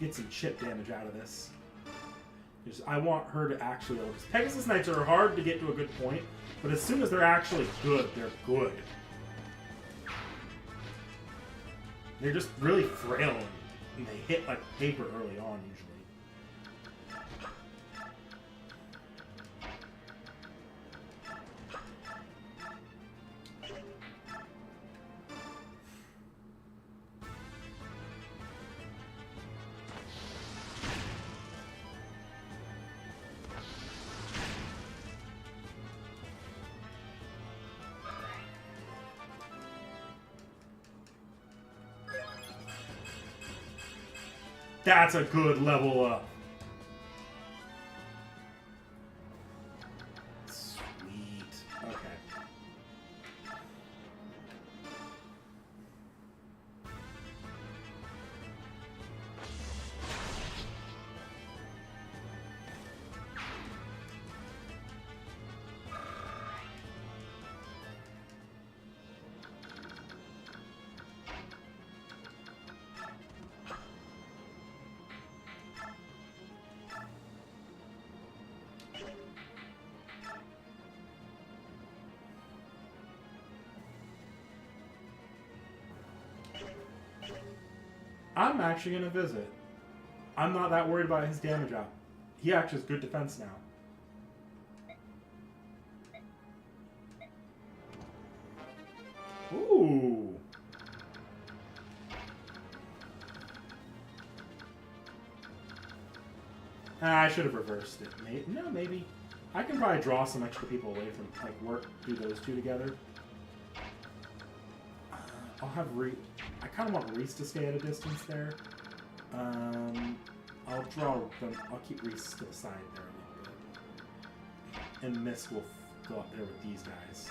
Get some chip damage out of this. I want her to actually... Pegasus Knights are hard to get to a good point, but as soon as they're actually good, they're good. They're just really frail, and they hit like paper early on, usually. That's a good level up. Sweet. Okay. I'm actually going to visit. I'm not that worried about his damage out. He actually has good defense now. Ooh. I should have reversed it. No, maybe. I can probably draw some extra people away from, like, work, do those two together. I'll have I kind of want Reese to stay at a distance there. I'll draw them. I'll keep Reese to the side there a little bit. And Mist will go up there with these guys.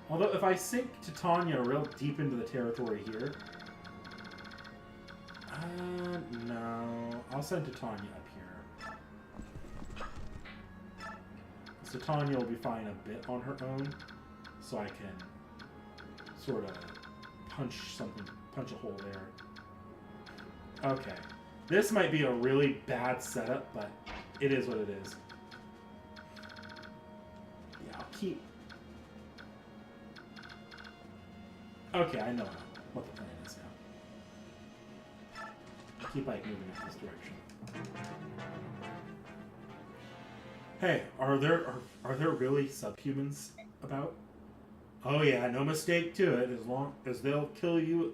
Although, if I sink Titania real deep into the territory here... no. I'll send Titania up here. Titania will be fine a bit on her own, so I can sort of punch a hole there. Okay. This might be a really bad setup, but it is what it is. Yeah, I'll keep... Okay, I know what the plan is now. I'll keep, like, moving in this direction. Hey, are there really subhumans about? Oh yeah, no mistake to it. As long as they'll kill you,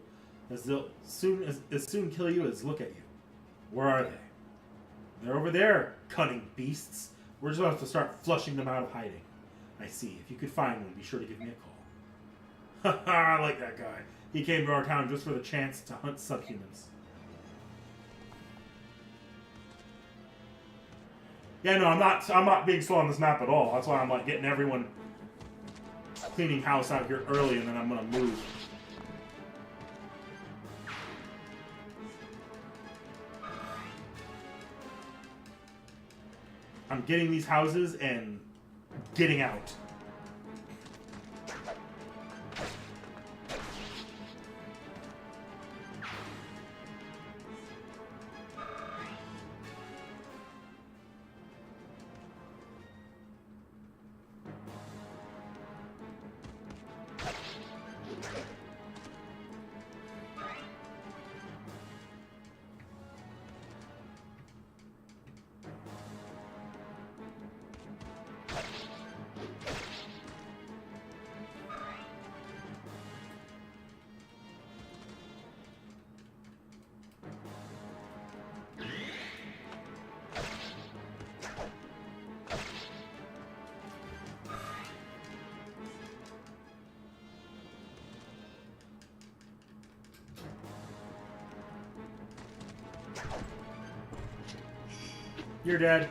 as soon kill you as look at you. Where are they? They're over there, cunning beasts. We're just about to start flushing them out of hiding. I see. If you could find one, be sure to give me a call. Haha, I like that guy. He came to our town just for the chance to hunt subhumans. Yeah, no, I'm not being slow on this map at all. That's why I'm like getting everyone cleaning house out here early, and then I'm gonna move. I'm getting these houses and getting out. You're dead.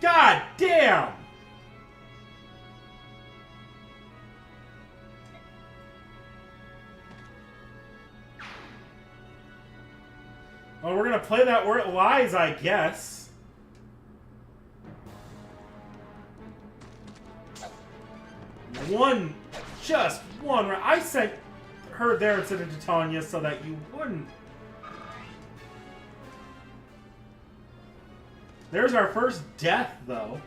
God damn! Well, we're gonna play that where it lies, I guess. Just one. I sent her there instead of Titania so that you wouldn't. There's our first death, though.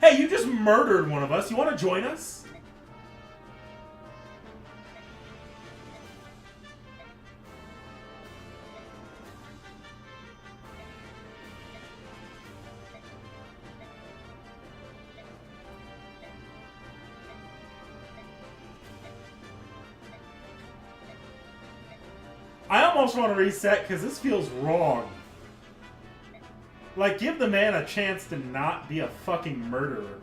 Hey, you just murdered one of us. You want to join us? I almost want to reset because this feels wrong. Like, give the man a chance to not be a fucking murderer.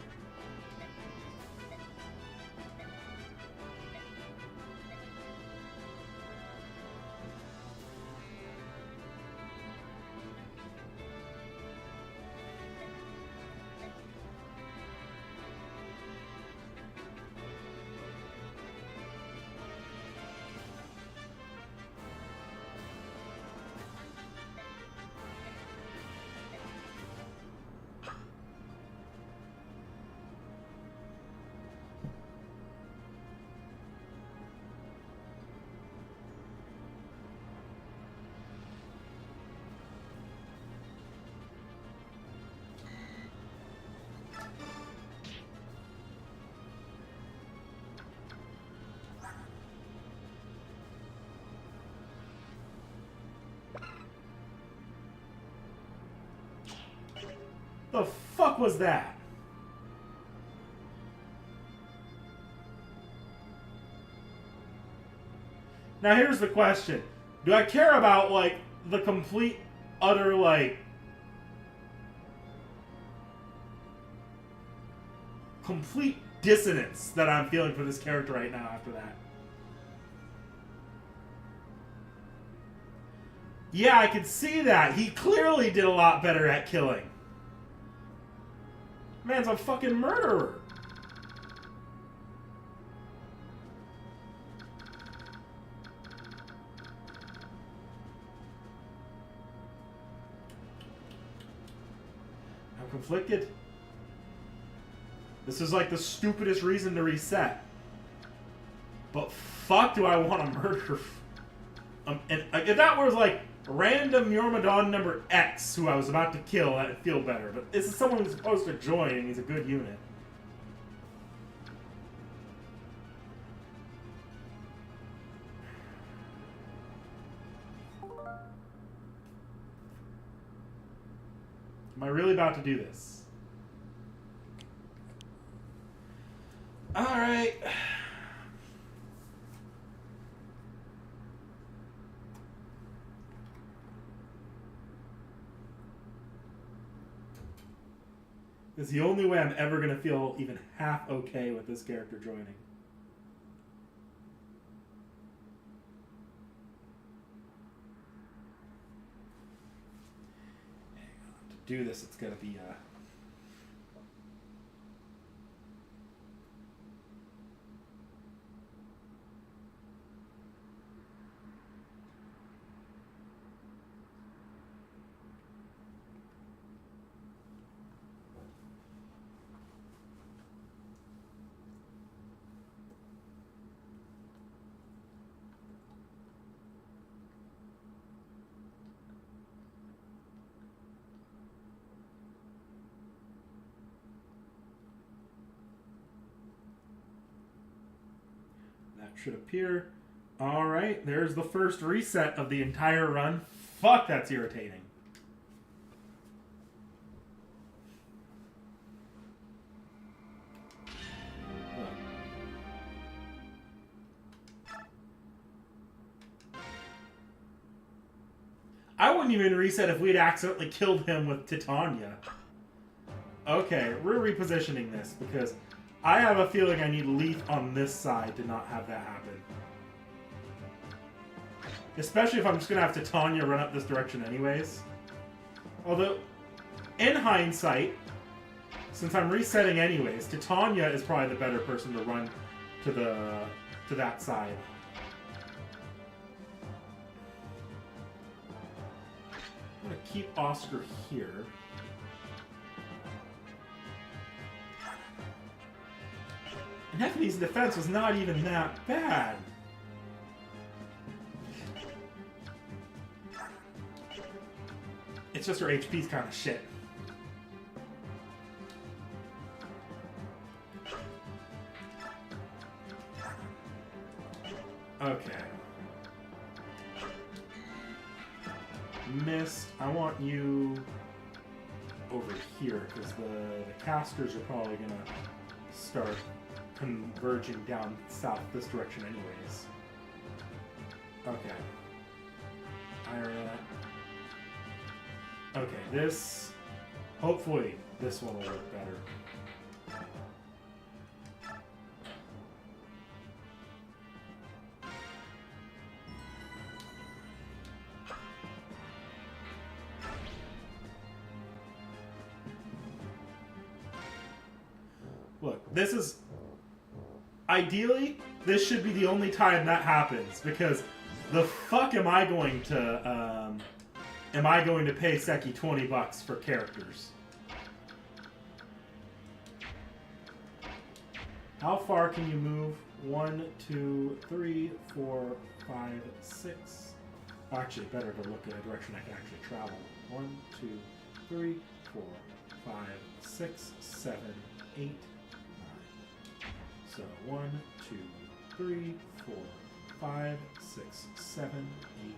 The fuck was that? Now here's the question. Do I care about, like, the complete, utter, like... complete dissonance that I'm feeling for this character right now after that? Yeah, I can see that. He clearly did a lot better at killing. Man's a fucking murderer. I'm conflicted. This is like the stupidest reason to reset. But fuck do I want to murder... and if that was like random Yormadon number X who I was about to kill, that'd feel better. But this is someone who's supposed to join and he's a good unit. Am I really about to do this? Alright. It's the only way I'm ever going to feel even half okay with this character joining. Hang on. To do this, it's going to be... should appear. Alright, there's the first reset of the entire run. Fuck, that's irritating. I wouldn't even reset if we'd accidentally killed him with Titania. Okay, we're repositioning this because I have a feeling I need Leaf on this side to not have that happen. Especially if I'm just going to have Titania run up this direction anyways. Although, in hindsight, since I'm resetting anyways, Titania is probably the better person to run to that side. I'm going to keep Oscar here. And Nephi's defense was not even that bad. It's just her HP's kind of shit. Okay. Mist, I want you over here, because the casters are probably going to start converging down south this direction anyways. Okay. Iron. Okay, this... Hopefully, this one will work better. Look, this is... Ideally, this should be the only time that happens, because the fuck am I going to, pay Seki $20 for characters? How far can you move? 1, 2, 3, 4, 5, 6. Actually, better to look at a direction I can actually travel. 1, 2, 3, 4, 5, 6, 7, 8, 9. So 1, 2, 3, 4, 5, 6, 7, 8, 9.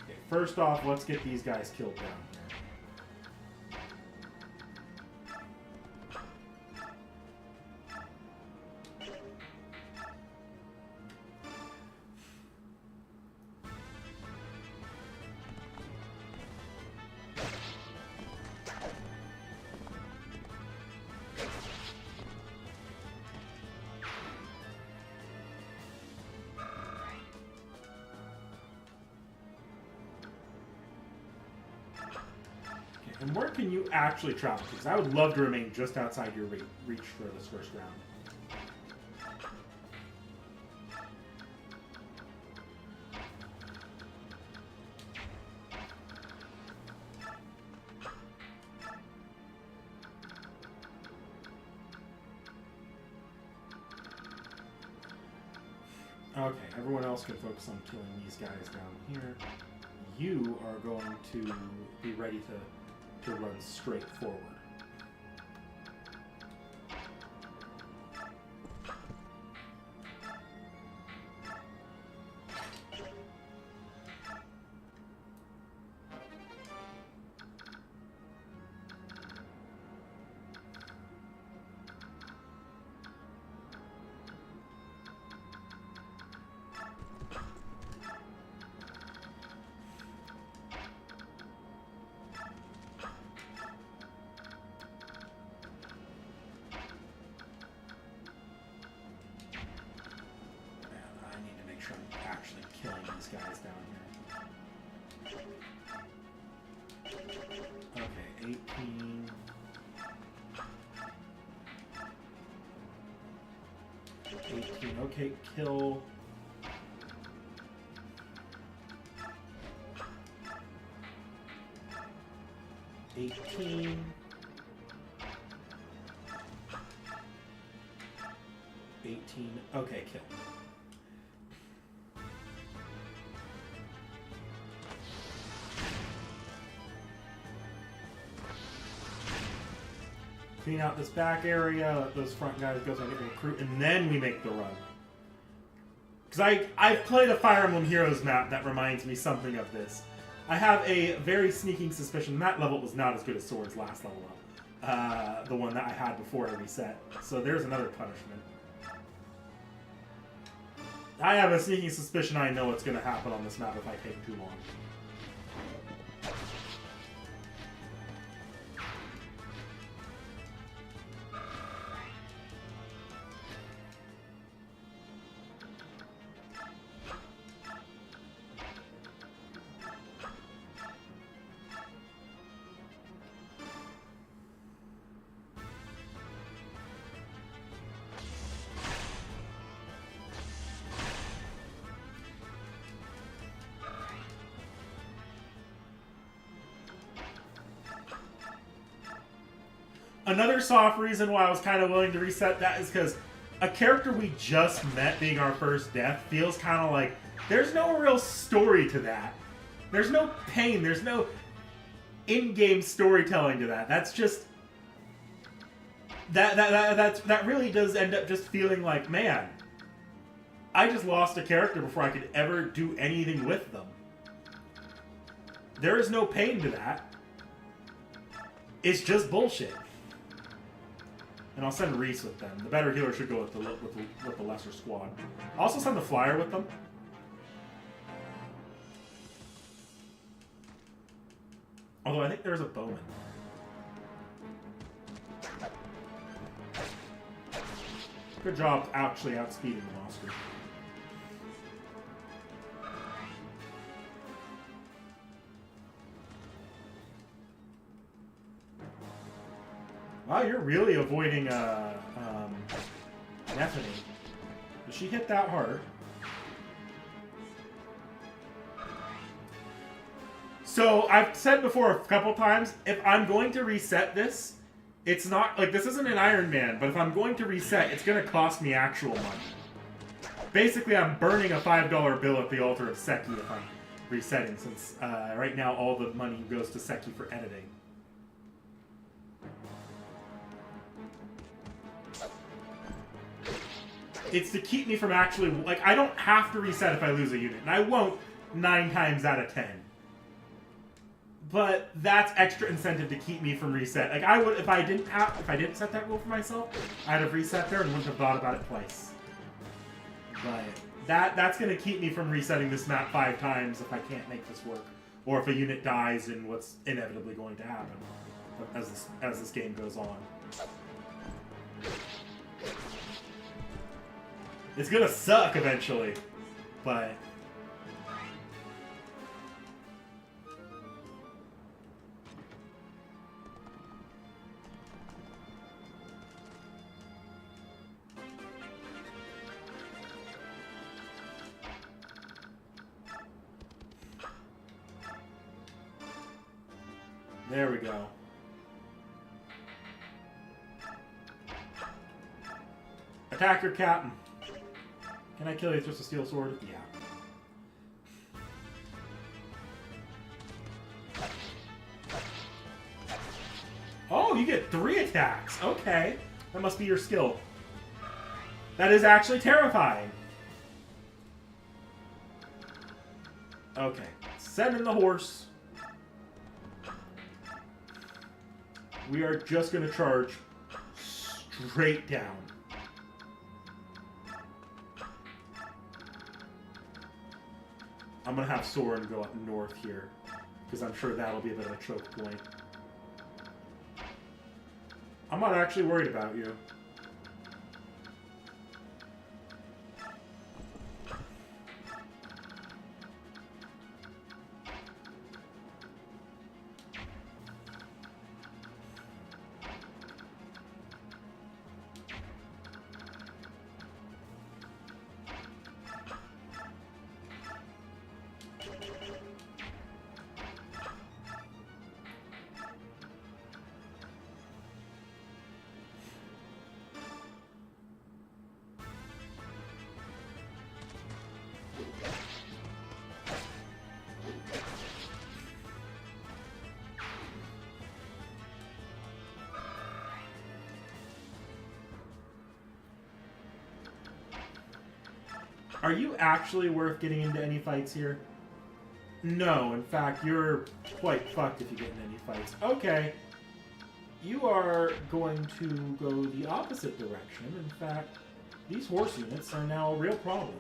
Okay, first off, let's get these guys killed down here. And where can you actually travel? Because I would love to remain just outside your reach for this first round. Okay, everyone else can focus on killing these guys down here. You are going to be ready to run straight forward. guys down here. Okay, 18. 18. Okay, kill. 18. 18. Okay, kill. Clean out this back area, let those front guys go so I get the recruit, and then we make the run. Because I've played a Fire Emblem Heroes map that reminds me something of this. I have a very sneaking suspicion that level was not as good as Sword's last level up. The one that I had before I reset. So there's another punishment. I have a sneaking suspicion I know what's going to happen on this map if I take too long. Another soft reason why I was kind of willing to reset that is because a character we just met being our first death feels kind of like there's no real story to that. There's no pain. There's no in-game storytelling to that. That's just that really does end up just feeling like, man, I just lost a character before I could ever do anything with them. There is no pain to that. It's just bullshit. And I'll send Reese with them. The better healer should go with the lesser squad. I'll also send the flyer with them. Although I think there's a bowman. Good job actually outspeeding the monster. Wow, you're really avoiding Neffany. Does she hit that hard? So, I've said before a couple times, if I'm going to reset this, it's not, like, this isn't an Iron Man, but if I'm going to reset, it's going to cost me actual money. Basically, I'm burning a $5 bill at the altar of Seki if I'm resetting, since right now all the money goes to Seki for editing. It's to keep me from actually, like, I don't have to reset if I lose a unit, and I won't 9 times out of 10. But that's extra incentive to keep me from reset. Like, I would, if I didn't set that rule for myself, I'd have reset there and wouldn't have thought about it twice. But that's going to keep me from resetting this map 5 times if I can't make this work. Or if a unit dies in what's inevitably going to happen as this game goes on. It's gonna suck eventually, but there we go. Attack your captain. Can I kill you with just a steel sword? Yeah. Oh, you get 3 attacks. Okay. That must be your skill. That is actually terrifying. Okay. Send in the horse. We are just going to charge straight down. I'm going to have Soren go up north here, because I'm sure that'll be a bit of a choke point. I'm not actually worried about you. Are you actually worth getting into any fights here? No, in fact, you're quite fucked if you get in any fights. Okay. You are going to go the opposite direction. In fact, these horse units are now a real problem.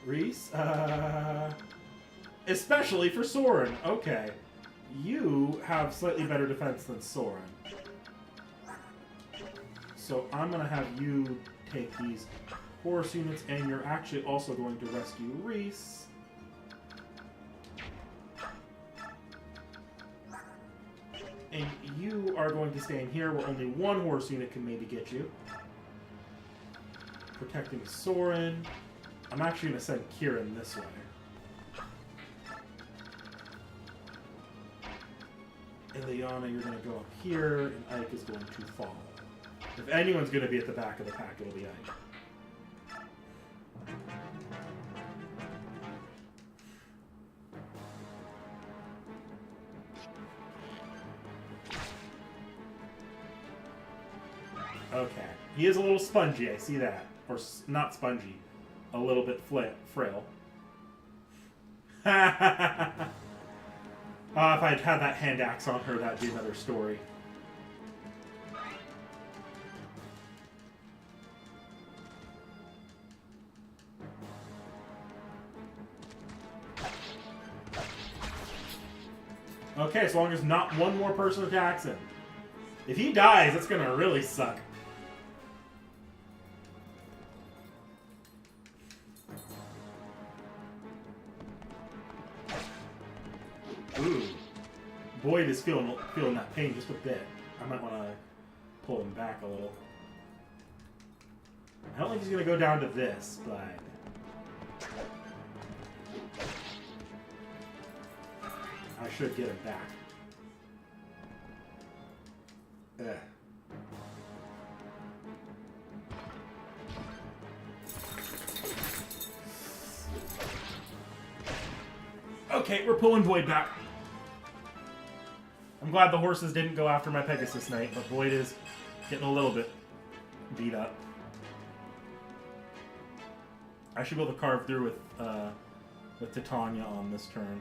Reese, especially for Soren. Okay. You have slightly better defense than Soren. So I'm going to have you take these horse units, and you're actually also going to rescue Reese. And you are going to stay in here where only one horse unit can maybe get you. Protecting Soren. I'm actually going to send Kieran this way. Ileana, you're going to go up here, and Ike is going to follow. If anyone's going to be at the back of the pack, it'll be Ike. Okay. He is a little spongy, I see that. Or not spongy. A little bit frail. If I'd had that hand axe on her, that'd be another story. Okay, as long as not one more person attacks him. If he dies, it's gonna really suck. Ooh. Boyd is feeling that pain just a bit. I might want to pull him back a little. I don't think he's going to go down to this, but... I should get him back. Ugh. Okay, we're pulling Boyd back. I'm glad the horses didn't go after my Pegasus Knight, but Boyd is getting a little bit beat up. I should be able to carve through with Titania on this turn.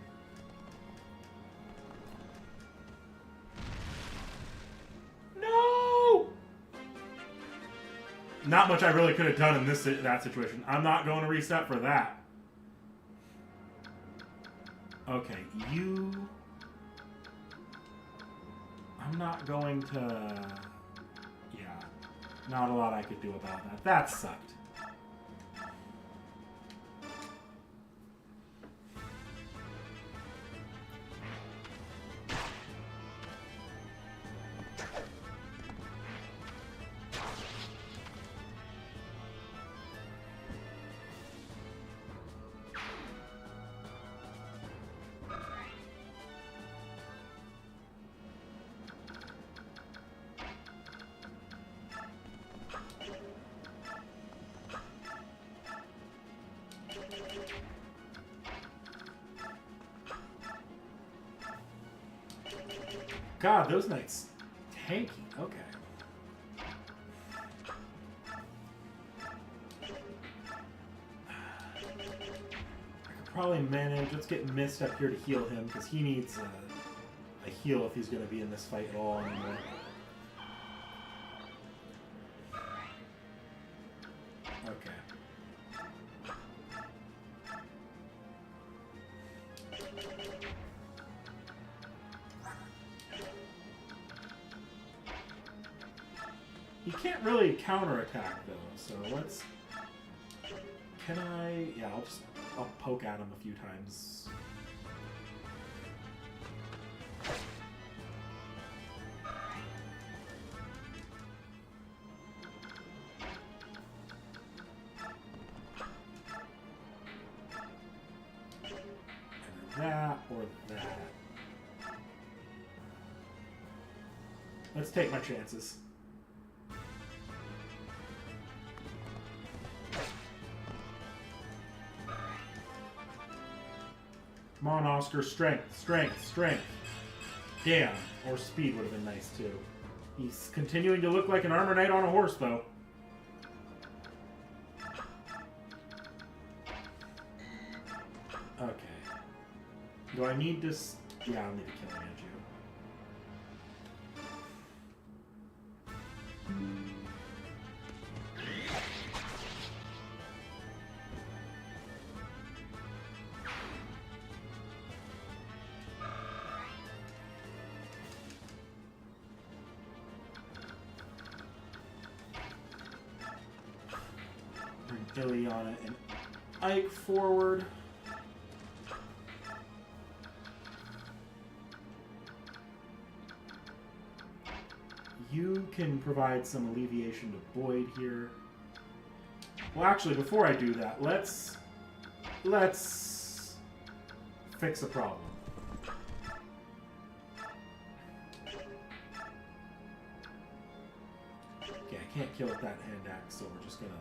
No! Not much I really could have done in that situation. I'm not going to reset for that. Okay, you... I'm not going to... Yeah, not a lot I could do about that. That sucked. God, those knights tanky. Okay. I could probably manage. Let's get Mist up here to heal him, because he needs a heal if he's going to be in this fight at all anymore. Okay. He can't really counterattack though, so let's... Can I... Yeah, I'll poke at him a few times. Either that or that. Let's take my chances. Come on, Oscar. Strength, strength, strength. Damn. Or speed would have been nice, too. He's continuing to look like an armor knight on a horse, though. Okay. Do I need this? Yeah, I'll need a killing edge you. Bring Ileana and Ike forward. You can provide some alleviation to Boyd here. Well, actually, before I do that, let's fix a problem. Okay, I can't kill with that hand axe, so we're just gonna.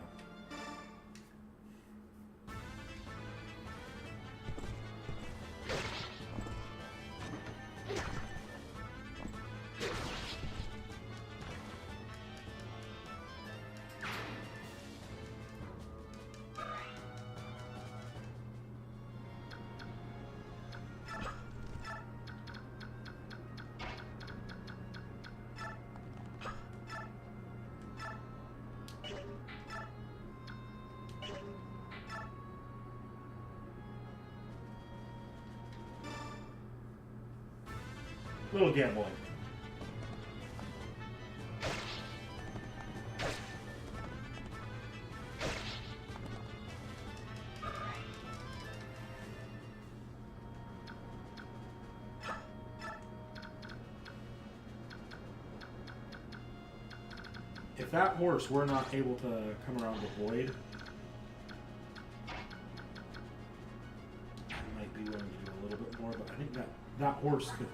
Little gambling. If that horse were not able to come around the void, I might be willing to do a little bit more, but I think that horse could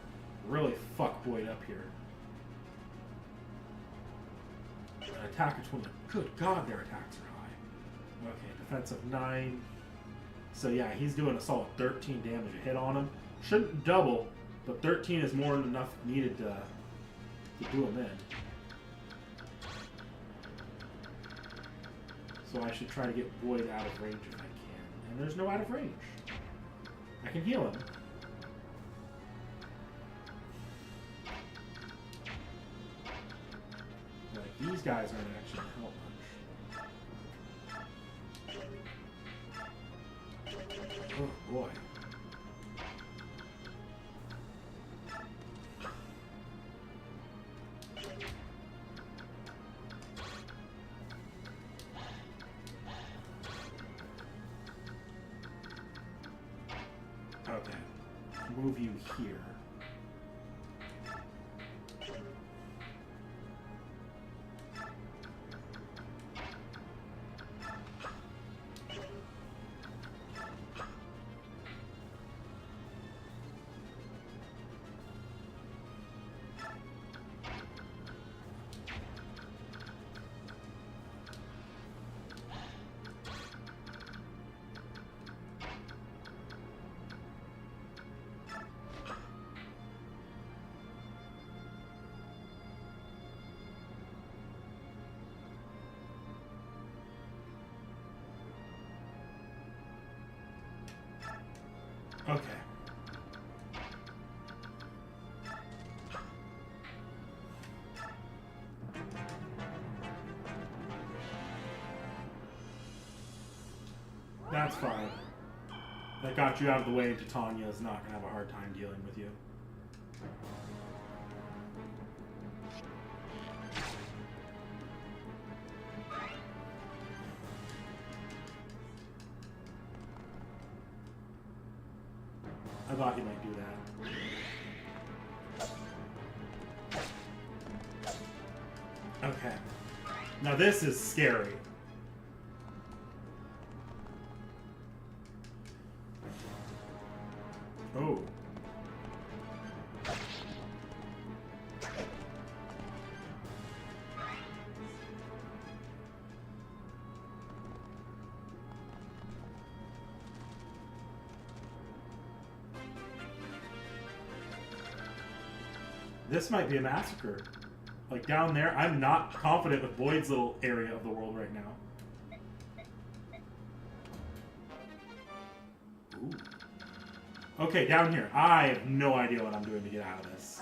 really fuck Boyd up here. Attack of 20. Good God, their attacks are high. Okay, defense of 9. So yeah, he's doing a solid 13 damage a hit on him. Shouldn't double, but 13 is more than enough needed to do him in. So I should try to get Boyd out of range if I can. And there's no out of range. I can heal him. These guys aren't actually going to help much. Oh boy. Okay. Move you here. Okay. That's fine. That got you out of the way, and Titania is not going to have a hard time dealing with you. I thought he might do that. Okay. Now this is scary. Oh. This might be a massacre. Like down there, I'm not confident with Boyd's little area of the world right now. Ooh. Okay, down here. I have no idea what I'm doing to get out of this.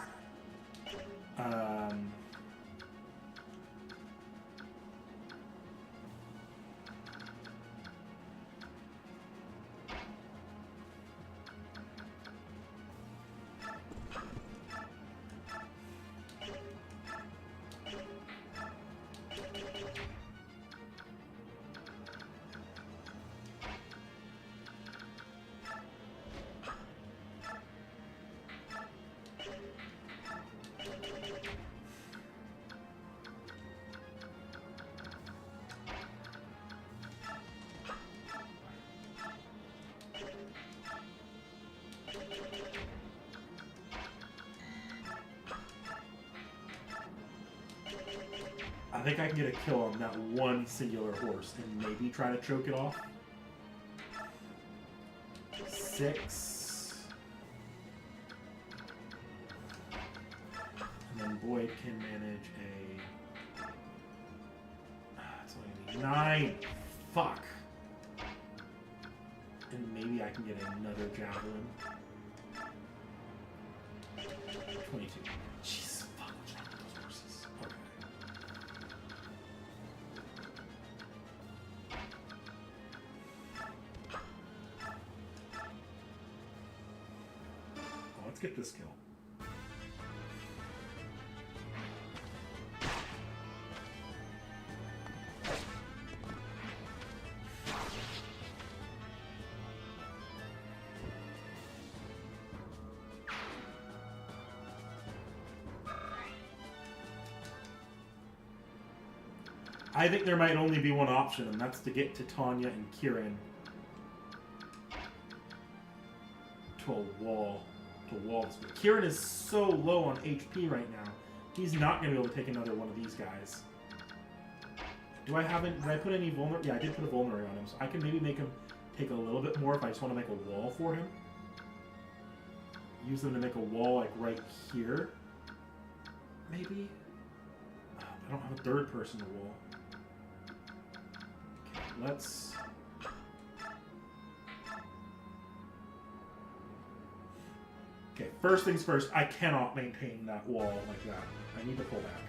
I think I can get a kill on that one singular horse and maybe try to choke it off. 6. And then Boyd can manage a... That's only 9. Fuck. And maybe I can get another javelin. 22. Jesus, fuck, what's wrong with those horses? Okay. Oh, let's get this kill. I think there might only be one option, and that's to get to Tanya and Kieran to a wall. But Kieran is so low on HP right now. He's not going to be able to take another one of these guys. Did I put any vulnerary? Yeah, I did put a vulnerary on him, so I can maybe make him take a little bit more if I just want to make a wall for him. Use them to make a wall, like, right here. Maybe? I don't have a third person to wall. Let's... Okay, first things first, I cannot maintain that wall like that. I need to pull back.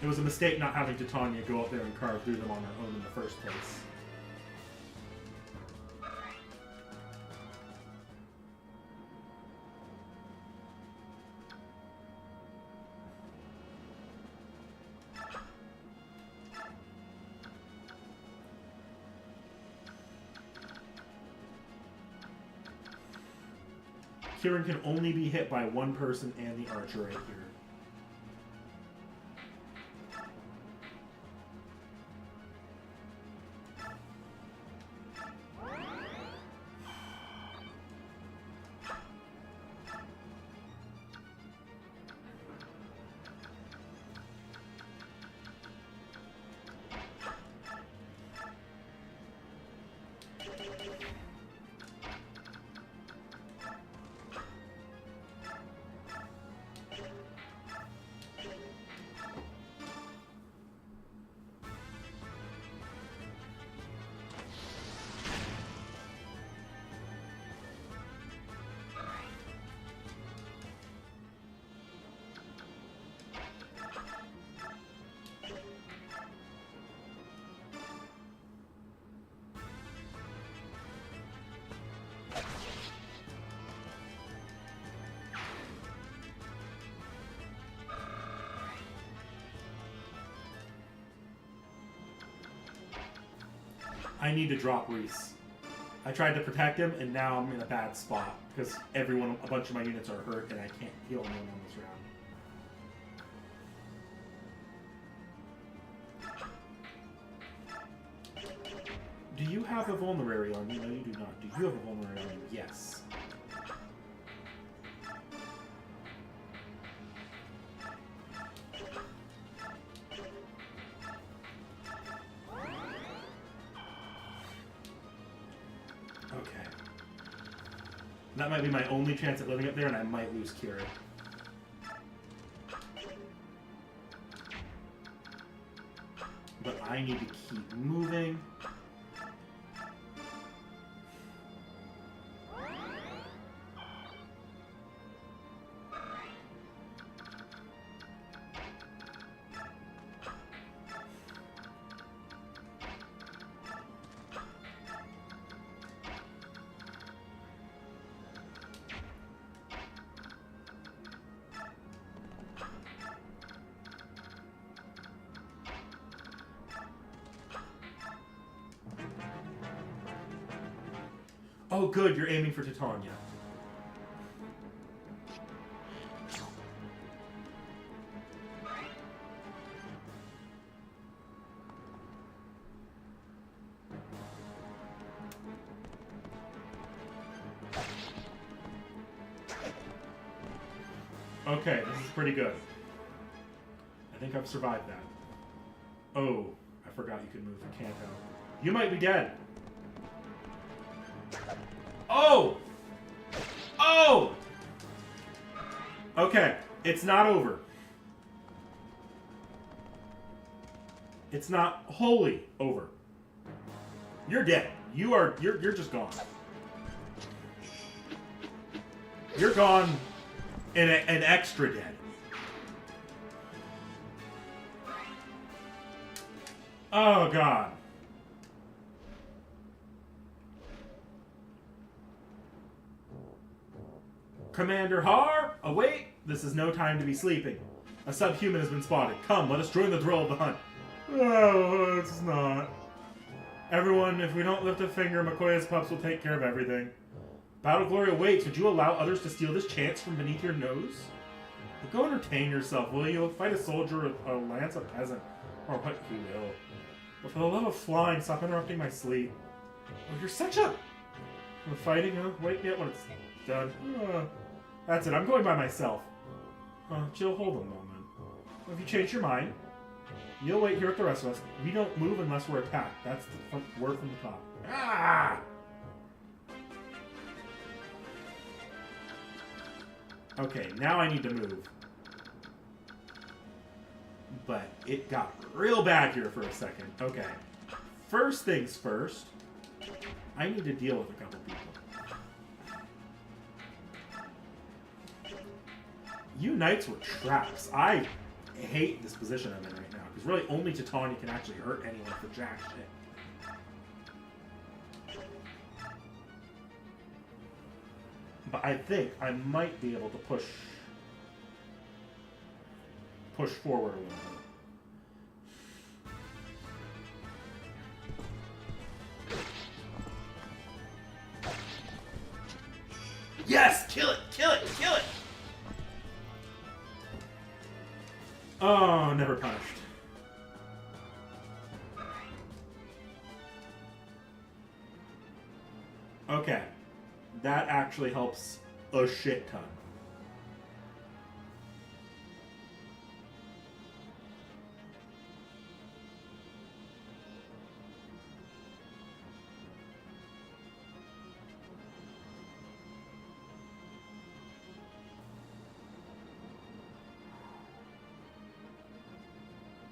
It was a mistake not having Titania go up there and carve through them on her own in the first place. Kieran can only be hit by one person and the archer right here. I need to drop Reese. I tried to protect him, and now I'm in a bad spot because a bunch of my units are hurt, and I can't heal anyone on this round. Do you have a vulnerary on you? No, you do not. Do you have a vulnerary on you? Yes. That might be my only chance at living up there, and I might lose Kieran. But I need to keep moving. Oh, good. You're aiming for Titania. Okay, this is pretty good. I think I've survived that. Oh, I forgot you could move the Kanto. You might be dead. Oh! Oh! Okay, it's not over. It's not wholly over. You're dead. You're just gone. You're gone and an extra dead. Oh, God. Commander Har, await! This is no time to be sleeping. A subhuman has been spotted. Come, let us join the thrill of the hunt. Oh, it's not. Everyone, if we don't lift a finger, McCoy's pups will take care of everything. Battle Glory awaits. Would you allow others to steal this chance from beneath your nose? But go entertain yourself, will you? Fight a soldier, a lance, a peasant, or what you will. But for the love of flying, stop interrupting my sleep. Oh, you're such a... The fighting, huh? Wait yet when it's done. That's it, I'm going by myself. Jill, hold a moment. If you change your mind, you'll wait here with the rest of us. We don't move unless we're attacked. That's the word from the top. Ah! Okay, now I need to move. But it got real bad here for a second. Okay. First things first, I need to deal with a couple people. You knights were traps. I hate this position I'm in right now, because really only Titania can actually hurt anyone for jack shit. But I think I might be able to push forward a little bit. Yes! Kill it! Kill it! Kill it! Oh, never punished. Okay. That actually helps a shit ton.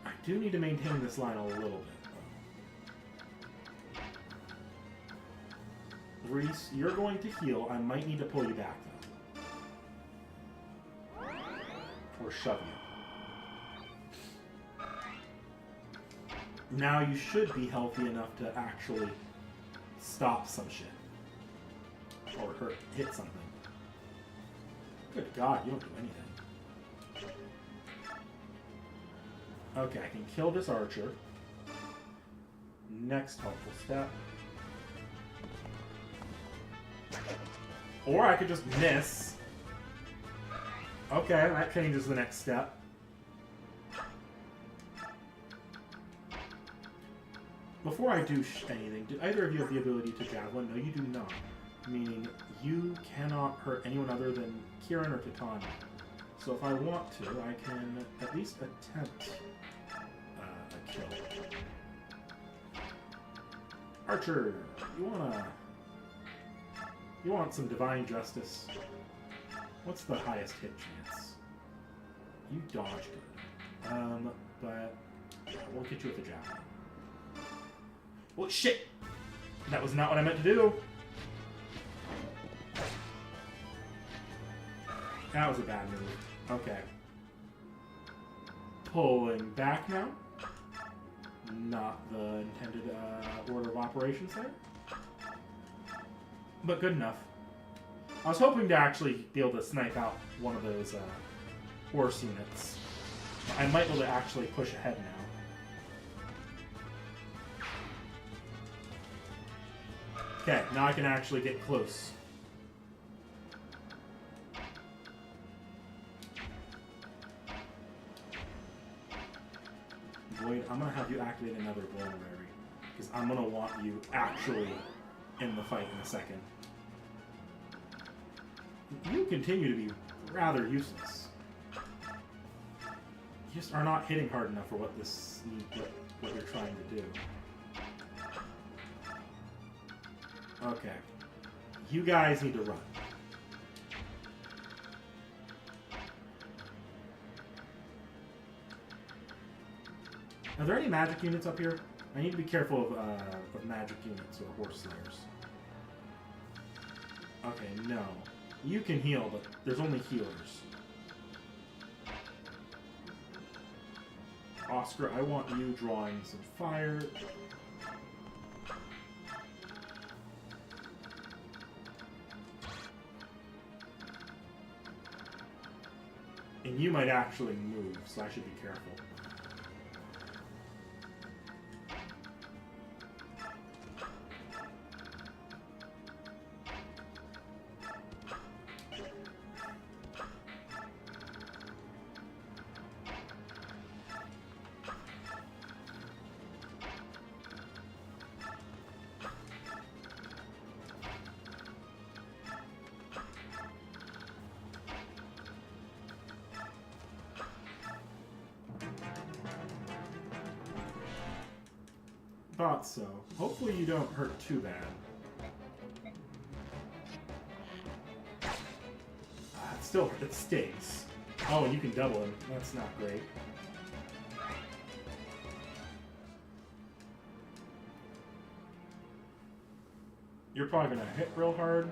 I do need to maintain this line a little bit. Reese, you're going to heal. I might need to pull you back, though. Or shove you. Now you should be healthy enough to actually stop some shit. Or hit something. Good God, you don't do anything. Okay, I can kill this archer. Next helpful step. Or I could just miss. Okay, that changes the next step. Before I do anything, do either of you have the ability to javelin? No, you do not. Meaning, you cannot hurt anyone other than Kieran or Titania. So if I want to, I can at least attempt a kill. Archer, you want some divine justice? What's the highest hit chance? You dodge good. But we'll get you with the javelin. Well, shit! That was not what I meant to do. That was a bad move. Okay. Pulling back now. Not the intended order of operations there. But good enough. I was hoping to actually be able to snipe out one of those horse units. I might be able to actually push ahead now. Okay, now I can actually get close. Void, I'm gonna have you activate another vulnerary, because I'm gonna want you actually in the fight in a second. You continue to be rather useless. You just are not hitting hard enough for what what you're trying to do. Okay. You guys need to run. Are there any magic units up here? I need to be careful of magic units or horse slayers. Okay, no. You can heal, but there's only healers. Oscar, I want you drawing some fire. And you might actually move, so I should be careful. Thought so. Hopefully you don't hurt too bad. It stings. Oh, and you can double him. That's not great. You're probably gonna hit real hard.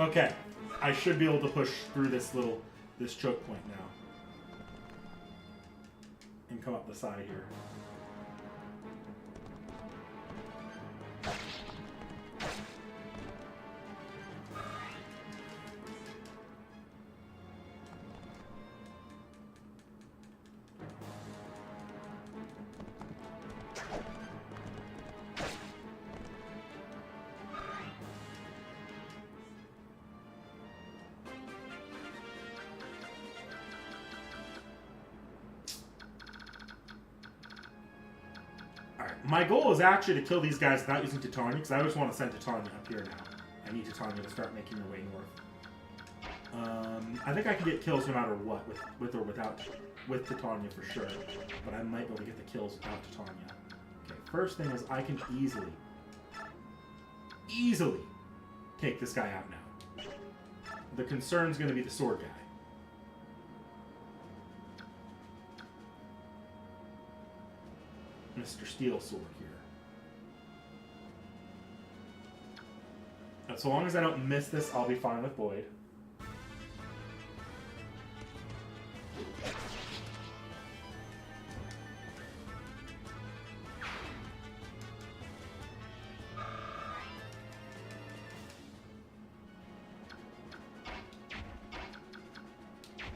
Okay, I should be able to push through this choke point now. And come up the side here. My goal is actually to kill these guys without using T.H.E, because I just want to send T.H.E up here now. I need T.H.E to start making their way north. I think I can get kills no matter what, with or without, with T.H.E for sure. But I might be able to get the kills without T.H.E. Okay, first thing is I can easily take this guy out now. The concern's going to be the sword guy. Mr. Steel Sword here. So long as I don't miss this, I'll be fine with Void.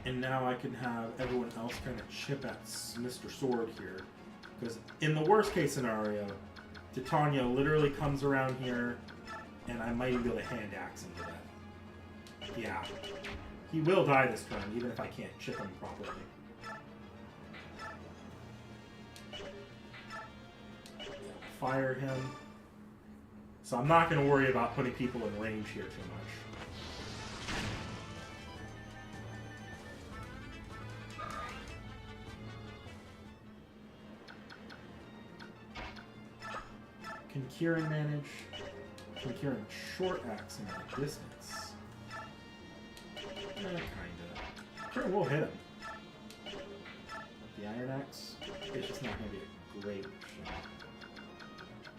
And now I can have everyone else kind of chip at Mr. Sword here. Because in the worst case scenario, T.H.E literally comes around here, and I might even be able to hand axe him to death. Yeah. He will die this turn, even if I can't chip him properly. Fire him. So I'm not going to worry about putting people in range here too much. Can Kieran manage? Can Kieran short axe him at a distance? Kinda. Kieran will hit him. The iron axe, it's just not going to be a great shot.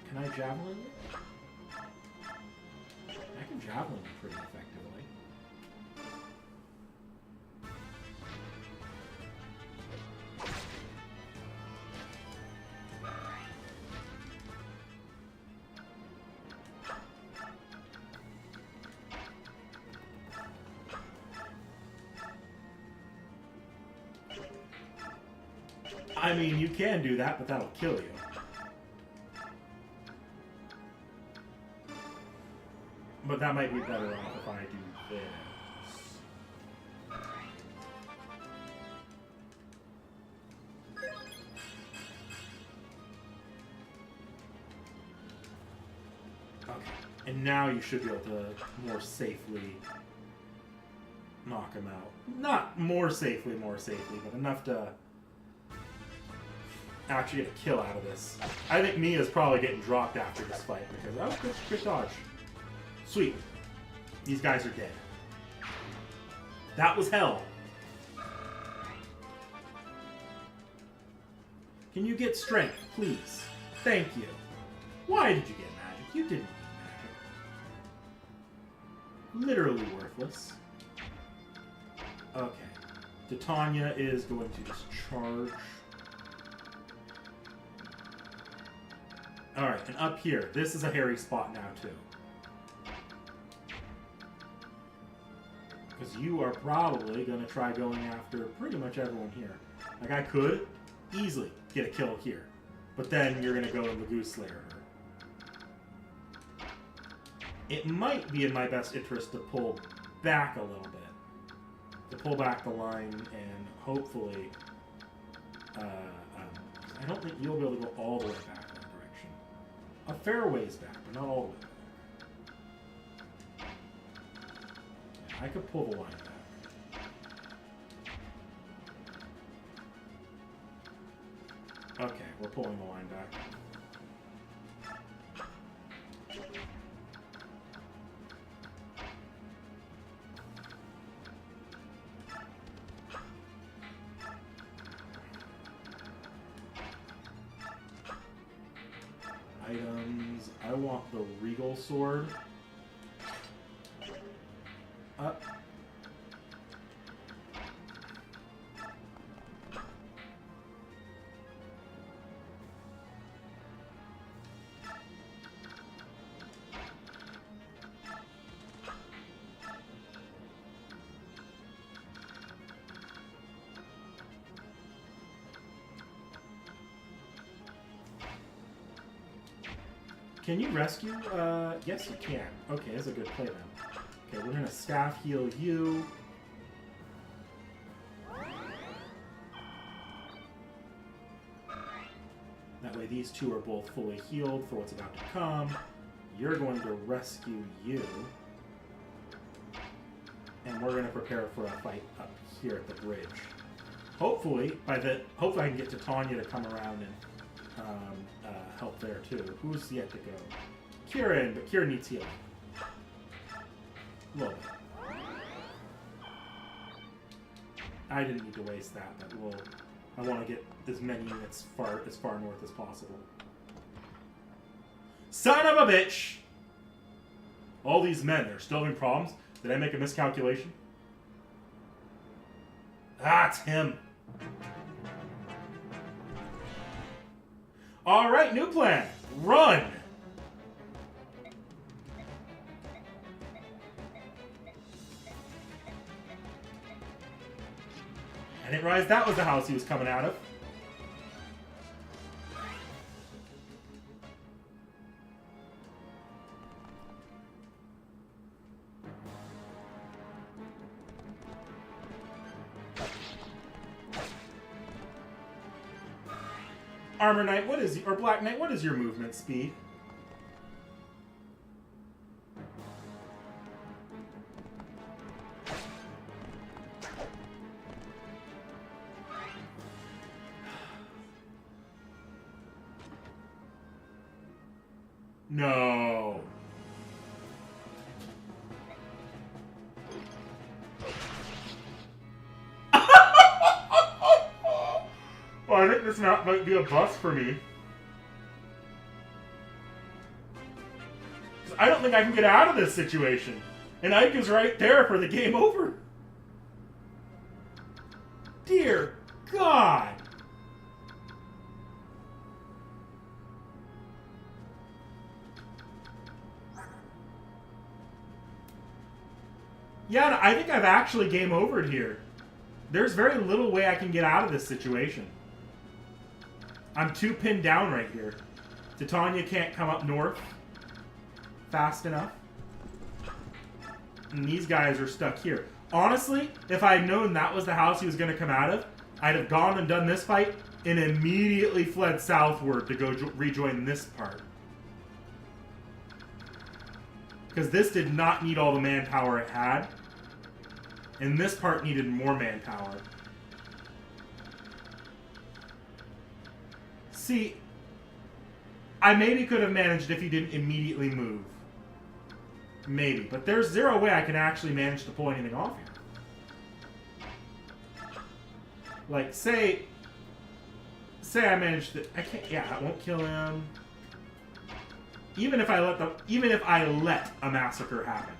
Can I javelin it? I can javelin it pretty effectively. I mean, you can do that, but that'll kill you. But that might be better off if I do this. Okay. And now you should be able to more safely knock him out. Not more safely, but enough to actually get a kill out of this. I think Mia's probably getting dropped after this fight because, oh, good dodge. Sweet. These guys are dead. That was hell. Can you get strength, please? Thank you. Why did you get magic? You didn't need magic. Literally worthless. Okay. Titania is going to just charge. Alright, and up here. This is a hairy spot now, too. Because you are probably going to try going after pretty much everyone here. Like, I could easily get a kill here. But then you're going to go in the Goose Slayer. It might be in my best interest to pull back a little bit. To pull back the line and hopefully... I don't think you'll be able to go all the way back that direction. A fair ways back, but not all the way back. I could pull the line back. Okay, we're pulling the line back. Items. I want the Regal Sword. Up. Can you rescue? Yes, you can. Okay, that's a good play then. Okay, we're gonna staff heal you. That way these two are both fully healed for what's about to come. You're going to rescue you. And we're gonna prepare for a fight up here at the bridge. Hopefully, hopefully I can get Titania to come around and help there too. Who's yet to go? Kieran, but Kieran needs healing. A little bit. I didn't need to waste that, but I want to get as many units as far north as possible. Son of a bitch! All these men, they're still having problems. Did I make a miscalculation? Ah, it's him. Alright, new plan. Run! I didn't realize that was the house he was coming out of. Armor Knight, or Black Knight, what is your movement speed? No. Well, I think this map might be a bust for me. I don't think I can get out of this situation. And Ike is right there for the game over. Dear God. Yeah, I think I've actually game overed here. There's very little way I can get out of this situation. I'm too pinned down right here. Titania can't come up north fast enough. And these guys are stuck here. Honestly, if I had known that was the house he was going to come out of, I'd have gone and done this fight and immediately fled southward to go rejoin this part. Because this did not need all the manpower it had. And this part needed more manpower. See, I maybe could have managed if he didn't immediately move. Maybe. But there's zero way I can actually manage to pull anything off here. Like, say I managed to... I can't... Yeah, I won't kill him. Even if I let a massacre happen.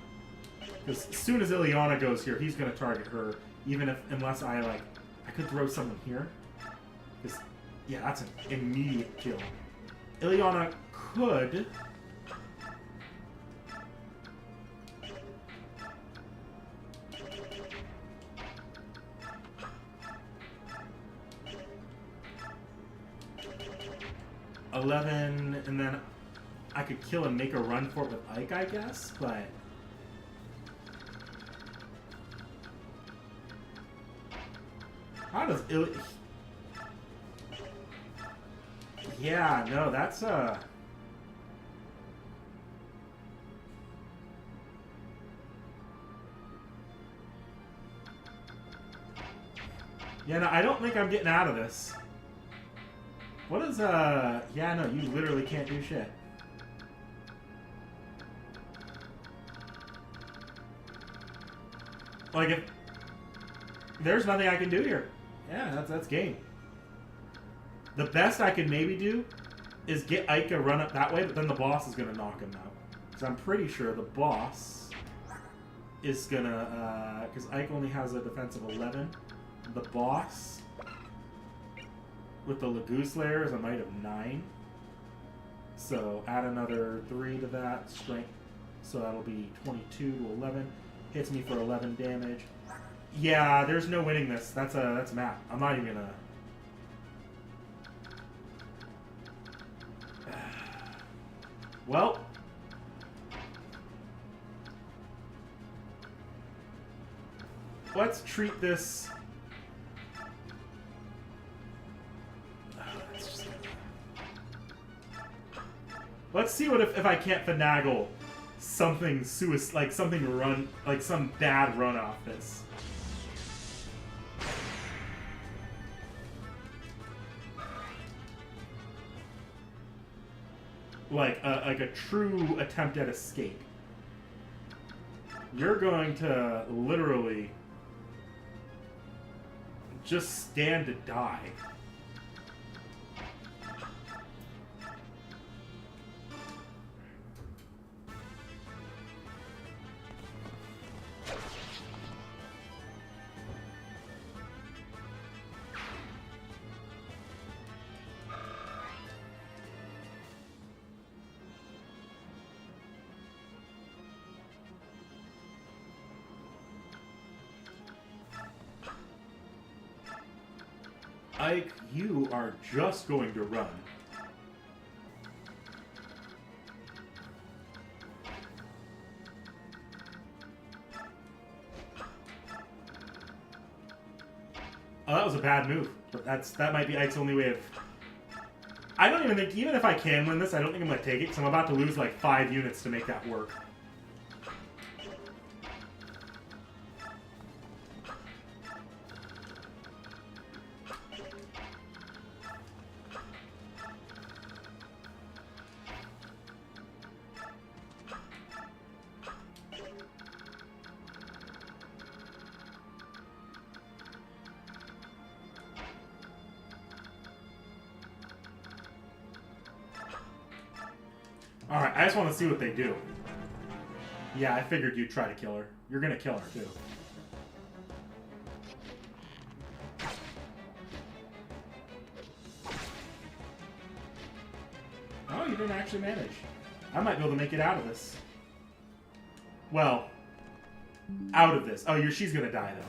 Because as soon as Ileana goes here, he's going to target her. Unless I could throw someone here. Because, yeah, that's an immediate kill. Ileana could... $11, and then I could kill and make a run for it with Ike, I guess, but... How does Yeah, no, that's Yeah, no, I don't think I'm getting out of this. What is, Yeah, no, you literally can't do shit. Like, if... There's nothing I can do here. Yeah, that's game. The best I could maybe do is get Ike to run up that way, but then the boss is going to knock him out. Because I'm pretty sure the boss is going to... Because Ike only has a defense of 11. The boss... with the Lagoose layer is a might of 9. So add another 3 to that. Strength. So that'll be 22 to 11. Hits me for 11 damage. Yeah, there's no winning this. That's a map. I'm not even gonna... Well... Let's treat this... Let's see what if I can't finagle something like something run, like some bad run off this. Like a true attempt at escape. You're going to literally just stand to die. Ike, you are just going to run. Oh, that was a bad move. But that might be Ike's only way of... I don't even think, even if I can win this, I don't think I'm going to take it, because I'm about to lose like 5 units to make that work. Alright, I just want to see what they do. Yeah, I figured you'd try to kill her. You're gonna kill her, too. Oh, you didn't actually manage. I might be able to make it out of this. Well, out of this. Oh, she's gonna die, though.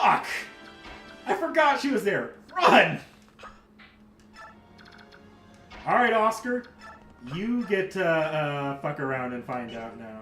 Fuck! I forgot she was there. Run! Alright, Oscar. You get to fuck around and find out now.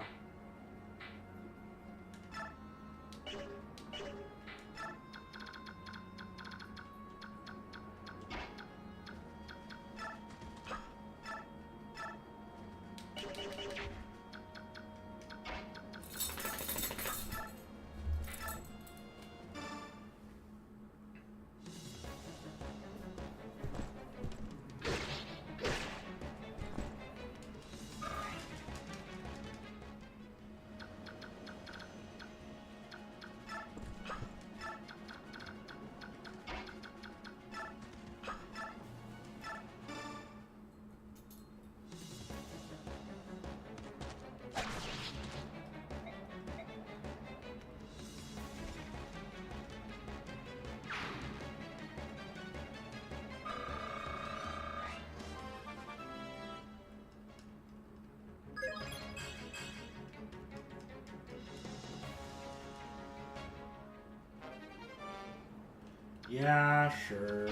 Yeah, sure.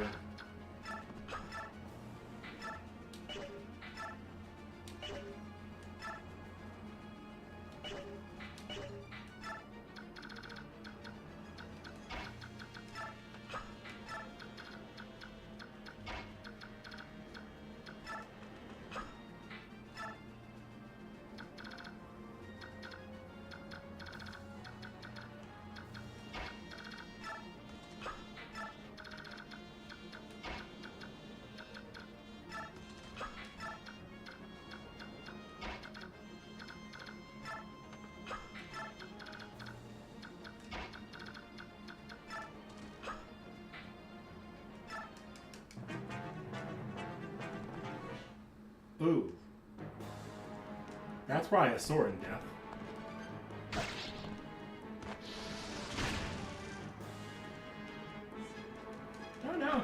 Ooh. That's probably a sword in death. Oh no.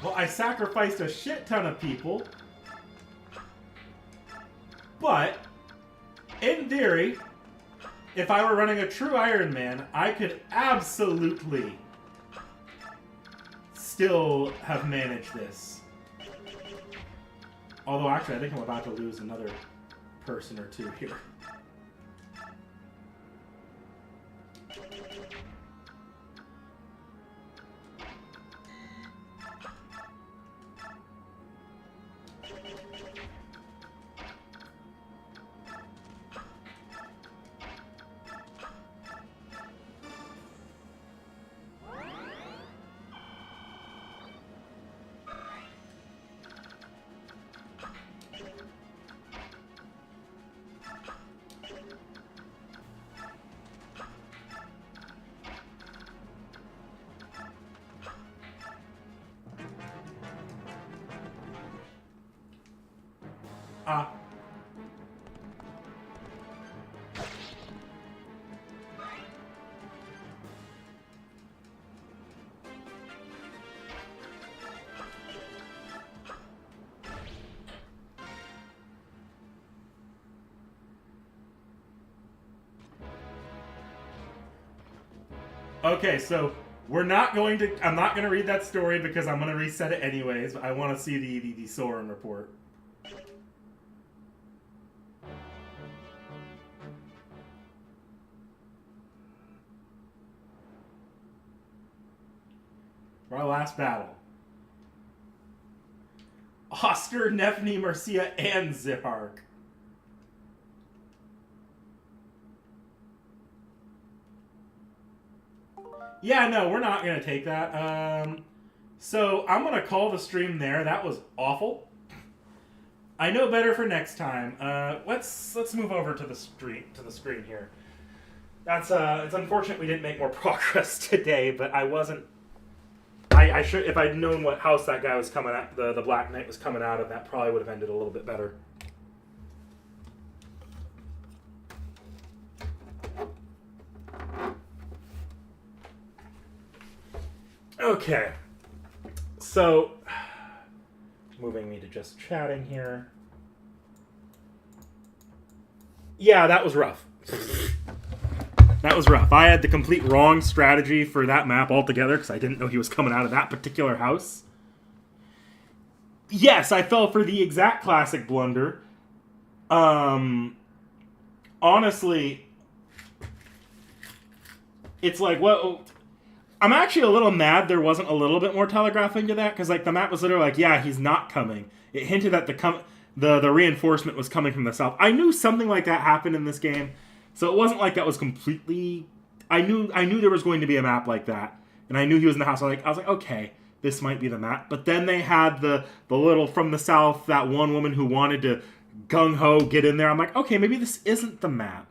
Well, I sacrificed a shit ton of people. But, in theory, if I were running a true Iron Man, I could absolutely still have managed this. Although, actually, I think I'm about to lose another person or two here. Okay, so we're not going to. I'm not going to read that story because I'm going to reset it anyways. But I want to see the Soren report. Our last battle. Oscar, Nephne, Mercia, and Zihark. Yeah, no, we're not going to take that. So I'm going to call the stream there. That was awful. I know better for next time. Let's move over to the screen here. That's it's unfortunate we didn't make more progress today, but I wasn't. I should, if I'd known what house that guy was coming at, the Black Knight was coming out of, that probably would have ended a little bit better. Okay, so moving me to just chatting here. Yeah, that was rough. That was rough. I had the complete wrong strategy for that map altogether because I didn't know he was coming out of that particular house. Yes, I fell for the exact classic blunder. Honestly, it's like, well, I'm actually a little mad there wasn't a little bit more telegraphing to that because, like, the map was literally like, yeah, he's not coming. It hinted that the reinforcement was coming from the south. I knew something like that happened in this game. So it wasn't like that was completely. I knew there was going to be a map like that, and I knew he was in the house. I was like, okay, this might be the map. But then they had the little from the south, that one woman who wanted to gung ho get in there. I'm like, okay, maybe this isn't the map.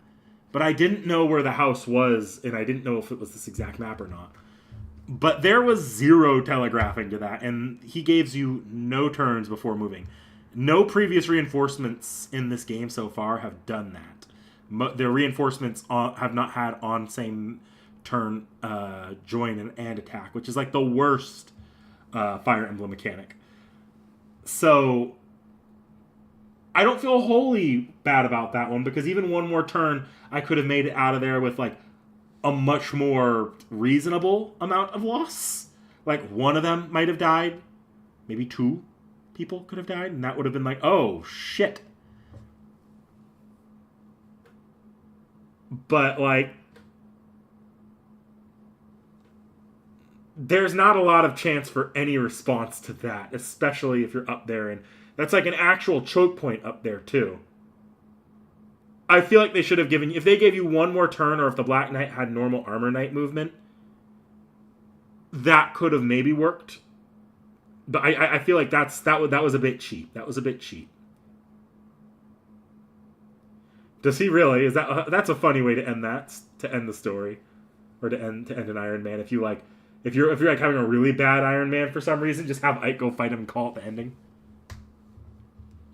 But I didn't know where the house was, and I didn't know if it was this exact map or not. But there was zero telegraphing to that, and he gives you no turns before moving. No previous reinforcements in this game so far have done that. Their reinforcements have not had on same turn join and attack, which is like the worst Fire Emblem mechanic. So I don't feel wholly bad about that one because even one more turn, I could have made it out of there with like a much more reasonable amount of loss. Like one of them might have died, maybe two people could have died, and that would have been like, oh shit. But, like, there's not a lot of chance for any response to that, especially if you're up there. And that's like an actual choke point up there, too. I feel like they should have given you, if they gave you one more turn, or if the Black Knight had normal Armor Knight movement, that could have maybe worked. But I feel like that was a bit cheap. That was a bit cheap. Does he really? Is that's a funny way to end the story, or to end an Iron Man? If you're like having a really bad Iron Man for some reason, just have Ike go fight him and call it the ending.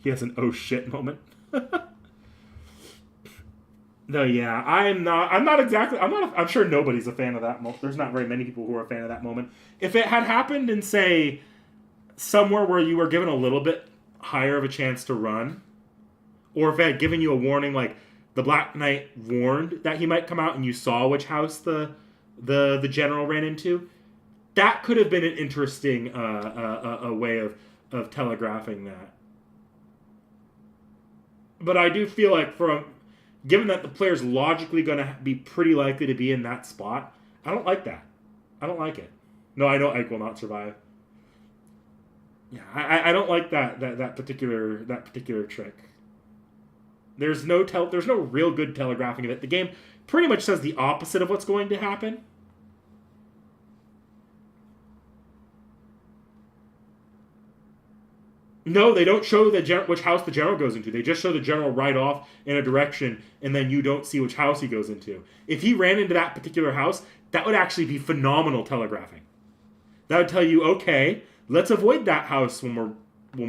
He has an oh shit moment. No, yeah, I'm sure nobody's a fan of that moment. There's not very many people who are a fan of that moment. If it had happened in, say, somewhere where you were given a little bit higher of a chance to run, or if it had given you a warning, like the Black Knight warned that he might come out and you saw which house the general ran into, that could have been an interesting a way of telegraphing that. But I do feel like, given that the player's logically going to be pretty likely to be in that spot, I don't like that. I don't like it. No, I know Ike will not survive. Yeah, I don't like that particular trick. There's no real good telegraphing of it. The game pretty much says the opposite of what's going to happen. No, they don't show which house the general goes into. They just show the general right off in a direction, and then you don't see which house he goes into. If he ran into that particular house, that would actually be phenomenal telegraphing. That would tell you, okay, let's avoid that house when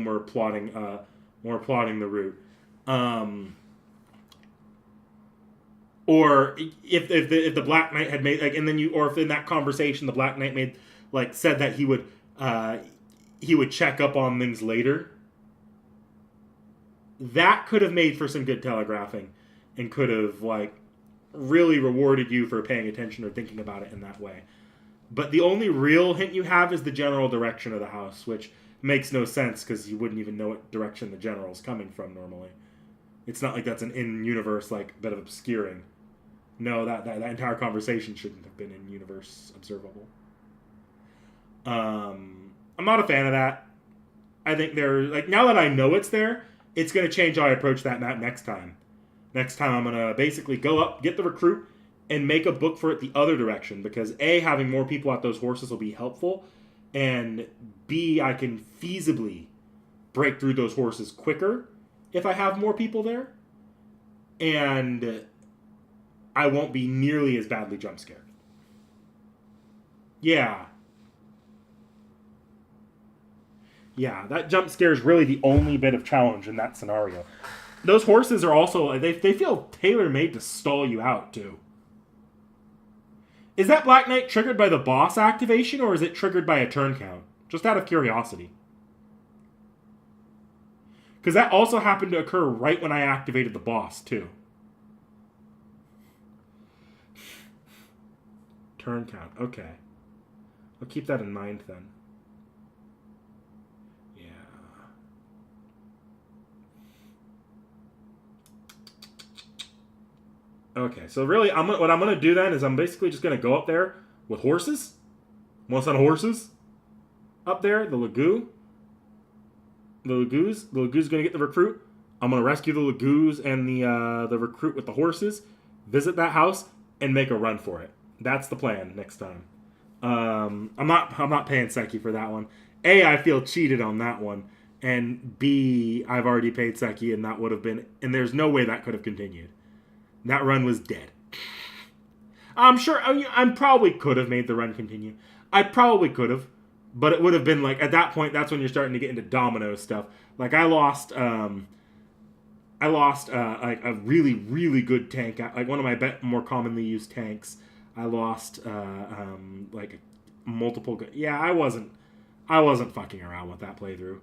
we're plotting or plotting the route. Or if the Black Knight had made like, and then or if in that conversation the Black Knight made like said that he would check up on things later. That could have made for some good telegraphing, and could have like really rewarded you for paying attention or thinking about it in that way. But the only real hint you have is the general direction of the house, which makes no sense because you wouldn't even know what direction the general's coming from normally. It's not like that's an in-universe like bit of obscuring. No, that entire conversation shouldn't have been in-universe observable. I'm not a fan of that. I think they're like, now that I know it's there, it's going to change how I approach that map next time. Next time I'm going to basically go up, get the recruit, and make a book for it the other direction. Because A, having more people at those horses will be helpful. And B, I can feasibly break through those horses quicker if I have more people there. And I won't be nearly as badly jump scared. Yeah. Yeah, that jump scare is really the only bit of challenge in that scenario. Those horses are also, they feel tailor-made to stall you out, too. Is that Black Knight triggered by the boss activation, or is it triggered by a turn count? Just out of curiosity. Because that also happened to occur right when I activated the boss, too. Turn count, okay. I'll keep that in mind, then. Okay, so really, what I'm going to do then is I'm basically just going to go up there with horses. One set of horses. Up there, the Lagoo. The Lagoo's going to get the recruit. I'm going to rescue the Lagoo's and the recruit with the horses. Visit that house and make a run for it. That's the plan next time. I'm not paying Seki for that one. A, I feel cheated on that one. And B, I've already paid Seki and that would have been... And there's no way that could have continued. That run was dead. I'm sure, I probably could have made the run continue. I probably could have, but it would have been like, at that point, that's when you're starting to get into domino stuff. Like, I lost like a really, really good tank, like one of my more commonly used tanks. I lost, like, multiple, yeah, I wasn't fucking around with that playthrough.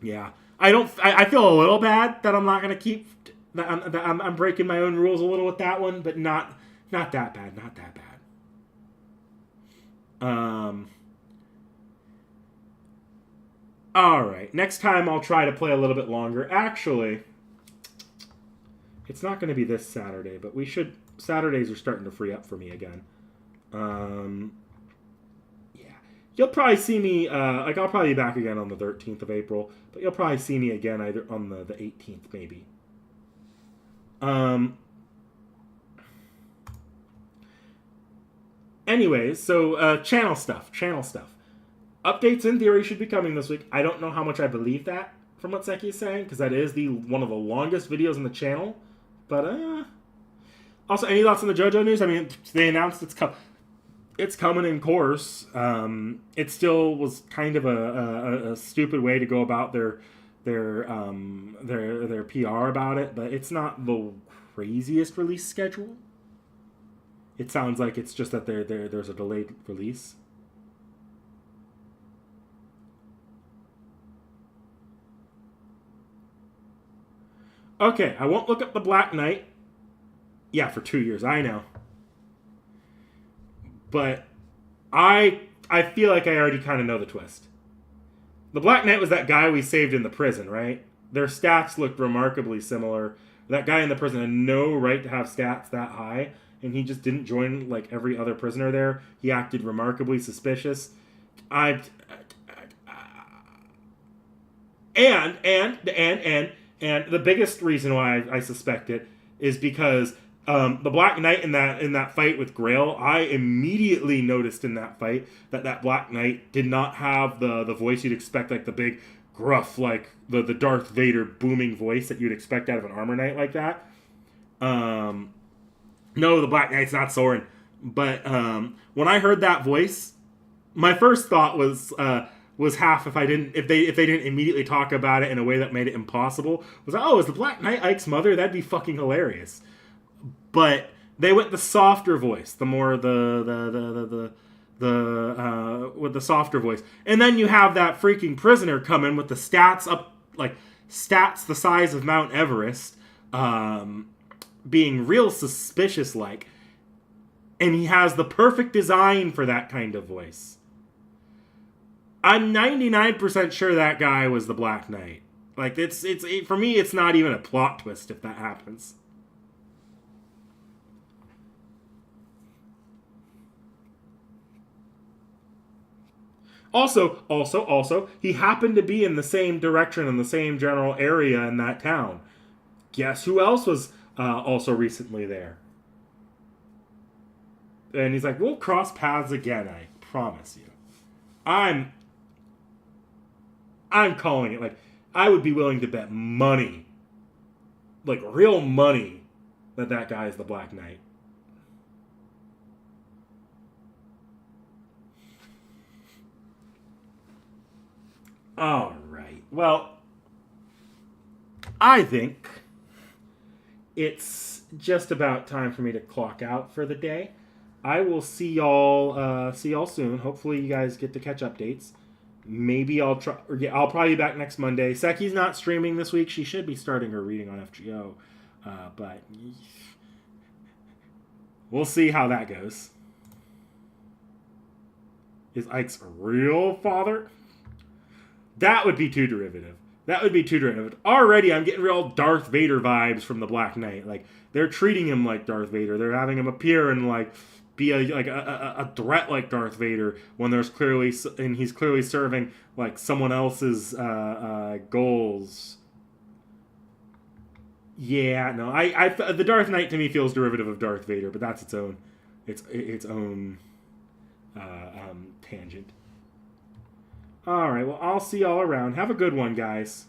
Yeah. I feel a little bad that I'm not going to keep... That I'm breaking my own rules a little with that one, but not that bad. Not that bad. Alright. Next time I'll try to play a little bit longer. Actually, it's not going to be this Saturday, but we should... Saturdays are starting to free up for me again. You'll probably see me, like, I'll probably be back again on the 13th of April, but you'll probably see me again either on the 18th, maybe. Anyways, so, channel stuff. Updates, in theory, should be coming this week. I don't know how much I believe that, from what Seki is saying, because that is one of the longest videos on the channel, but, Also, any thoughts on the JoJo news? I mean, they announced it's coming in course. It still was kind of a stupid way to go about their PR about it, but it's not the craziest release schedule. It sounds like it's just that there's a delayed release. Okay, I won't look up the Black Knight. Yeah, for 2 years, I know. But I feel like I already kind of know the twist. The Black Knight was that guy we saved in the prison, right? Their stats looked remarkably similar. That guy in the prison had no right to have stats that high, and he just didn't join like every other prisoner there. He acted remarkably suspicious. And the biggest reason why I suspect it is because the Black Knight in that fight with Grail, I immediately noticed in that fight that Black Knight did not have the voice you'd expect, like the big gruff, like the Darth Vader booming voice that you'd expect out of an armor knight like that. No, the Black Knight's not Soren. But when I heard that voice, my first thought was was half if they didn't immediately talk about it in a way that made it impossible. Was like, oh, is the Black Knight Ike's mother? That'd be fucking hilarious. But they went the softer voice, the more with the softer voice, and then you have that freaking prisoner come in with the stats up, like stats the size of Mount Everest, being real suspicious like, and he has the perfect design for that kind of voice. I'm 99% sure that guy was the Black Knight. Like, it's for me, it's not even a plot twist if that happens. Also, he happened to be in the same direction in the same general area in that town. Guess who else was also recently there? And he's like, we'll cross paths again, I promise you. I'm calling it. Like, I would be willing to bet money, like real money, that guy is the Black Knight. All right. Well, I think it's just about time for me to clock out for the day. I will see y'all soon. Hopefully, you guys get to catch updates. Maybe I'll try. I'll probably be back next Monday. Seki's not streaming this week. She should be starting her reading on FGO, but we'll see how that goes. Is Ike's real father? That would be too derivative. Already, I'm getting real Darth Vader vibes from the Black Knight. Like, they're treating him like Darth Vader. They're having him appear and like be a threat like Darth Vader when he's clearly serving like someone else's goals. Yeah, no, I the Darth Knight to me feels derivative of Darth Vader, but that's its own tangent. All right, well, I'll see y'all around. Have a good one, guys.